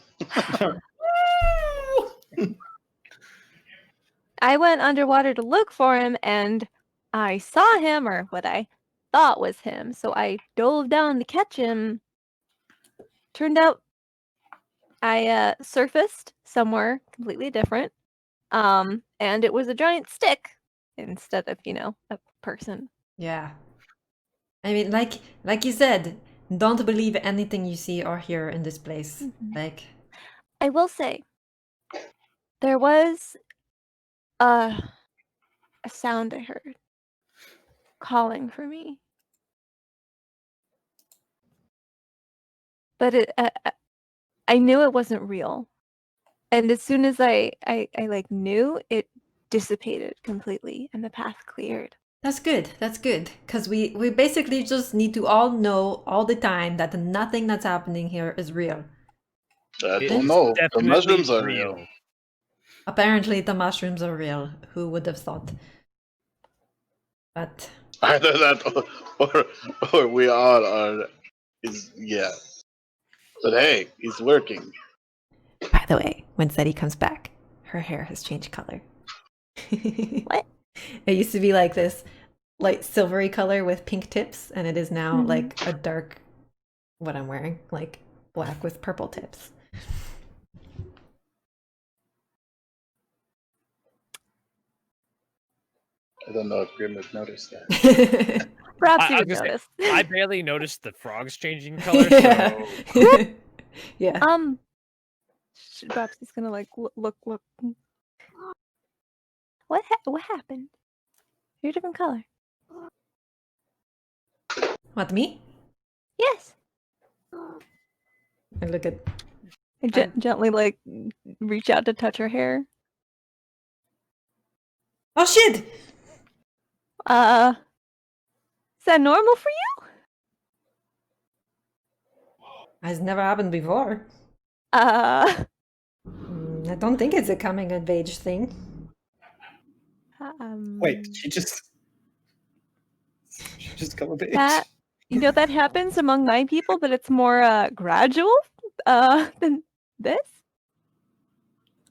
I went underwater to look for him and I saw him, or what I thought was him, so I dove down to catch him. Turned out I surfaced somewhere completely different. And it was a giant stick instead of, a person. Yeah. I mean, like you said, don't believe anything you see or hear in this place. Like, I will say, there was a sound I heard calling for me. But I knew it wasn't real. And as soon as I knew, it dissipated completely and the path cleared. that's good. That's good. Because we basically just need to all know all the time that nothing that's happening here is real. I It's don't know. The definitely mushrooms are real. Apparently, the mushrooms are real. Who would have thought? But Either that or we all are. Yeah. But hey, he's working. by the way, when Zeddy comes back, her hair has changed color. What? It used to be like this light silvery color with pink tips, and it is now Mhm. like a dark, what I'm wearing, like black with purple tips. I don't know if Grim would notice that. Perhaps I you would was gonna notice. say, I barely noticed the frogs changing color, Yeah. so Yeah. Perhaps he's gonna like look. What happened? You're a different color. What, me? Yes. I look at. I gently like reach out to touch her hair. Oh shit! Is that normal for you? Has never happened before. Uh, I don't think it's a coming of age thing. Wait, she just come of age. that that happens among my people, but it's more gradual than this.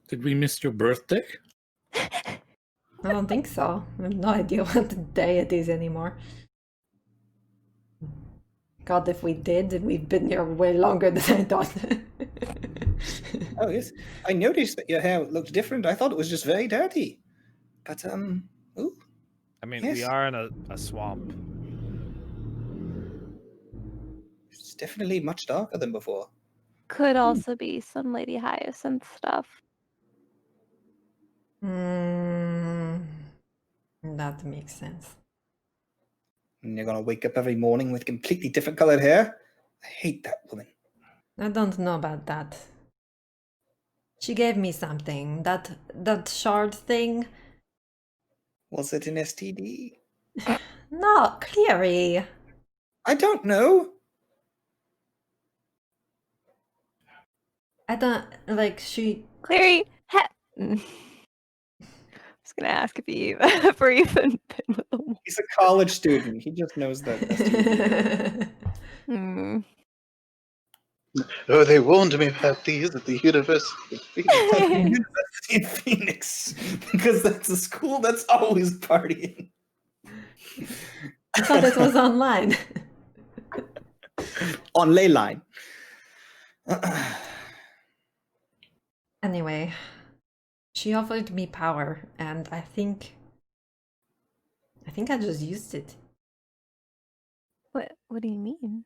Did we miss your birthday? I don't think so. I have no idea what day it is anymore. God, if we did, we've been here way longer than I thought. Oh yes, I noticed that your hair looked different. I thought it was just very dirty. But ooh, I mean, Yes. we are in a swamp. it's definitely much darker than before. Could also be some Lady Hyacinth stuff. That makes sense. And you're gonna wake up every morning with completely different colored hair. I hate that woman. I don't know about that. She gave me something. That shard thing. Was it an STD? No, Cleary. I don't know. I don't like she. Clary, I was gonna ask if you ever even been with a woman. He's a college student. He just knows that STD. Hmm. Oh, they warned me about these at the University of Phoenix. University of Phoenix, because that's a school that's always partying. I thought it was online. On ley line. Anyway, she offered me power, and I think I just used it. What do you mean?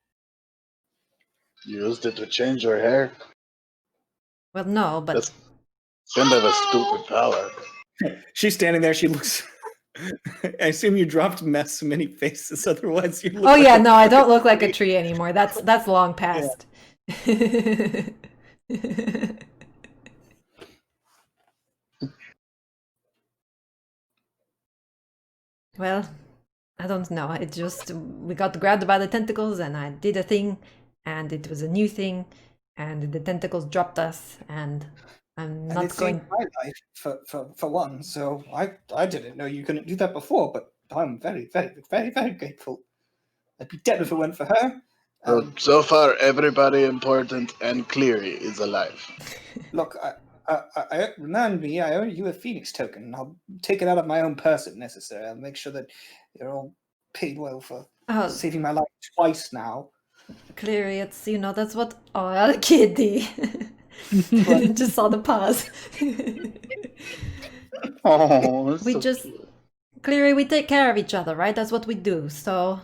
Used it to change your hair. Well, no, but That's kind of a stupid power. She's standing there. She looks. I assume you dropped mess many faces. Otherwise, you. Look oh like yeah, a no, I don't tree. look like a tree anymore. That's long past. Well, I don't know. It just we got grabbed by the tentacles, and I did a thing, and it was a new thing, and the tentacles dropped us, and I'm And not it going. saved my life for one. So I didn't know you couldn't do that before, but I'm very, very, very, very grateful. I'd be dead if it went for her. So far, everybody important and Cleary is alive. Look, I remind me, I owe you a Phoenix token. I'll take it out of my own purse if necessary. I'll make sure that you're all paid well for Oh, saving my life twice now. Cleary, it's that's what. Oh, kitty. Just saw the pause. Oh, we just Cleary, we take care of each other, right? That's what we do. So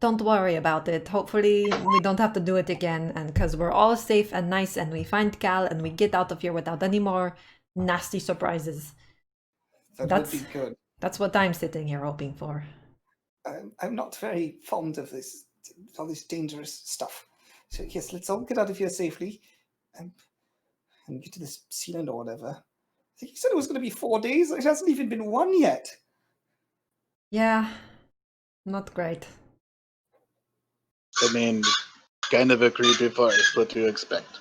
don't worry about it. Hopefully we don't have to do it again, and because we're all safe and nice, and we find Cal and we get out of here without any more nasty surprises. That would be good. That's what I'm sitting here hoping for. I'm not very fond of all this dangerous stuff. So yes, let's all get out of here safely, and get to this Selindor or whatever. I think he said it was going to be 4 days. It hasn't even been 1 yet. Yeah, not great. I mean, kind of a creepy forest. What do you expect?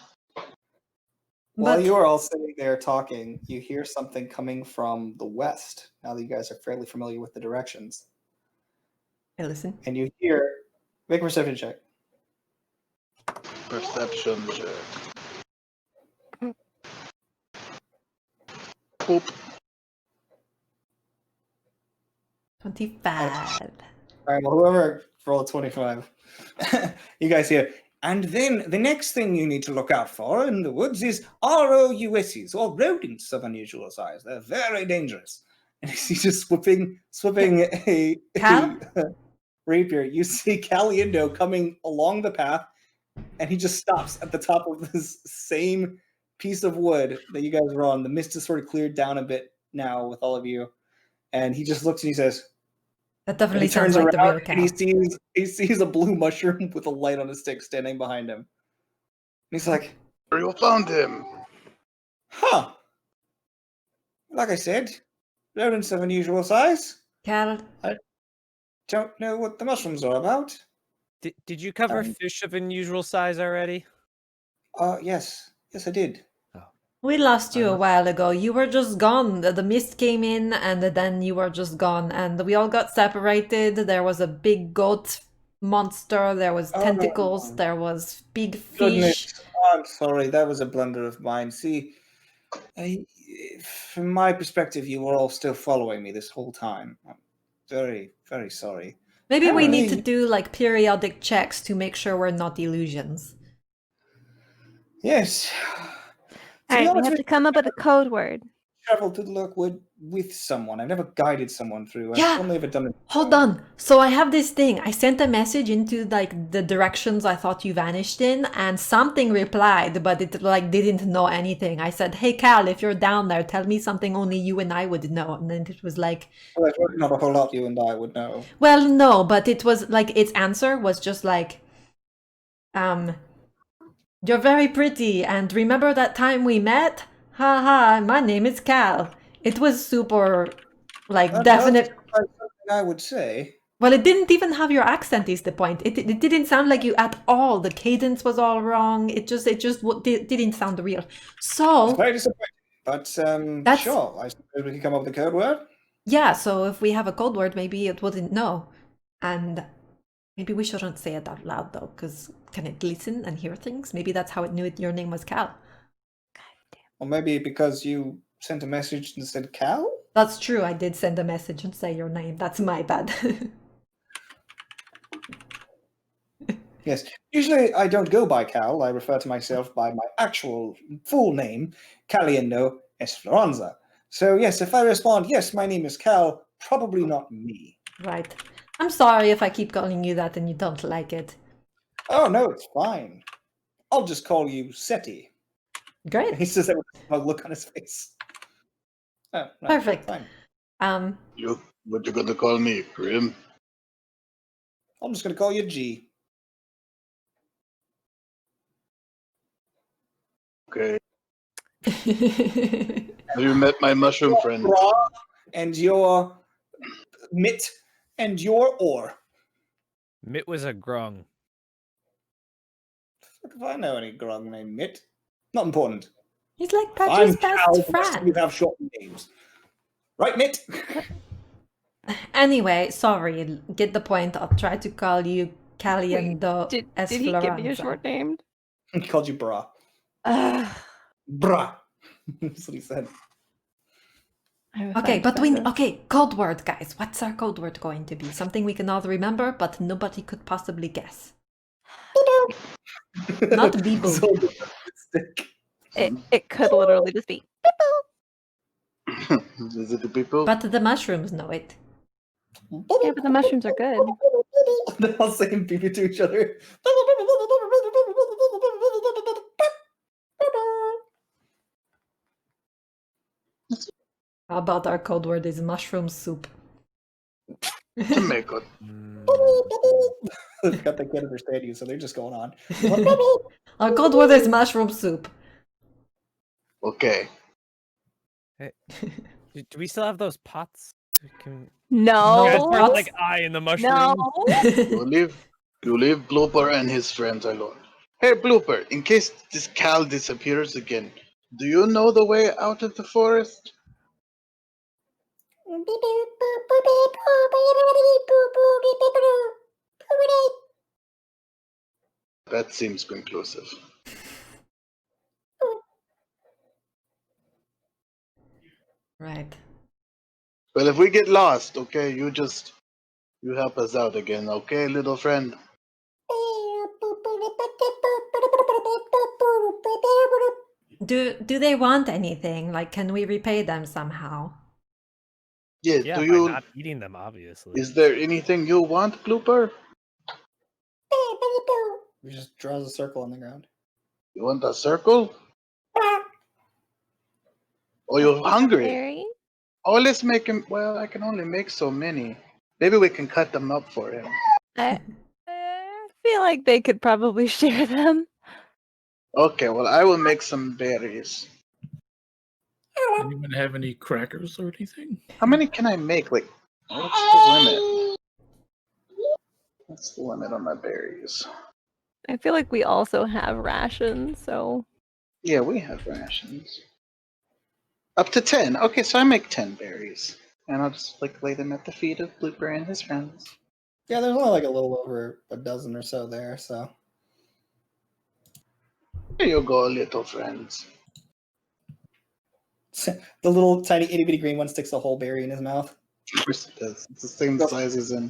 While But you are all sitting there talking, you hear something coming from the west. Now that you guys are fairly familiar with the directions, I listen. and you hear, make a perception check. Perception check. Poop. 25. All right, well, whoever rolled 25, you guys hear. And then the next thing you need to look out for in the woods is ROUSs, or rodents of unusual size. They're very dangerous. and he's just swipping a Cal? rapier. You see Caliendo coming along the path, and he just stops at the top of this same piece of wood that you guys were on. The mist is sort of cleared down a bit now with all of you, and he just looks and he says, That and definitely he sounds turns like the around real and Cal. he sees a blue mushroom with a light on a stick standing behind him. And he's like, You found him. huh. Like I said, rodents of unusual size. Cal, Don't know what the mushrooms are about. Did you cover Um, fish of unusual size already? Yes. Yes, I did. we lost you a must- while ago. You were just gone. The mist came in, and then you were just gone. And we all got separated. There was a big goat monster. There was Oh, tentacles. my There was big goodness. fish. I'm sorry. That was a blunder of mine. See, from my perspective, you were all still following me this whole time. I'm very, very sorry. Maybe we need to Apparently- do like periodic checks to make sure we're not illusions. Yes. To be Alright, we honest have with to come up with a code word. traveled to Lurkwood with someone. I've never guided someone through. Yeah. I've only ever done it. Hold on. So I have this thing. I sent a message into like the directions I thought you vanished in, and something replied, but it like didn't know anything. I said, "Hey Cal, if you're down there, tell me something only you and I would know." And then it was like, Well, there's really not a whole lot you and I would know. well, no, but it was like its answer was just like, you're very pretty, and remember that time we met? Ha ha, my name is Cal. It was super like That definite. does sound like something I would say. Well, it didn't even have your accent, is the point. It didn't sound like you at all. The cadence was all wrong. It just didn't sound real. It's So, very disappointing. But That's- sure, I suppose we can come up with a code word. yeah, so if we have a code word, maybe it wouldn't know. And maybe we shouldn't say it out loud, though, because can it listen and hear things? Maybe that's how it knew your name was Cal. Or maybe because you sent a message and said Cal? That's true. I did send a message and say your name. That's my bad. Yes. Usually I don't go by Cal. I refer to myself by my actual full name, Caliendo Esperanza. So yes, if I respond, yes, my name is Cal, probably not me. Right. I'm sorry if I keep calling you that and you don't like it. Oh no, it's fine. I'll just call you Seti. He Great. says that with a smug look on his face. Oh, right, Perfect. Fine. What you gonna call me, Grim? I'm just gonna call you G. Okay. Have you met my mushroom friend? Bra and your mitt and your oar. Mitt was a grung. Fuck if I know any grog named Mitt. Not important. He's like I'm Patty's Cal, best the rest of you friend. have short names. Right, Mitt? Anyway, sorry. Get the point. I'll try to call you Caliendo Did he give me a short name? He called you Bra. Ugh. Bra. That's what he said. Okay, but okay, code word, guys. What's our code word going to be? Something we can all remember, but nobody could possibly guess. Not Beeble. It could literally just be. Is it the people? But the mushrooms know it. Yeah, but the mushrooms are good. They're all saying beep to each other. How about our code word is mushroom soup? Tomato. They've got they can't understand you, so they're just going on. Our code word is mushroom soup. Okay. Do we still have those pots? We can... No. Guys, No. there's like eye in the mushroom. No. You leave Blooper and his friends alone. Hey Blooper, in case this Cal disappears again, do you know the way out of the forest? That seems conclusive. Right. Well, if we get lost, okay, you help us out again, okay, little friend? Do they want anything? Like, can we repay them somehow? Yeah, Yeah, do by you? not eating them, obviously. Is there anything you want, Blooper? He just draws a circle on the ground. You want a circle? Or you're hungry? Berry? Oh, let's make him. Well, I can only make so many. Maybe we can cut them up for him. I feel like they could probably share them. Okay, well, I will make some berries. Anyone have any crackers or anything? How many can I make? Like, what's the limit? What's the limit on my berries? I feel like we also have rations, so Yeah, we have rations. Up to 10. Okay, so I make 10 berries. And I'll just like lay them at the feet of Blooper and his friends. Yeah, there's only like a little over a dozen or so there, so. Here you go, little friends. The little tiny itty bitty green one sticks a whole berry in his mouth. Of course it does. It's the same size as him.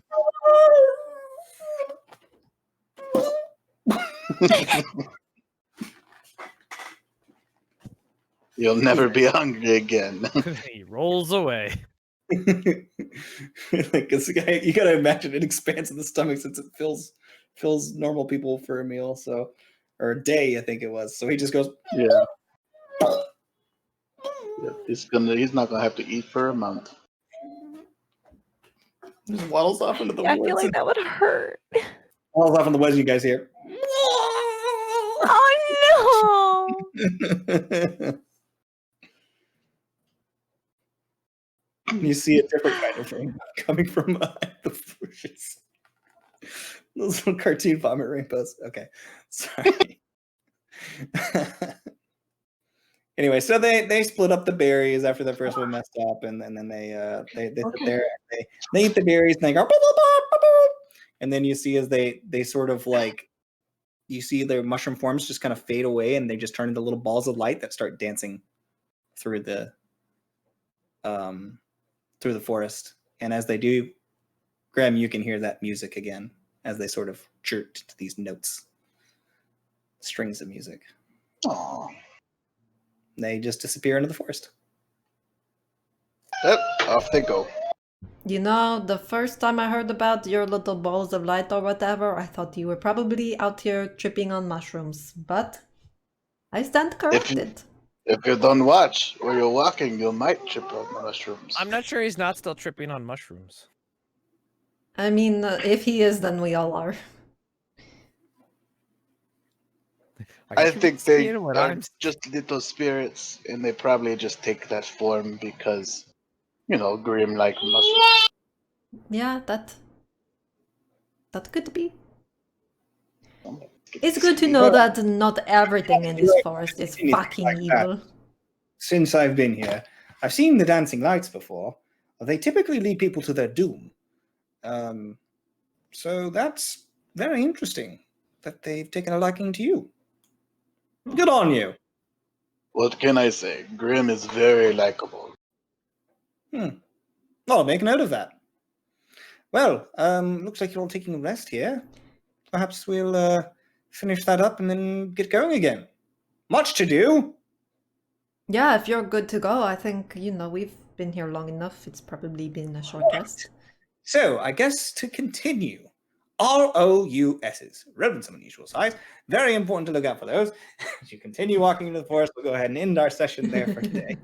You'll never be hungry again. He rolls away. Like this guy, you gotta imagine it expands in the stomach since it fills normal people for a meal, so or a day, I think it was. So he just goes. Yeah. He's not gonna have to eat for a month. Just waddles off into the I woods. feel like that would hurt. Waddles off in the woods. You guys hear. Oh You see a different kind of rainbow coming from the bushes. Those little cartoon vomit rainbows. Okay, sorry. Anyway, so they split up the berries after the first one messed up, and then they sit there, and they eat the berries, and they go, and then you see as they sort of like, you see their mushroom forms just kind of fade away, and they just turn into little balls of light that start dancing through the forest. And as they do, Graham, you can hear that music again as they sort of chirp to these notes, strings of music. Aww. They just disappear into the forest. Yep, off they go. You know, the first time I heard about your little balls of light or whatever, I thought you were probably out here tripping on mushrooms. But I stand corrected. If you don't watch or you're walking, you might trip on the mushrooms. I'm not sure he's not still tripping on mushrooms. I mean, if he is, then we all are. I think they seeing what are I'm just little spirits, and they probably just take that form because, Grim like mushrooms. Yeah, that could be. It's good to know that not everything in this forest is fucking evil. Since I've been here, I've seen the dancing lights before. They typically lead people to their doom. So that's very interesting that they've taken a liking to you. Good on you. What can I say? Grim is very likable. I'll make note of that. Well, looks like you're all taking a rest here. Perhaps we'll finish that up and then get going again. Much to do. Yeah, if you're good to go, I think, we've been here long enough. It's probably been a short rest. So, I guess to continue, ROUSs, rodents of unusual size. Very important to look out for those. As you continue walking into the forest, we'll go ahead and end our session there for today.